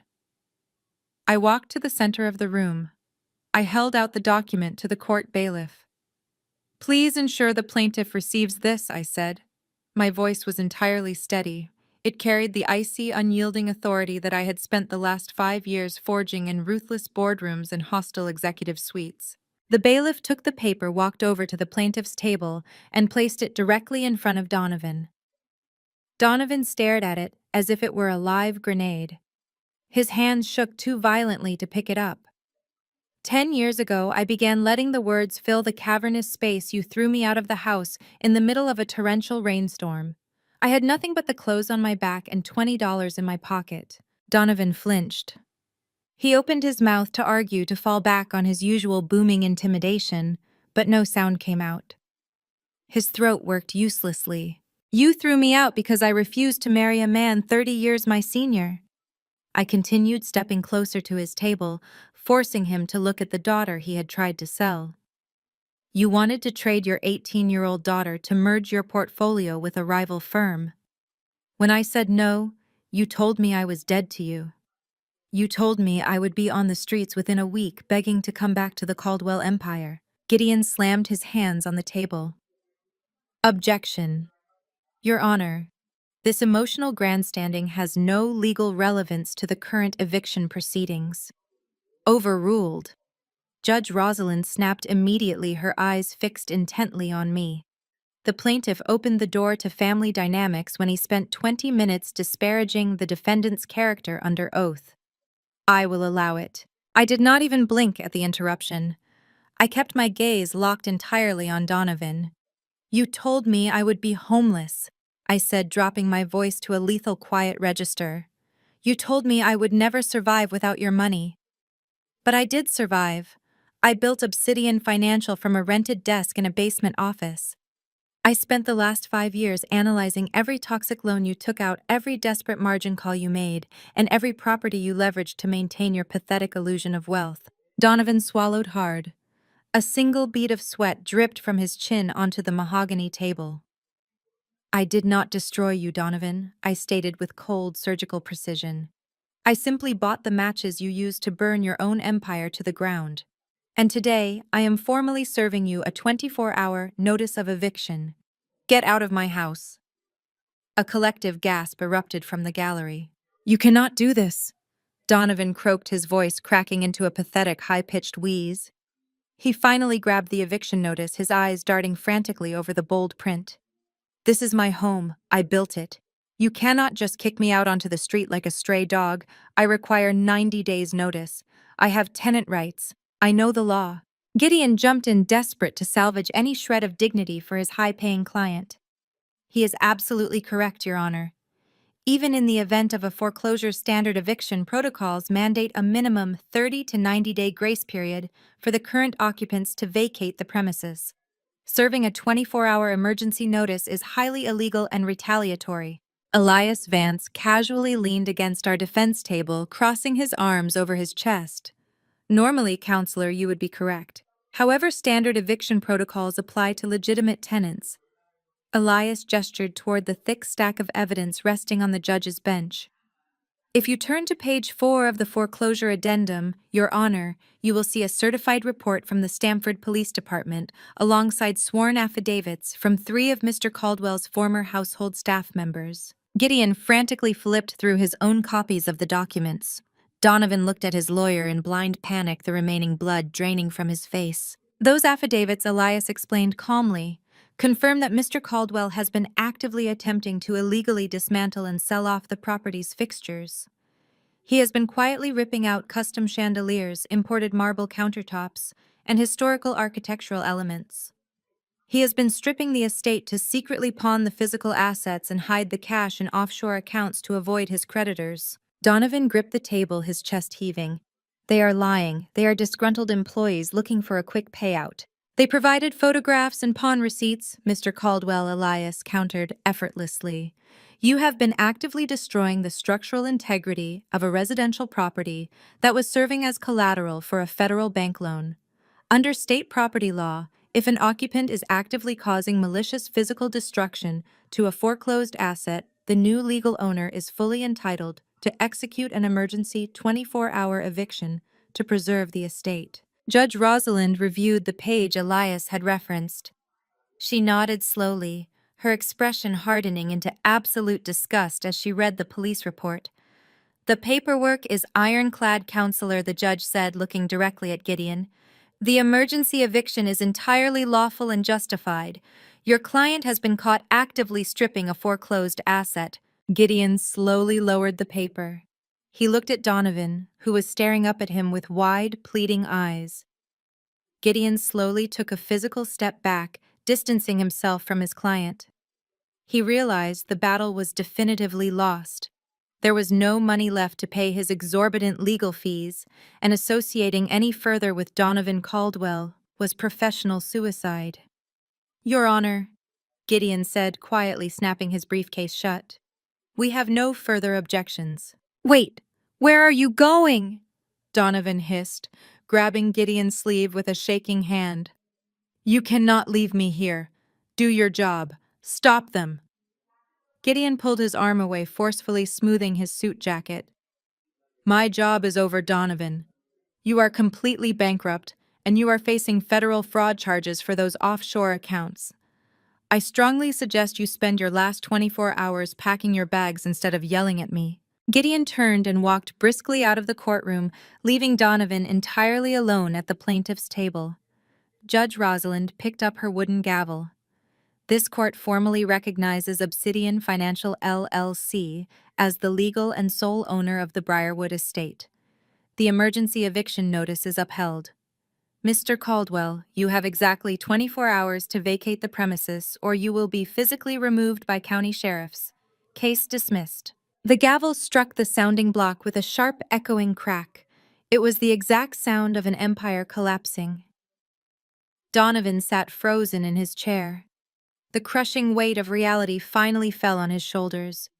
I walked to the center of the room. I held out the document to the court bailiff. "Please ensure the plaintiff receives this," I said. My voice was entirely steady. It carried the icy, unyielding authority that I had spent the last 5 years forging in ruthless boardrooms and hostile executive suites. The bailiff took the paper, walked over to the plaintiff's table, and placed it directly in front of Donovan. Donovan stared at it as if it were a live grenade. His hands shook too violently to pick it up. "10 years ago, I began letting the words fill the cavernous space you threw me out of the house in the middle of a torrential rainstorm. I had nothing but the clothes on my back and $20 in my pocket." Donovan flinched. He opened his mouth to argue, to fall back on his usual booming intimidation, but no sound came out. His throat worked uselessly. "You threw me out because I refused to marry a man 30 years my senior." I continued, stepping closer to his table, forcing him to look at the daughter he had tried to sell. "You wanted to trade your 18-year-old daughter to merge your portfolio with a rival firm. When I said no, you told me I was dead to you. You told me I would be on the streets within a week, begging to come back to the Caldwell empire." Gideon slammed his hands on the table. "Objection. Your Honor, this emotional grandstanding has no legal relevance to the current eviction proceedings." "Overruled." Judge Rosalind snapped immediately, her eyes fixed intently on me. The plaintiff opened the door to family dynamics when he spent 20 minutes disparaging the defendant's character under oath. "I will allow it." I did not even blink at the interruption. I kept my gaze locked entirely on Donovan. You told me I would be homeless, I said, dropping my voice to a lethal quiet register. You told me I would never survive without your money. But I did survive. I built Obsidian Financial from a rented desk in a basement office. I spent the last 5 years analyzing every toxic loan you took out, every desperate margin call you made, and every property you leveraged to maintain your pathetic illusion of wealth. Donovan swallowed hard. A single bead of sweat dripped from his chin onto the mahogany table. I did not destroy you, Donovan, I stated with cold, surgical precision. I simply bought the matches you used to burn your own empire to the ground. And today, I am formally serving you a 24-hour notice of eviction. Get out of my house. A collective gasp erupted from the gallery. You cannot do this, Donovan croaked, his voice cracking into a pathetic, high-pitched wheeze. He finally grabbed the eviction notice, his eyes darting frantically over the bold print. This is my home. I built it. You cannot just kick me out onto the street like a stray dog. I require 90 days' notice. I have tenant rights. I know the law. Gideon jumped in, desperate to salvage any shred of dignity for his high-paying client. He is absolutely correct, Your Honor. Even in the event of a foreclosure, standard eviction protocols mandate a minimum 30 to 90-day grace period for the current occupants to vacate the premises. Serving a 24-hour emergency notice is highly illegal and retaliatory. Elias Vance casually leaned against our defense table, crossing his arms over his chest. Normally, counselor, you would be correct. However, standard eviction protocols apply to legitimate tenants. Elias gestured toward the thick stack of evidence resting on the judge's bench. If you turn to page 4 of the foreclosure addendum, Your Honor, you will see a certified report from the Stamford Police Department alongside sworn affidavits from 3 of Mr. Caldwell's former household staff members. Gideon frantically flipped through his own copies of the documents. Donovan looked at his lawyer in blind panic, the remaining blood draining from his face. Those affidavits, Elias explained calmly, confirm that Mr. Caldwell has been actively attempting to illegally dismantle and sell off the property's fixtures. He has been quietly ripping out custom chandeliers, imported marble countertops, and historical architectural elements. He has been stripping the estate to secretly pawn the physical assets and hide the cash in offshore accounts to avoid his creditors. Donovan gripped the table, his chest heaving. They are lying. They are disgruntled employees looking for a quick payout. They provided photographs and pawn receipts, Mr. Caldwell, Elias countered effortlessly. You have been actively destroying the structural integrity of a residential property that was serving as collateral for a federal bank loan. Under state property law, if an occupant is actively causing malicious physical destruction to a foreclosed asset, the new legal owner is fully entitled to execute an emergency 24-hour eviction to preserve the estate. Judge Rosalind reviewed the page Elias had referenced. She nodded slowly, her expression hardening into absolute disgust as she read the police report. The paperwork is ironclad, counselor, the judge said, looking directly at Gideon. The emergency eviction is entirely lawful and justified. Your client has been caught actively stripping a foreclosed asset. Gideon slowly lowered the paper. He looked at Donovan, who was staring up at him with wide, pleading eyes. Gideon slowly took a physical step back, distancing himself from his client. He realized the battle was definitively lost. There was no money left to pay his exorbitant legal fees, and associating any further with Donovan Caldwell was professional suicide. Your Honor, Gideon said, quietly snapping his briefcase shut. We have no further objections. Wait, where are you going? Donovan hissed, grabbing Gideon's sleeve with a shaking hand. You cannot leave me here. Do your job. Stop them. Gideon pulled his arm away, forcefully smoothing his suit jacket. My job is over, Donovan. You are completely bankrupt, and you are facing federal fraud charges for those offshore accounts. I strongly suggest you spend your last 24 hours packing your bags instead of yelling at me. Gideon turned and walked briskly out of the courtroom, leaving Donovan entirely alone at the plaintiff's table. Judge Rosalind picked up her wooden gavel. This court formally recognizes Obsidian Financial LLC as the legal and sole owner of the Briarwood estate. The emergency eviction notice is upheld. Mr. Caldwell, you have exactly 24 hours to vacate the premises or you will be physically removed by county sheriffs. Case dismissed. The gavel struck the sounding block with a sharp, echoing crack. It was the exact sound of an empire collapsing. Donovan sat frozen in his chair. The crushing weight of reality finally fell on his shoulders.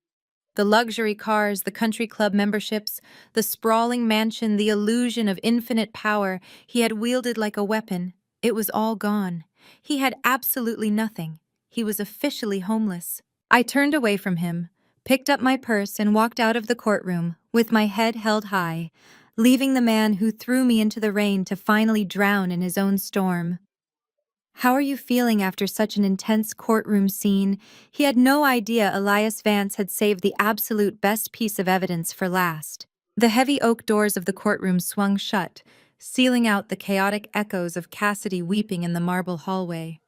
The luxury cars, the country club memberships, the sprawling mansion, the illusion of infinite power he had wielded like a weapon, it was all gone. He had absolutely nothing. He was officially homeless. I turned away from him, picked up my purse, and walked out of the courtroom with my head held high, leaving the man who threw me into the rain to finally drown in his own storm. How are you feeling after such an intense courtroom scene? He had no idea Elias Vance had saved the absolute best piece of evidence for last. The heavy oak doors of the courtroom swung shut, sealing out the chaotic echoes of Cassidy weeping in the marble hallway.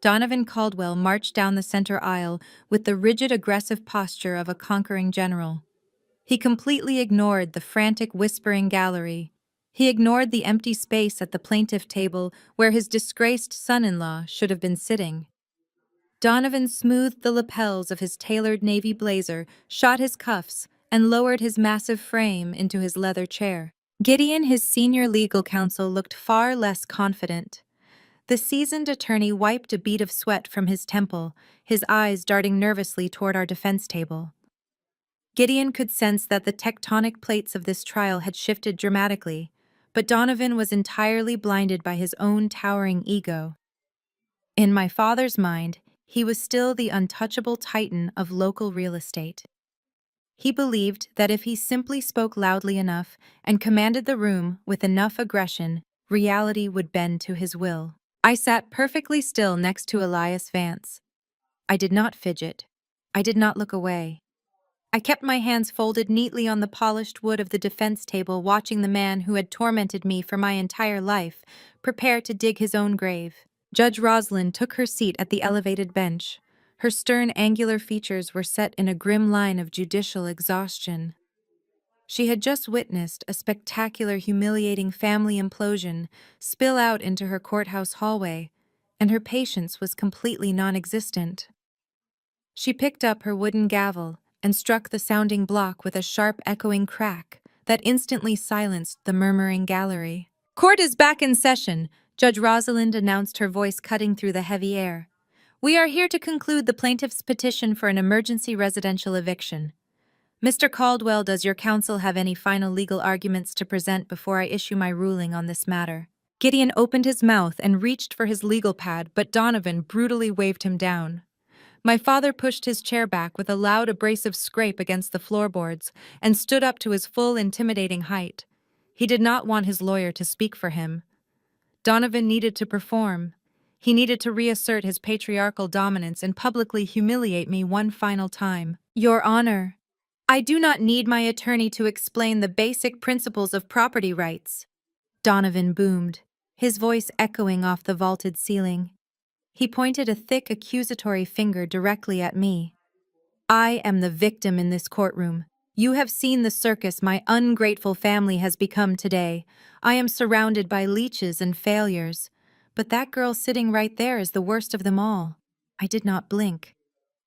Donovan Caldwell marched down the center aisle with the rigid, aggressive posture of a conquering general. He completely ignored the frantic, whispering gallery. He ignored the empty space at the plaintiff table where his disgraced son-in-law should have been sitting. Donovan smoothed the lapels of his tailored navy blazer, shot his cuffs, and lowered his massive frame into his leather chair. Gideon, his senior legal counsel, looked far less confident. The seasoned attorney wiped a bead of sweat from his temple, his eyes darting nervously toward our defense table. Gideon could sense that the tectonic plates of this trial had shifted dramatically, but Donovan was entirely blinded by his own towering ego. In my father's mind, he was still the untouchable titan of local real estate. He believed that if he simply spoke loudly enough and commanded the room with enough aggression, reality would bend to his will. I sat perfectly still next to Elias Vance. I did not fidget. I did not look away. I kept my hands folded neatly on the polished wood of the defense table, watching the man who had tormented me for my entire life prepare to dig his own grave. Judge Rosalind took her seat at the elevated bench. Her stern, angular features were set in a grim line of judicial exhaustion. She had just witnessed a spectacular, humiliating family implosion spill out into her courthouse hallway, and her patience was completely non-existent. She picked up her wooden gavel and struck the sounding block with a sharp, echoing crack that instantly silenced the murmuring gallery. "Court is back in session," Judge Rosalind announced, her voice cutting through the heavy air. "We are here to conclude the plaintiff's petition for an emergency residential eviction. Mr. Caldwell, does your counsel have any final legal arguments to present before I issue my ruling on this matter?" Gideon opened his mouth and reached for his legal pad, but Donovan brutally waved him down. My father pushed his chair back with a loud, abrasive scrape against the floorboards and stood up to his full, intimidating height. He did not want his lawyer to speak for him. Donovan needed to perform. He needed to reassert his patriarchal dominance and publicly humiliate me one final time. "Your Honor, I do not need my attorney to explain the basic principles of property rights," Donovan boomed, his voice echoing off the vaulted ceiling. He pointed a thick, accusatory finger directly at me. "I am the victim in this courtroom. You have seen the circus my ungrateful family has become today. I am surrounded by leeches and failures. But that girl sitting right there is the worst of them all." I did not blink.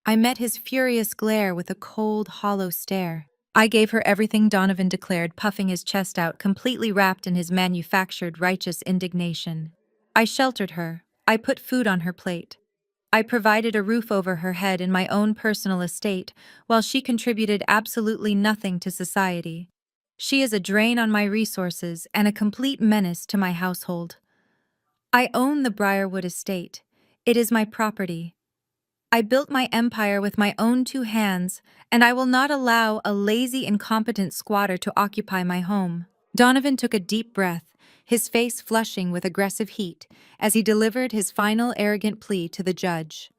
I met his furious glare with a cold, hollow stare. "I gave her everything," Donovan declared, puffing his chest out, completely wrapped in his manufactured righteous indignation. "I sheltered her. I put food on her plate. I provided a roof over her head in my own personal estate, while she contributed absolutely nothing to society. She is a drain on my resources and a complete menace to my household. I own the Briarwood estate. It is my property. I built my empire with my own two hands, and I will not allow a lazy, incompetent squatter to occupy my home." Donovan took a deep breath, his face flushing with aggressive heat, as he delivered his final arrogant plea to the judge.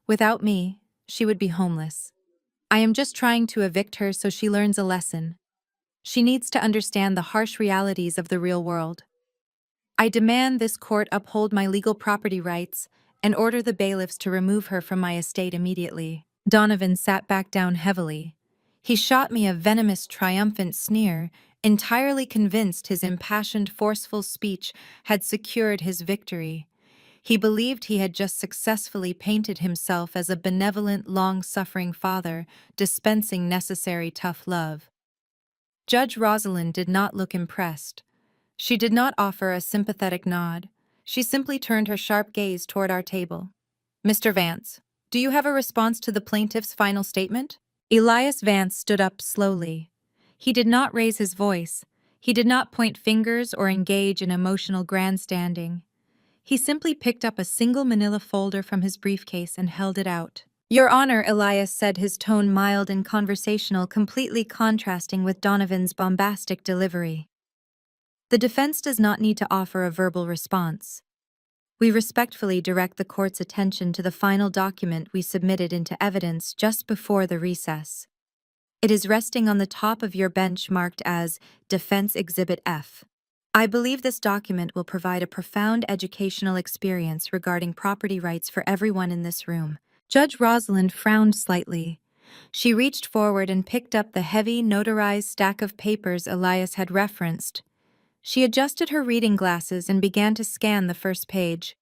"Without me, she would be homeless. I am just trying to evict her so she learns a lesson. She needs to understand the harsh realities of the real world. I demand this court uphold my legal property rights and order the bailiffs to remove her from my estate immediately." Donovan sat back down heavily. He shot me a venomous, triumphant sneer entirely convinced his impassioned, forceful speech had secured his victory. He believed he had just successfully painted himself as a benevolent, long-suffering father, dispensing necessary tough love. Judge Rosalind did not look impressed. She did not offer a sympathetic nod. She simply turned her sharp gaze toward our table. "Mr. Vance, do you have a response to the plaintiff's final statement?" Elias Vance stood up slowly. He did not raise his voice. He did not point fingers or engage in emotional grandstanding. He simply picked up a single manila folder from his briefcase and held it out. "Your Honor," Elias said, his tone mild and conversational, completely contrasting with Donovan's bombastic delivery. "The defense does not need to offer a verbal response. We respectfully direct the court's attention to the final document we submitted into evidence just before the recess. It is resting on the top of your bench marked as Defense Exhibit F. I believe this document will provide a profound educational experience regarding property rights for everyone in this room." Judge Rosalind frowned slightly. She reached forward and picked up the heavy, notarized stack of papers Elias had referenced. She adjusted her reading glasses and began to scan the first page.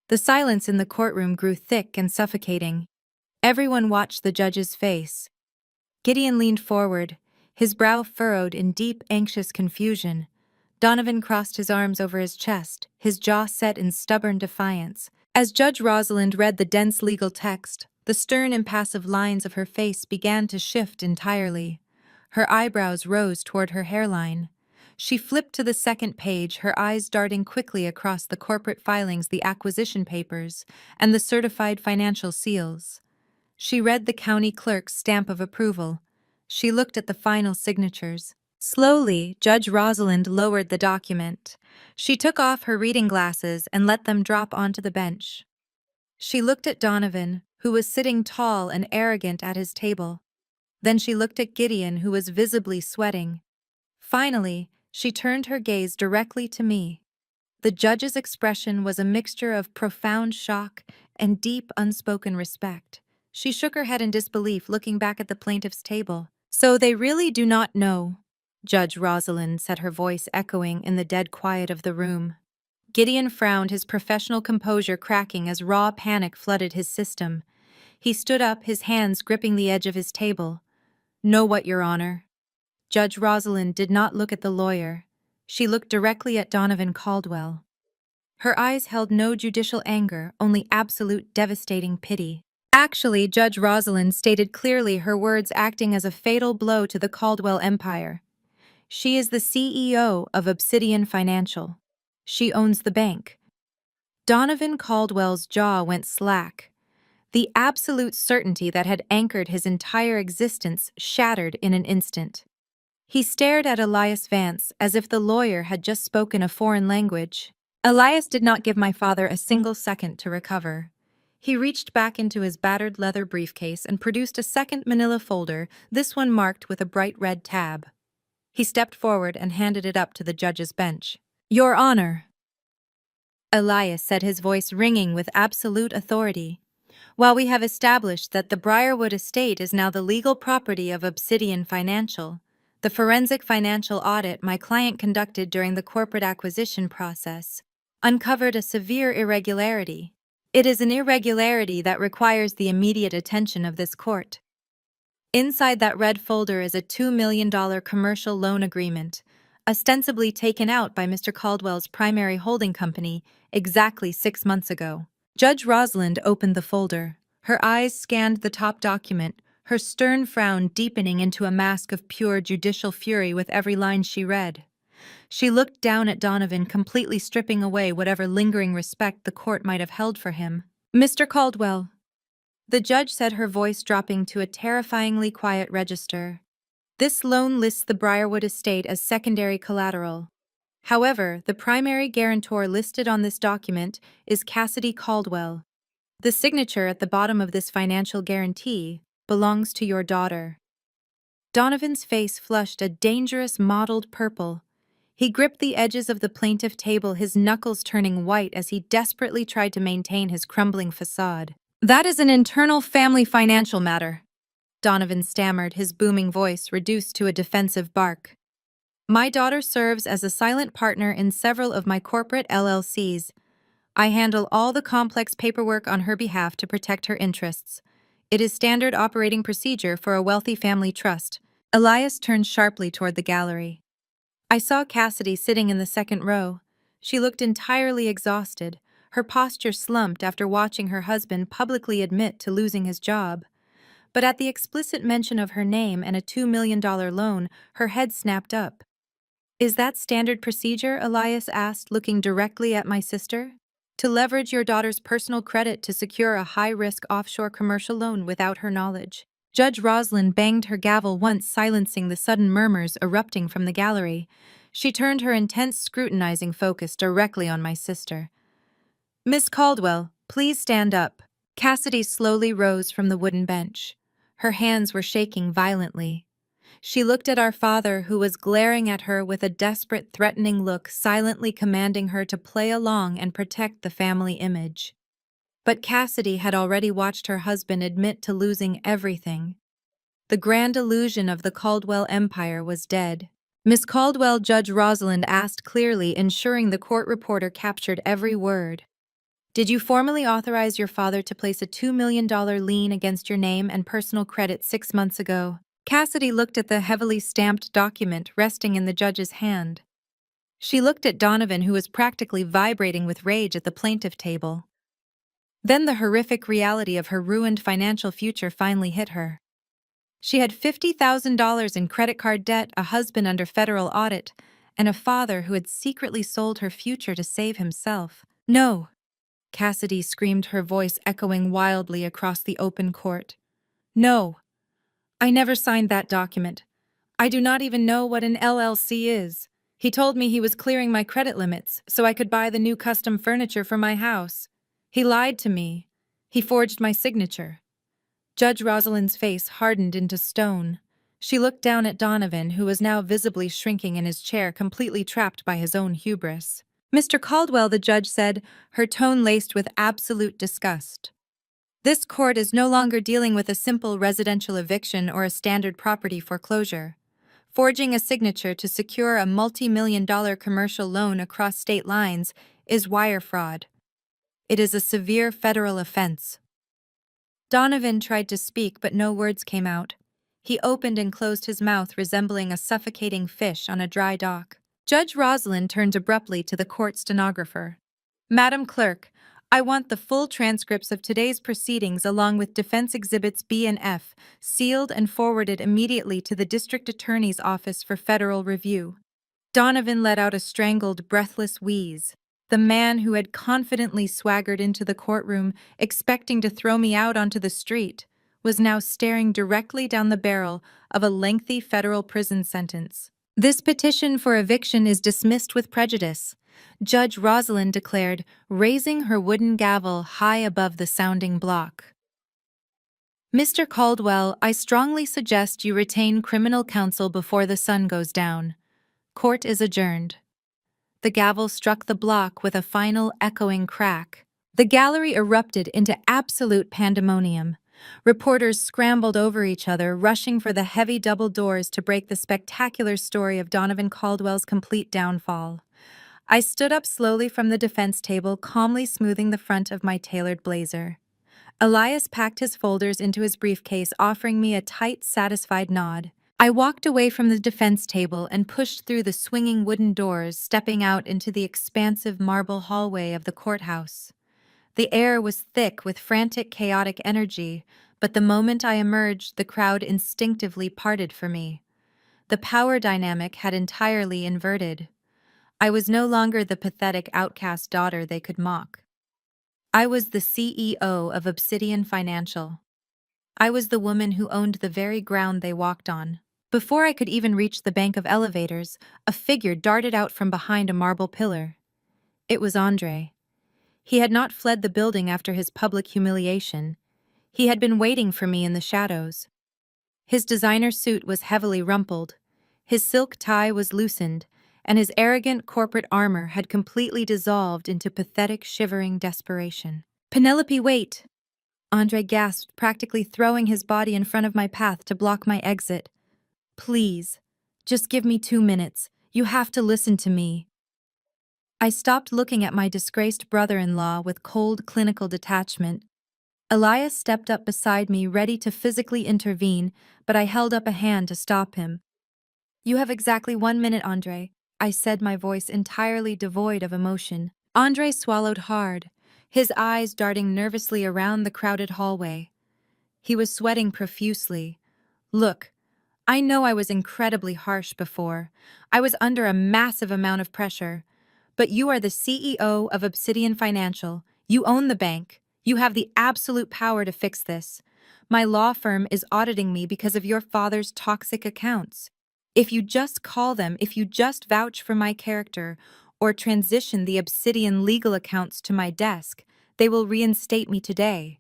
The silence in the courtroom grew thick and suffocating. Everyone watched the judge's face. Gideon leaned forward, his brow furrowed in deep, anxious confusion. Donovan crossed his arms over his chest, his jaw set in stubborn defiance. As Judge Rosalind read the dense legal text, the stern, impassive lines of her face began to shift entirely. Her eyebrows rose toward her hairline. She flipped to the second page, her eyes darting quickly across the corporate filings, the acquisition papers, and the certified financial seals. She read the county clerk's stamp of approval. She looked at the final signatures. Slowly, Judge Rosalind lowered the document. She took off her reading glasses and let them drop onto the bench. She looked at Donovan, who was sitting tall and arrogant at his table. Then she looked at Gideon, who was visibly sweating. Finally, she turned her gaze directly to me. The judge's expression was a mixture of profound shock and deep, unspoken respect. She shook her head in disbelief, looking back at the plaintiff's table. "So they really do not know," Judge Rosalind said, her voice echoing in the dead quiet of the room. Gideon frowned, his professional composure cracking as raw panic flooded his system. He stood up, his hands gripping the edge of his table. "Know what, Your Honor?" Judge Rosalind did not look at the lawyer. She looked directly at Donovan Caldwell. Her eyes held no judicial anger, only absolute, devastating pity. Actually, Judge Rosalind stated clearly, her words acting as a fatal blow to the Caldwell empire. She is the CEO of Obsidian Financial. She owns the bank. Donovan Caldwell's jaw went slack. The absolute certainty that had anchored his entire existence shattered in an instant. He stared at Elias Vance as if the lawyer had just spoken a foreign language. Elias did not give my father a single second to recover. He reached back into his battered leather briefcase and produced a second manila folder, this one marked with a bright red tab. He stepped forward and handed it up to the judge's bench. "Your Honor," Elias said, his voice ringing with absolute authority. "While we have established that the Briarwood estate is now the legal property of Obsidian Financial, the forensic financial audit my client conducted during the corporate acquisition process uncovered a severe irregularity. It is an irregularity that requires the immediate attention of this court." Inside that red folder is a $2 million commercial loan agreement, ostensibly taken out by Mr. Caldwell's primary holding company exactly 6 months ago. Judge Rosalind opened the folder. Her eyes scanned the top document, her stern frown deepening into a mask of pure judicial fury with every line she read. She looked down at Donovan, completely stripping away whatever lingering respect the court might have held for him. "Mr. Caldwell," the judge said, her voice dropping to a terrifyingly quiet register, "this loan lists the Briarwood estate as secondary collateral. However, the primary guarantor listed on this document is Cassidy Caldwell. The signature at the bottom of this financial guarantee belongs to your daughter." Donovan's face flushed a dangerous mottled purple. He gripped the edges of the plaintiff table, his knuckles turning white as he desperately tried to maintain his crumbling facade. "That is an internal family financial matter," Donovan stammered, his booming voice reduced to a defensive bark. My daughter serves as a silent partner in several of my corporate LLCs. I handle all the complex paperwork on her behalf to protect her interests. It is standard operating procedure for a wealthy family trust. Elias turned sharply toward the gallery. I saw Cassidy sitting in the second row. She looked entirely exhausted, her posture slumped after watching her husband publicly admit to losing his job. But at the explicit mention of her name and a $2 million loan, her head snapped up. Is that standard procedure? Elias asked, looking directly at my sister. To leverage your daughter's personal credit to secure a high-risk offshore commercial loan without her knowledge. Judge Rosalind banged her gavel once, silencing the sudden murmurs erupting from the gallery. She turned her intense, scrutinizing focus directly on my sister. Miss Caldwell, please stand up. Cassidy slowly rose from the wooden bench. Her hands were shaking violently. She looked at our father, who was glaring at her with a desperate, threatening look, silently commanding her to play along and protect the family image. But Cassidy had already watched her husband admit to losing everything. The grand illusion of the Caldwell empire was dead. Miss Caldwell, Judge Rosalind asked clearly, ensuring the court reporter captured every word. Did you formally authorize your father to place a $2 million lien against your name and personal credit 6 months ago? Cassidy looked at the heavily stamped document resting in the judge's hand. She looked at Donovan, who was practically vibrating with rage at the plaintiff table. Then the horrific reality of her ruined financial future finally hit her. She had $50,000 in credit card debt, a husband under federal audit, and a father who had secretly sold her future to save himself. No! Cassidy screamed, her voice echoing wildly across the open court. No! I never signed that document. I do not even know what an LLC is. He told me he was clearing my credit limits so I could buy the new custom furniture for my house. He lied to me. He forged my signature. Judge Rosalind's face hardened into stone. She looked down at Donovan, who was now visibly shrinking in his chair, completely trapped by his own hubris. Mr. Caldwell, the judge said, her tone laced with absolute disgust. This court is no longer dealing with a simple residential eviction or a standard property foreclosure. Forging a signature to secure a multi-million-dollar commercial loan across state lines is wire fraud. It is a severe federal offense. Donovan tried to speak, but no words came out. He opened and closed his mouth, resembling a suffocating fish on a dry dock. Judge Rosalind turned abruptly to the court stenographer. Madam Clerk, I want the full transcripts of today's proceedings along with Defense Exhibits B and F, sealed and forwarded immediately to the District Attorney's Office for federal review. Donovan let out a strangled, breathless wheeze. The man who had confidently swaggered into the courtroom, expecting to throw me out onto the street, was now staring directly down the barrel of a lengthy federal prison sentence. This petition for eviction is dismissed with prejudice, Judge Rosalind declared, raising her wooden gavel high above the sounding block. Mr. Caldwell, I strongly suggest you retain criminal counsel before the sun goes down. Court is adjourned. The gavel struck the block with a final echoing crack. The gallery erupted into absolute pandemonium. Reporters scrambled over each other, rushing for the heavy double doors to break the spectacular story of Donovan Caldwell's complete downfall. I stood up slowly from the defense table, calmly smoothing the front of my tailored blazer. Elias packed his folders into his briefcase, offering me a tight, satisfied nod. I walked away from the defense table and pushed through the swinging wooden doors, stepping out into the expansive marble hallway of the courthouse. The air was thick with frantic, chaotic energy, but the moment I emerged, the crowd instinctively parted for me. The power dynamic had entirely inverted. I was no longer the pathetic outcast daughter they could mock. I was the CEO of Obsidian Financial. I was the woman who owned the very ground they walked on. Before I could even reach the bank of elevators, a figure darted out from behind a marble pillar. It was Andre. He had not fled the building after his public humiliation. He had been waiting for me in the shadows. His designer suit was heavily rumpled. His silk tie was loosened, and his arrogant corporate armor had completely dissolved into pathetic, shivering desperation. Penelope, wait! Andre gasped, practically throwing his body in front of my path to block my exit. Please, just give me 2 minutes. You have to listen to me. I stopped looking at my disgraced brother-in-law with cold clinical detachment. Elias stepped up beside me, ready to physically intervene, but I held up a hand to stop him. You have exactly 1 minute, Andre, I said, my voice entirely devoid of emotion. Andre swallowed hard, his eyes darting nervously around the crowded hallway. He was sweating profusely. Look, I know I was incredibly harsh before. I was under a massive amount of pressure. But you are the CEO of Obsidian Financial. You own the bank. You have the absolute power to fix this. My law firm is auditing me because of your father's toxic accounts. If you just call them, if you just vouch for my character, or transition the Obsidian legal accounts to my desk, they will reinstate me today.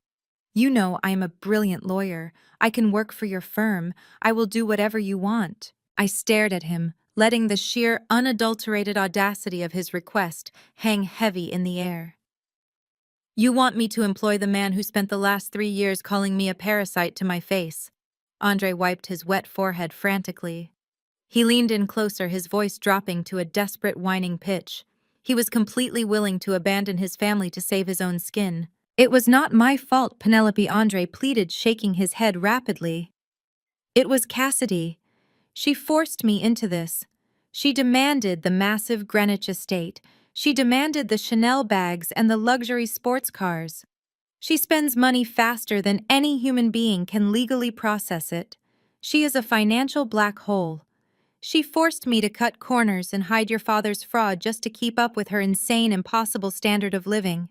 You know I am a brilliant lawyer. I can work for your firm. I will do whatever you want. I stared at him, letting the sheer, unadulterated audacity of his request hang heavy in the air. You want me to employ the man who spent the last 3 years calling me a parasite to my face. Andre wiped his wet forehead frantically. He leaned in closer, his voice dropping to a desperate whining pitch. He was completely willing to abandon his family to save his own skin. It was not my fault, Penelope, Andre pleaded, shaking his head rapidly. It was Cassidy. She forced me into this. She demanded the massive Greenwich estate. She demanded the Chanel bags and the luxury sports cars. She spends money faster than any human being can legally process it. She is a financial black hole. She forced me to cut corners and hide your father's fraud just to keep up with her insane, impossible standard of living.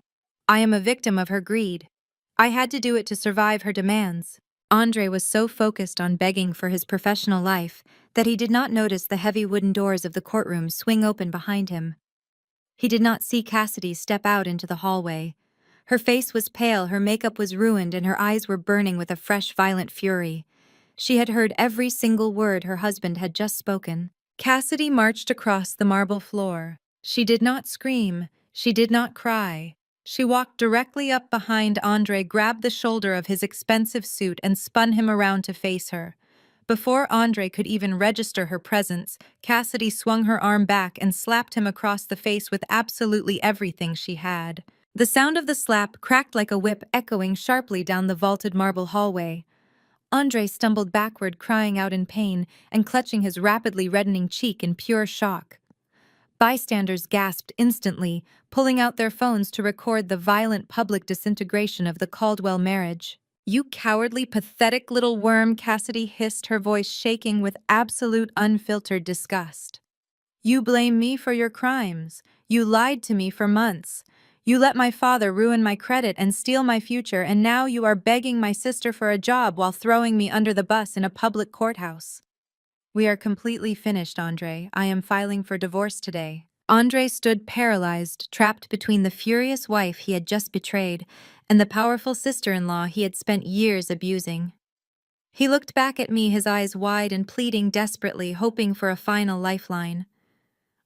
I am a victim of her greed. I had to do it to survive her demands. Andre was so focused on begging for his professional life that he did not notice the heavy wooden doors of the courtroom swing open behind him. He did not see Cassidy step out into the hallway. Her face was pale, her makeup was ruined, and her eyes were burning with a fresh, violent fury. She had heard every single word her husband had just spoken. Cassidy marched across the marble floor. She did not scream. She did not cry. She walked directly up behind Andre, grabbed the shoulder of his expensive suit, and spun him around to face her. Before Andre could even register her presence, Cassidy swung her arm back and slapped him across the face with absolutely everything she had. The sound of the slap cracked like a whip, echoing sharply down the vaulted marble hallway. Andre stumbled backward, crying out in pain and clutching his rapidly reddening cheek in pure shock. Bystanders gasped instantly, pulling out their phones to record the violent public disintegration of the Caldwell marriage. You cowardly, pathetic little worm, Cassidy hissed, her voice shaking with absolute unfiltered disgust. You blame me for your crimes. You lied to me for months. You let my father ruin my credit and steal my future, and now you are begging my sister for a job while throwing me under the bus in a public courthouse. We are completely finished, Andre. I am filing for divorce today. Andre stood paralyzed, trapped between the furious wife he had just betrayed and the powerful sister-in-law he had spent years abusing. He looked back at me, his eyes wide and pleading desperately, hoping for a final lifeline.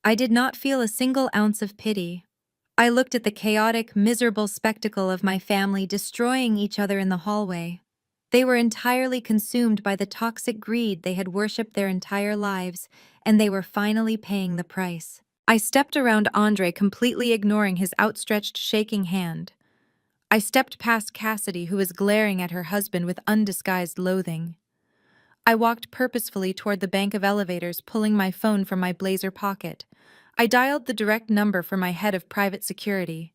I did not feel a single ounce of pity. I looked at the chaotic, miserable spectacle of my family destroying each other in the hallway. They were entirely consumed by the toxic greed they had worshipped their entire lives, and they were finally paying the price. I stepped around Andre, completely ignoring his outstretched, shaking hand. I stepped past Cassidy, who was glaring at her husband with undisguised loathing. I walked purposefully toward the bank of elevators, pulling my phone from my blazer pocket. I dialed the direct number for my head of private security.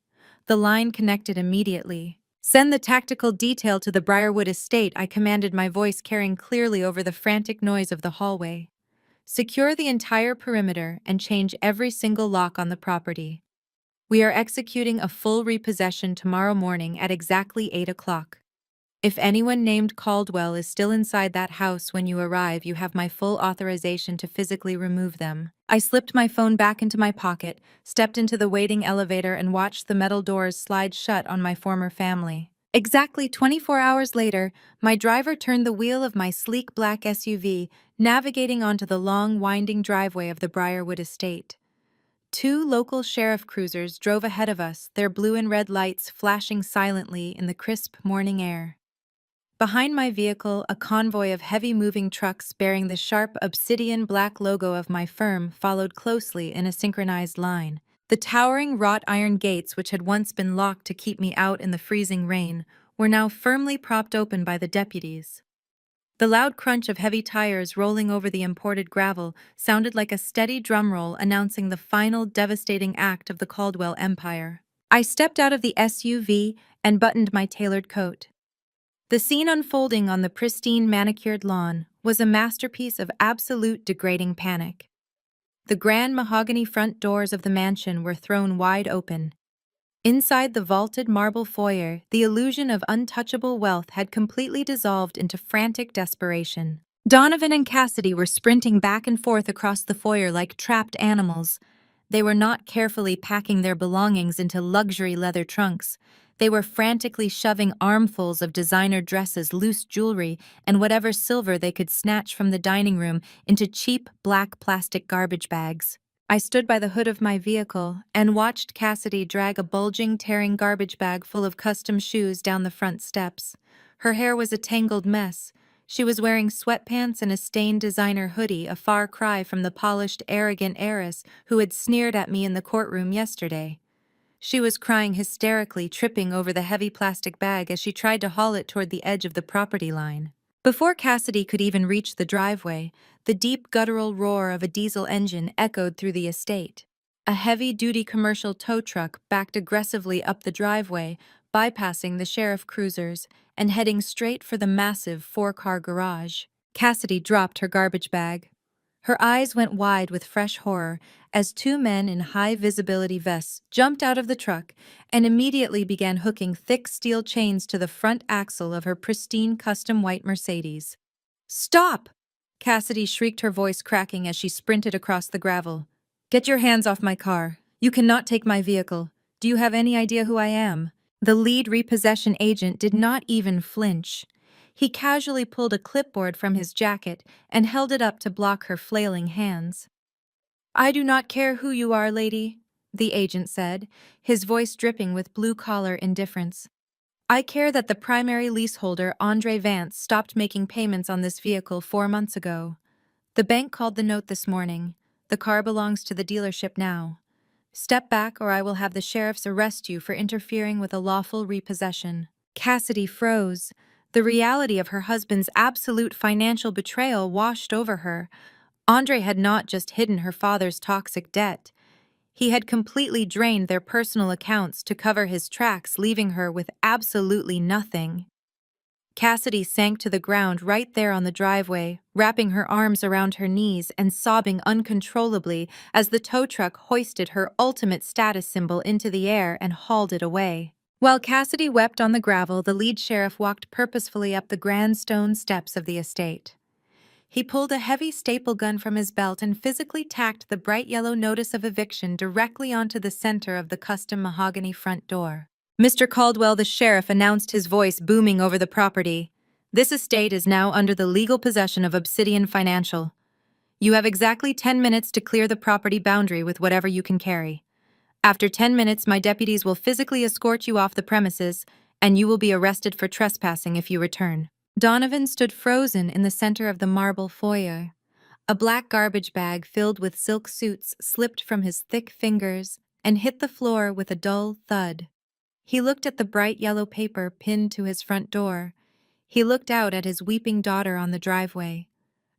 The line connected immediately. Send the tactical detail to the Briarwood estate, I commanded, my voice carrying clearly over the frantic noise of the hallway. Secure the entire perimeter and change every single lock on the property. We are executing a full repossession tomorrow morning at exactly 8 o'clock. If anyone named Caldwell is still inside that house when you arrive, you have my full authorization to physically remove them. I slipped my phone back into my pocket, stepped into the waiting elevator, and watched the metal doors slide shut on my former family. Exactly 24 hours later, my driver turned the wheel of my sleek black SUV, navigating onto the long, winding driveway of the Briarwood estate. 2 local sheriff cruisers drove ahead of us, their blue and red lights flashing silently in the crisp morning air. Behind my vehicle, a convoy of heavy-moving trucks bearing the sharp obsidian black logo of my firm followed closely in a synchronized line. The towering wrought iron gates, which had once been locked to keep me out in the freezing rain, were now firmly propped open by the deputies. The loud crunch of heavy tires rolling over the imported gravel sounded like a steady drumroll announcing the final devastating act of the Caldwell Empire. I stepped out of the SUV and buttoned my tailored coat. The scene unfolding on the pristine manicured lawn was a masterpiece of absolute degrading panic. The grand mahogany front doors of the mansion were thrown wide open. Inside the vaulted marble foyer, the illusion of untouchable wealth had completely dissolved into frantic desperation. Donovan and Cassidy were sprinting back and forth across the foyer like trapped animals. They were not carefully packing their belongings into luxury leather trunks. They were frantically shoving armfuls of designer dresses, loose jewelry, and whatever silver they could snatch from the dining room into cheap black plastic garbage bags. I stood by the hood of my vehicle and watched Cassidy drag a bulging, tearing garbage bag full of custom shoes down the front steps. Her hair was a tangled mess. She was wearing sweatpants and a stained designer hoodie, a far cry from the polished, arrogant heiress who had sneered at me in the courtroom yesterday. She was crying hysterically, tripping over the heavy plastic bag as she tried to haul it toward the edge of the property line. Before Cassidy could even reach the driveway, the deep guttural roar of a diesel engine echoed through the estate. A heavy-duty commercial tow truck backed aggressively up the driveway, bypassing the sheriff cruisers and heading straight for the massive four-car garage. Cassidy dropped her garbage bag. Her eyes went wide with fresh horror as two men in high-visibility vests jumped out of the truck and immediately began hooking thick steel chains to the front axle of her pristine custom white Mercedes. "Stop!" Cassidy shrieked, her voice cracking as she sprinted across the gravel. "Get your hands off my car. You cannot take my vehicle. Do you have any idea who I am?" The lead repossession agent did not even flinch. He casually pulled a clipboard from his jacket and held it up to block her flailing hands. "I do not care who you are, lady," the agent said, his voice dripping with blue-collar indifference. "I care that the primary leaseholder, Andre Vance, stopped making payments on this vehicle 4 months ago. The bank called the note this morning. The car belongs to the dealership now. Step back or I will have the sheriffs arrest you for interfering with a lawful repossession." Cassidy froze. The reality of her husband's absolute financial betrayal washed over her. Andre had not just hidden her father's toxic debt. He had completely drained their personal accounts to cover his tracks, leaving her with absolutely nothing. Cassidy sank to the ground right there on the driveway, wrapping her arms around her knees and sobbing uncontrollably as the tow truck hoisted her ultimate status symbol into the air and hauled it away. While Cassidy wept on the gravel, the lead sheriff walked purposefully up the grand stone steps of the estate. He pulled a heavy staple gun from his belt and physically tacked the bright yellow notice of eviction directly onto the center of the custom mahogany front door. "Mr. Caldwell, the sheriff," announced, his voice booming over the property. "This estate is now under the legal possession of Obsidian Financial. You have exactly 10 minutes to clear the property boundary with whatever you can carry. After 10 minutes, my deputies will physically escort you off the premises, and you will be arrested for trespassing if you return." Donovan stood frozen in the center of the marble foyer. A black garbage bag filled with silk suits slipped from his thick fingers and hit the floor with a dull thud. He looked at the bright yellow paper pinned to his front door. He looked out at his weeping daughter on the driveway.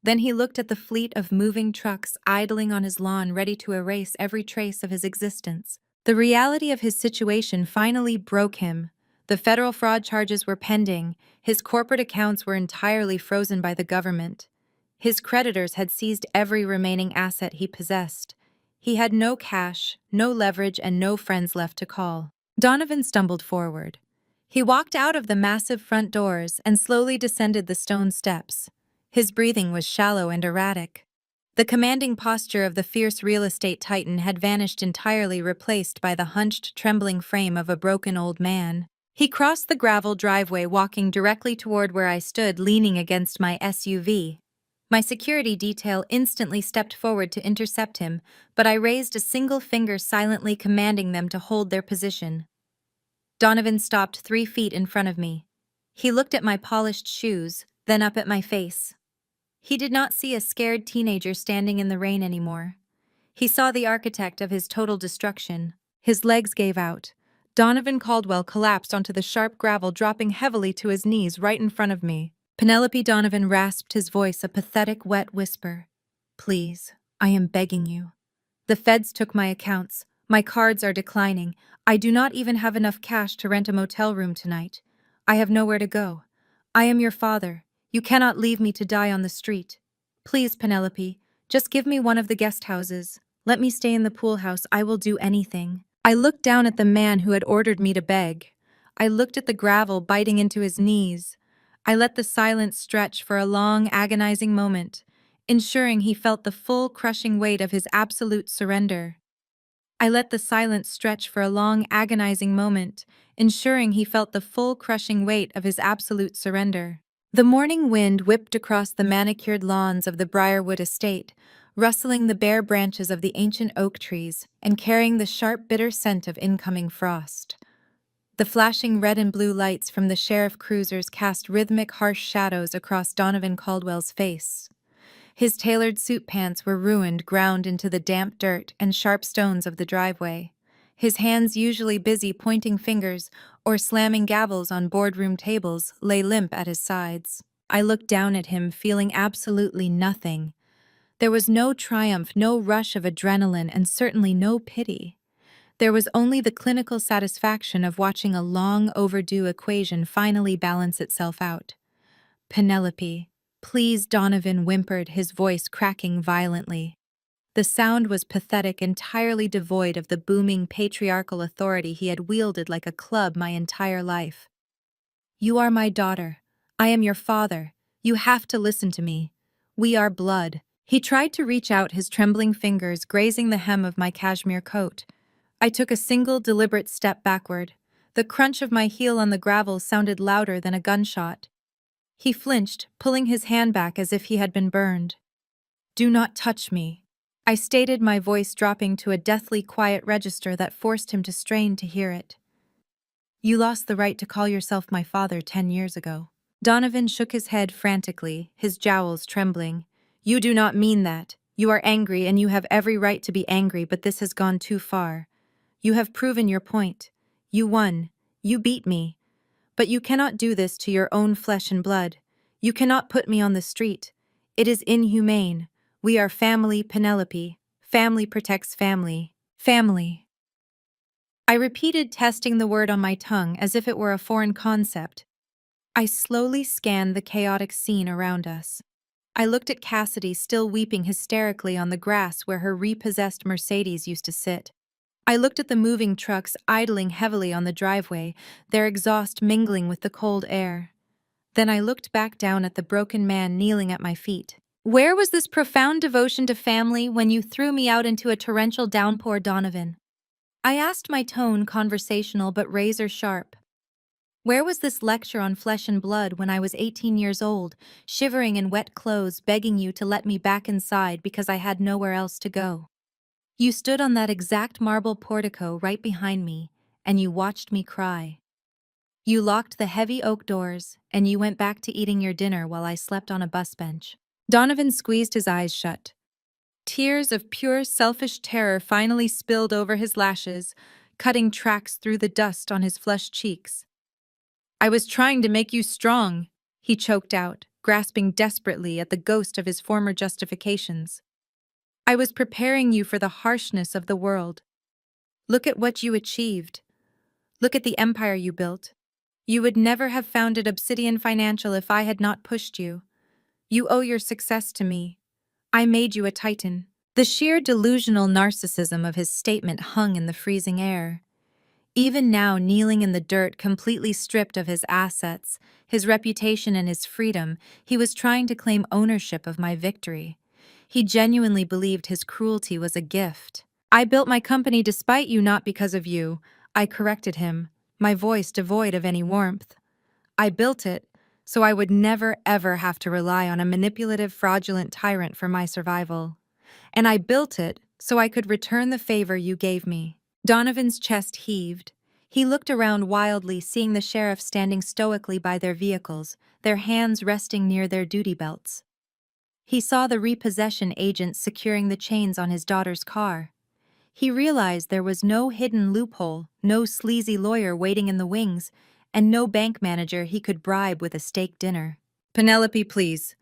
Then he looked at the fleet of moving trucks idling on his lawn, ready to erase every trace of his existence. The reality of his situation finally broke him. The federal fraud charges were pending. His corporate accounts were entirely frozen by the government. His creditors had seized every remaining asset he possessed. He had no cash, no leverage, and no friends left to call. Donovan stumbled forward. He walked out of the massive front doors and slowly descended the stone steps. His breathing was shallow and erratic. The commanding posture of the fierce real estate titan had vanished entirely, replaced by the hunched, trembling frame of a broken old man. He crossed the gravel driveway, walking directly toward where I stood, leaning against my SUV. My security detail instantly stepped forward to intercept him, but I raised a single finger, silently commanding them to hold their position. Donovan stopped 3 feet in front of me. He looked at my polished shoes, then up at my face. He did not see a scared teenager standing in the rain anymore. He saw the architect of his total destruction. His legs gave out. Donovan Caldwell collapsed onto the sharp gravel, dropping heavily to his knees right in front of me. Penelope Donovan rasped his voice, a pathetic, wet whisper. Please, I am begging you. The feds took my accounts. My cards are declining. I do not even have enough cash to rent a motel room tonight. I have nowhere to go. I am your father. You cannot leave me to die on the street. Please, Penelope, just give me one of the guest houses. Let me stay in the pool house. I will do anything. I looked down at the man who had ordered me to beg. I looked at the gravel biting into his knees. I let the silence stretch for a long, agonizing moment, ensuring he felt the full, crushing weight of his absolute surrender. I let the silence stretch for a long, agonizing moment, ensuring he felt the full, crushing weight of his absolute surrender. The morning wind whipped across the manicured lawns of the Briarwood estate, rustling the bare branches of the ancient oak trees and carrying the sharp, bitter scent of incoming frost. The flashing red and blue lights from the sheriff cruisers cast rhythmic, harsh shadows across Donovan Caldwell's face. His tailored suit pants were ruined, ground into the damp dirt and sharp stones of the driveway. His hands, usually busy pointing fingers or slamming gavels on boardroom tables, lay limp at his sides. I looked down at him, feeling absolutely nothing. There was no triumph, no rush of adrenaline, and certainly no pity. There was only the clinical satisfaction of watching a long overdue equation finally balance itself out. Penelope, please, Donovan whimpered, his voice cracking violently. The sound was pathetic, entirely devoid of the booming patriarchal authority he had wielded like a club my entire life. You are my daughter. I am your father. You have to listen to me. We are blood. He tried to reach out, his trembling fingers grazing the hem of my cashmere coat. I took a single, deliberate step backward. The crunch of my heel on the gravel sounded louder than a gunshot. He flinched, pulling his hand back as if he had been burned. Do not touch me, I stated, my voice dropping to a deathly quiet register that forced him to strain to hear it. You lost the right to call yourself my father 10 years ago. Donovan shook his head frantically, his jowls trembling. You do not mean that. You are angry, and you have every right to be angry, but this has gone too far. You have proven your point. You won. You beat me. But you cannot do this to your own flesh and blood. You cannot put me on the street. It is inhumane. We are family, Penelope. Family protects family. Family. I repeated, testing the word on my tongue as if it were a foreign concept. I slowly scanned the chaotic scene around us. I looked at Cassidy, still weeping hysterically on the grass where her repossessed Mercedes used to sit. I looked at the moving trucks idling heavily on the driveway, their exhaust mingling with the cold air. Then I looked back down at the broken man kneeling at my feet. Where was this profound devotion to family when you threw me out into a torrential downpour, Donovan? I asked, my tone conversational but razor sharp. Where was this lecture on flesh and blood when I was 18 years old, shivering in wet clothes, begging you to let me back inside because I had nowhere else to go? You stood on that exact marble portico right behind me, and you watched me cry. You locked the heavy oak doors, and you went back to eating your dinner while I slept on a bus bench. Donovan squeezed his eyes shut. Tears of pure, selfish terror finally spilled over his lashes, cutting tracks through the dust on his flushed cheeks. I was trying to make you strong, he choked out, grasping desperately at the ghost of his former justifications. I was preparing you for the harshness of the world. Look at what you achieved. Look at the empire you built. You would never have founded Obsidian Financial if I had not pushed you. You owe your success to me. I made you a titan. The sheer delusional narcissism of his statement hung in the freezing air. Even now, kneeling in the dirt, completely stripped of his assets, his reputation and his freedom, he was trying to claim ownership of my victory. He genuinely believed his cruelty was a gift. I built my company despite you, not because of you, I corrected him, my voice devoid of any warmth. I built it so I would never ever have to rely on a manipulative, fraudulent tyrant for my survival. And I built it so I could return the favor you gave me. Donovan's chest heaved. He looked around wildly, seeing the sheriff standing stoically by their vehicles, their hands resting near their duty belts. He saw the repossession agent securing the chains on his daughter's car. He realized there was no hidden loophole, no sleazy lawyer waiting in the wings, and no bank manager he could bribe with a steak dinner. "Penelope, please.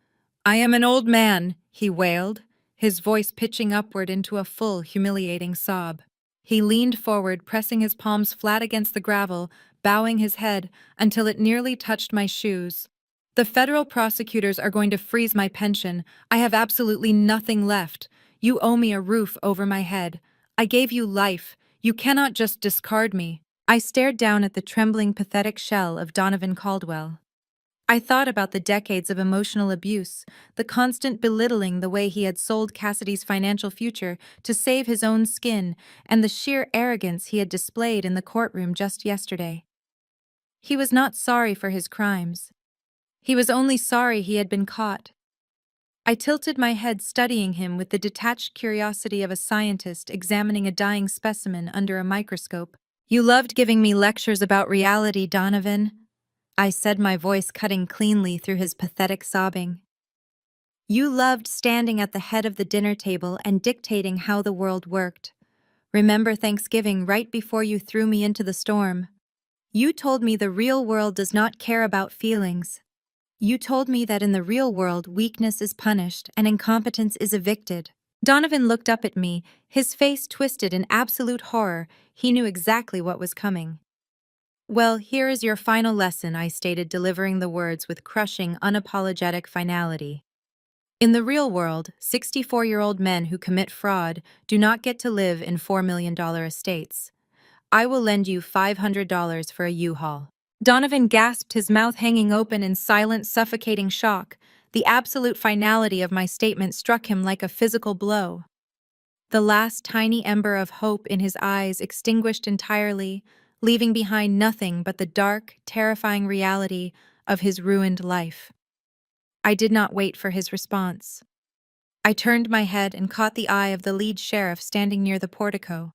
I am an old man," he wailed, his voice pitching upward into a full, humiliating sob. He leaned forward, pressing his palms flat against the gravel, bowing his head until it nearly touched my shoes. "The federal prosecutors are going to freeze my pension. I have absolutely nothing left. You owe me a roof over my head. I gave you life. You cannot just discard me." I stared down at the trembling, pathetic shell of Donovan Caldwell. I thought about the decades of emotional abuse, the constant belittling, the way he had sold Cassidy's financial future to save his own skin, and the sheer arrogance he had displayed in the courtroom just yesterday. He was not sorry for his crimes. He was only sorry he had been caught. I tilted my head, studying him with the detached curiosity of a scientist examining a dying specimen under a microscope. "You loved giving me lectures about reality, Donovan," I said, my voice cutting cleanly through his pathetic sobbing. "You loved standing at the head of the dinner table and dictating how the world worked. Remember Thanksgiving right before you threw me into the storm? You told me the real world does not care about feelings. You told me that in the real world, weakness is punished and incompetence is evicted." Donovan looked up at me, his face twisted in absolute horror. He knew exactly what was coming. "Well, here is your final lesson," I stated, delivering the words with crushing, unapologetic finality. "In the real world, 64-year-old men who commit fraud do not get to live in $4 million estates. I will lend you $500 for a U-Haul." Donovan gasped, his mouth hanging open in silent, suffocating shock. The absolute finality of my statement struck him like a physical blow. The last tiny ember of hope in his eyes extinguished entirely, leaving behind nothing but the dark, terrifying reality of his ruined life. I did not wait for his response. I turned my head and caught the eye of the lead sheriff standing near the portico.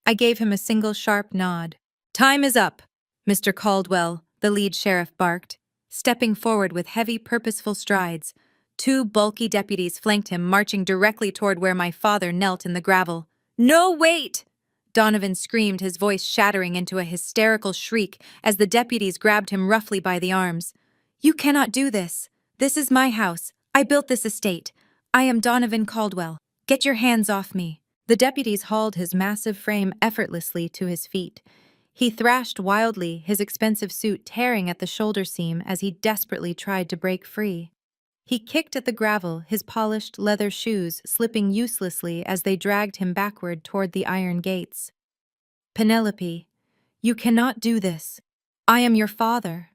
I gave him a single sharp nod. "Time is up, Mr. Caldwell," the lead sheriff barked, stepping forward with heavy, purposeful strides. Two bulky deputies flanked him, marching directly toward where my father knelt in the gravel. "No, wait!" Donovan screamed, his voice shattering into a hysterical shriek as the deputies grabbed him roughly by the arms. "You cannot do this. This is my house. I built this estate. I am Donovan Caldwell. Get your hands off me." The deputies hauled his massive frame effortlessly to his feet. He thrashed wildly, his expensive suit tearing at the shoulder seam as he desperately tried to break free. He kicked at the gravel, his polished leather shoes slipping uselessly as they dragged him backward toward the iron gates. "Penelope, you cannot do this. I am your father."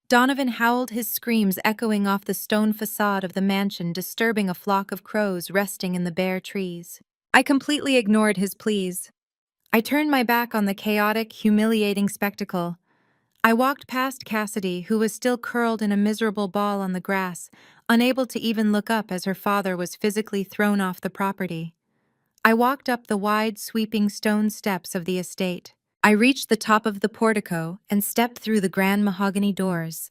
Donovan howled, his screams echoing off the stone facade of the mansion, disturbing a flock of crows resting in the bare trees. I completely ignored his pleas. I turned my back on the chaotic, humiliating spectacle. I walked past Cassidy, who was still curled in a miserable ball on the grass, unable to even look up as her father was physically thrown off the property. I walked up the wide, sweeping stone steps of the estate. I reached the top of the portico and stepped through the grand mahogany doors.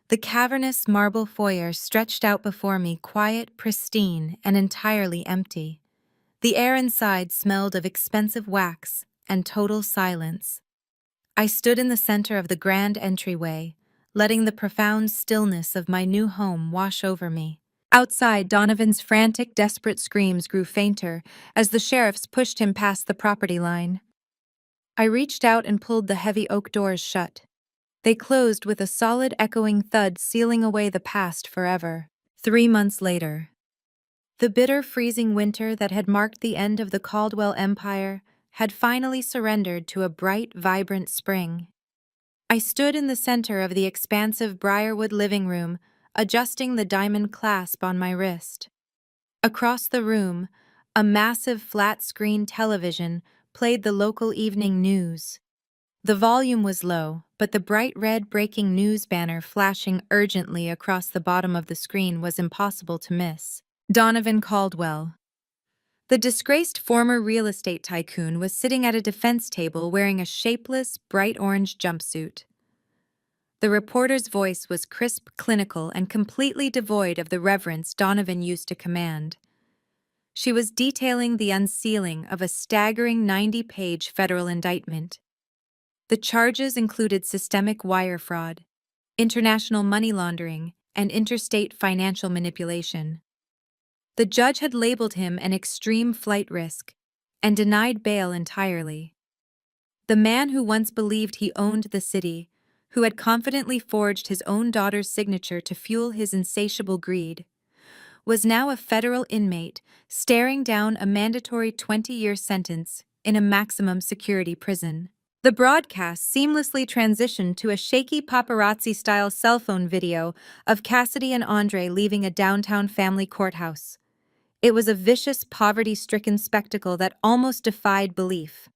The cavernous marble foyer stretched out before me, quiet, pristine, and entirely empty. The air inside smelled of expensive wax and total silence. I stood in the center of the grand entryway, letting the profound stillness of my new home wash over me. Outside, Donovan's frantic, desperate screams grew fainter as the sheriffs pushed him past the property line. I reached out and pulled the heavy oak doors shut. They closed with a solid, echoing thud, sealing away the past forever. 3 months later. The bitter, freezing winter that had marked the end of the Caldwell Empire had finally surrendered to a bright, vibrant spring. I stood in the center of the expansive Briarwood living room, adjusting the diamond clasp on my wrist. Across the room, a massive flat-screen television played the local evening news. The volume was low, but the bright red breaking news banner flashing urgently across the bottom of the screen was impossible to miss. Donovan Caldwell. The disgraced former real estate tycoon was sitting at a defense table wearing a shapeless, bright orange jumpsuit. The reporter's voice was crisp, clinical, and completely devoid of the reverence Donovan used to command. She was detailing the unsealing of a staggering 90-page federal indictment. The charges included systemic wire fraud, international money laundering, and interstate financial manipulation. The judge had labeled him an extreme flight risk and denied bail entirely. The man who once believed he owned the city, who had confidently forged his own daughter's signature to fuel his insatiable greed, was now a federal inmate staring down a mandatory 20-year sentence in a maximum security prison. The broadcast seamlessly transitioned to a shaky paparazzi-style cell phone video of Cassidy and Andre leaving a downtown family courthouse. It was a vicious, poverty-stricken spectacle that almost defied belief.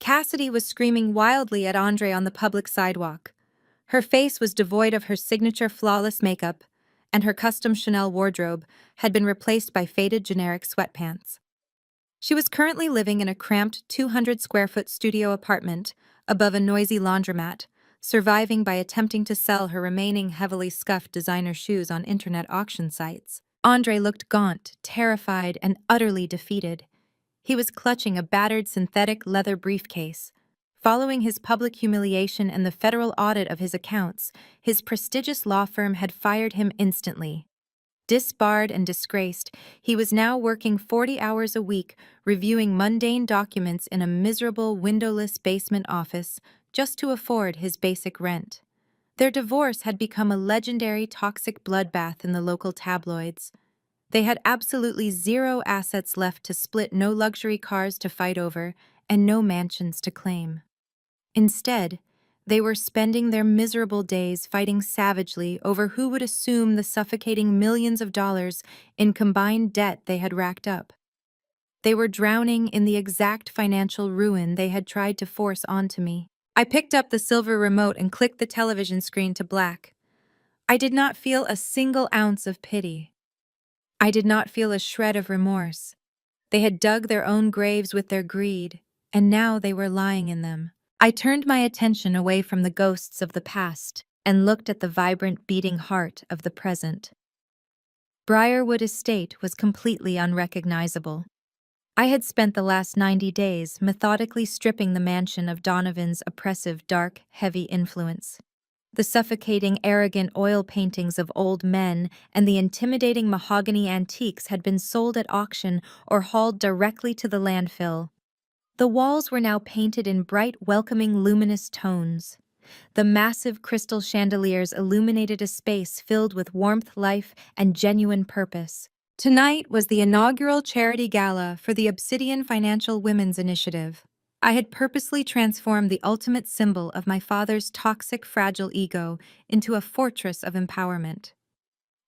Cassidy was screaming wildly at Andre on the public sidewalk. Her face was devoid of her signature flawless makeup, and her custom Chanel wardrobe had been replaced by faded generic sweatpants. She was currently living in a cramped 200-square-foot studio apartment above a noisy laundromat, surviving by attempting to sell her remaining heavily scuffed designer shoes on internet auction sites. Andre looked gaunt, terrified, and utterly defeated. He was clutching a battered synthetic leather briefcase. Following his public humiliation and the federal audit of his accounts, his prestigious law firm had fired him instantly. Disbarred and disgraced, he was now working 40 hours a week, reviewing mundane documents in a miserable, windowless basement office just to afford his basic rent. Their divorce had become a legendary toxic bloodbath in the local tabloids. They had absolutely zero assets left to split, no luxury cars to fight over, and no mansions to claim. Instead, they were spending their miserable days fighting savagely over who would assume the suffocating millions of dollars in combined debt they had racked up. They were drowning in the exact financial ruin they had tried to force onto me. I picked up the silver remote and clicked the television screen to black. I did not feel a single ounce of pity. I did not feel a shred of remorse. They had dug their own graves with their greed, and now they were lying in them. I turned my attention away from the ghosts of the past and looked at the vibrant, beating heart of the present. Briarwood Estate was completely unrecognizable. I had spent the last 90 days methodically stripping the mansion of Donovan's oppressive, dark, heavy influence. The suffocating, arrogant oil paintings of old men and the intimidating mahogany antiques had been sold at auction or hauled directly to the landfill. The walls were now painted in bright, welcoming, luminous tones. The massive crystal chandeliers illuminated a space filled with warmth, life, and genuine purpose. Tonight was the inaugural charity gala for the Obsidian Financial Women's Initiative. I had purposely transformed the ultimate symbol of my father's toxic, fragile ego into a fortress of empowerment.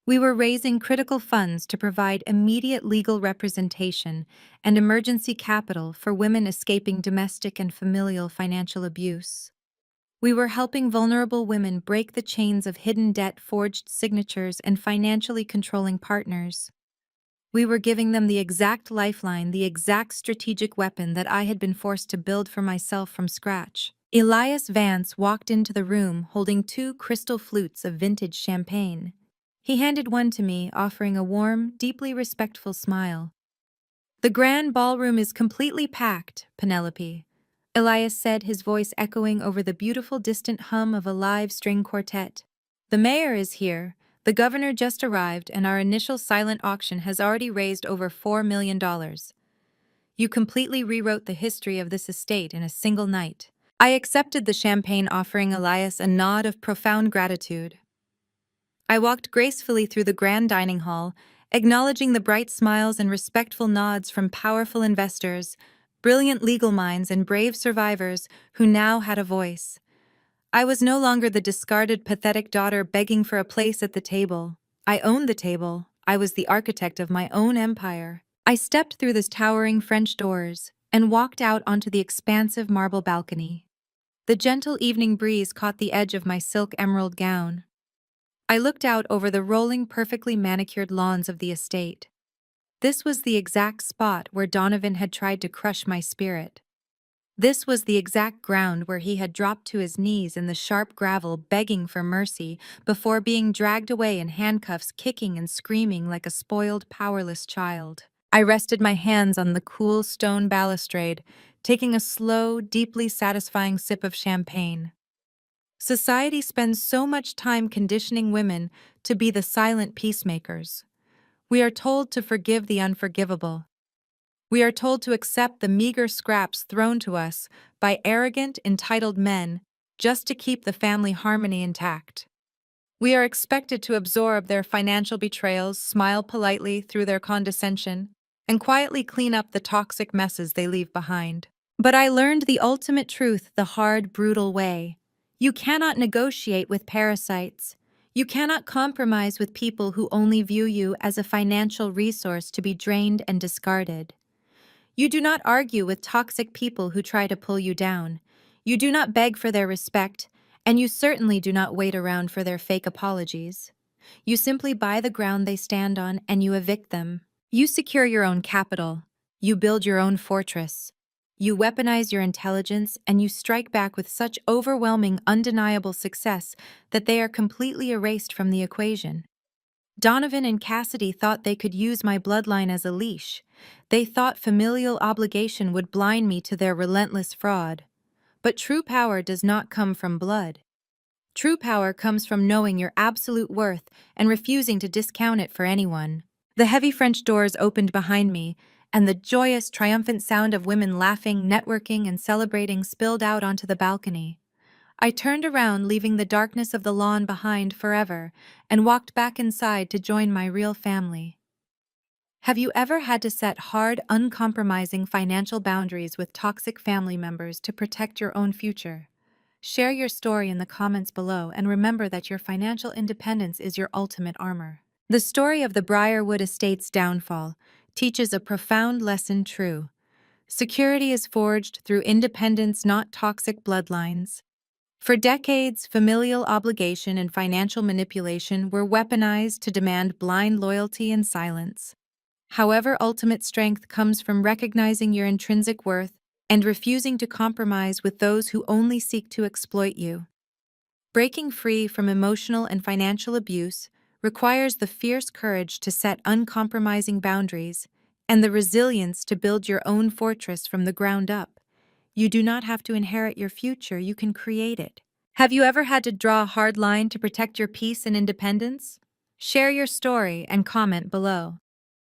We were raising critical funds to provide immediate legal representation and emergency capital for women escaping domestic and familial financial abuse. We were helping vulnerable women break the chains of hidden debt, forged signatures, and financially controlling partners. We were giving them the exact lifeline, the exact strategic weapon that I had been forced to build for myself from scratch. Elias Vance walked into the room holding 2 crystal flutes of vintage champagne. He handed one to me, offering a warm, deeply respectful smile. "The grand ballroom is completely packed, Penelope," Elias said, his voice echoing over the beautiful distant hum of a live string quartet. "The mayor is here. The governor just arrived, and our initial silent auction has already raised over $4 million. You completely rewrote the history of this estate in a single night." I accepted the champagne, offering Elias a nod of profound gratitude. I walked gracefully through the grand dining hall, acknowledging the bright smiles and respectful nods from powerful investors, brilliant legal minds, and brave survivors who now had a voice. I was no longer the discarded, pathetic daughter begging for a place at the table. I owned the table. I was the architect of my own empire. I stepped through the towering French doors and walked out onto the expansive marble balcony. The gentle evening breeze caught the edge of my silk emerald gown. I looked out over the rolling, perfectly manicured lawns of the estate. This was the exact spot where Donovan had tried to crush my spirit. This was the exact ground where he had dropped to his knees in the sharp gravel begging for mercy before being dragged away in handcuffs, kicking and screaming like a spoiled, powerless child. I rested my hands on the cool stone balustrade, taking a slow, deeply satisfying sip of champagne. Society spends so much time conditioning women to be the silent peacemakers. We are told to forgive the unforgivable. We are told to accept the meager scraps thrown to us by arrogant, entitled men just to keep the family harmony intact. We are expected to absorb their financial betrayals, smile politely through their condescension, and quietly clean up the toxic messes they leave behind. But I learned the ultimate truth the hard, brutal way. You cannot negotiate with parasites. You cannot compromise with people who only view you as a financial resource to be drained and discarded. You do not argue with toxic people who try to pull you down. You do not beg for their respect, and you certainly do not wait around for their fake apologies. You simply buy the ground they stand on and you evict them. You secure your own capital. You build your own fortress. You weaponize your intelligence and you strike back with such overwhelming, undeniable success that they are completely erased from the equation. Donovan and Cassidy thought they could use my bloodline as a leash. They thought familial obligation would blind me to their relentless fraud. But true power does not come from blood. True power comes from knowing your absolute worth and refusing to discount it for anyone. The heavy French doors opened behind me, and the joyous, triumphant sound of women laughing, networking, and celebrating spilled out onto the balcony. I turned around, leaving the darkness of the lawn behind forever, and walked back inside to join my real family. Have you ever had to set hard, uncompromising financial boundaries with toxic family members to protect your own future? Share your story in the comments below and remember that your financial independence is your ultimate armor. The story of the Briarwood Estate's downfall teaches a profound lesson true. Security is forged through independence, not toxic bloodlines. For decades, familial obligation and financial manipulation were weaponized to demand blind loyalty and silence. However, ultimate strength comes from recognizing your intrinsic worth and refusing to compromise with those who only seek to exploit you. Breaking free from emotional and financial abuse requires the fierce courage to set uncompromising boundaries and the resilience to build your own fortress from the ground up. You do not have to inherit your future, you can create it. Have you ever had to draw a hard line to protect your peace and independence? Share your story and comment below.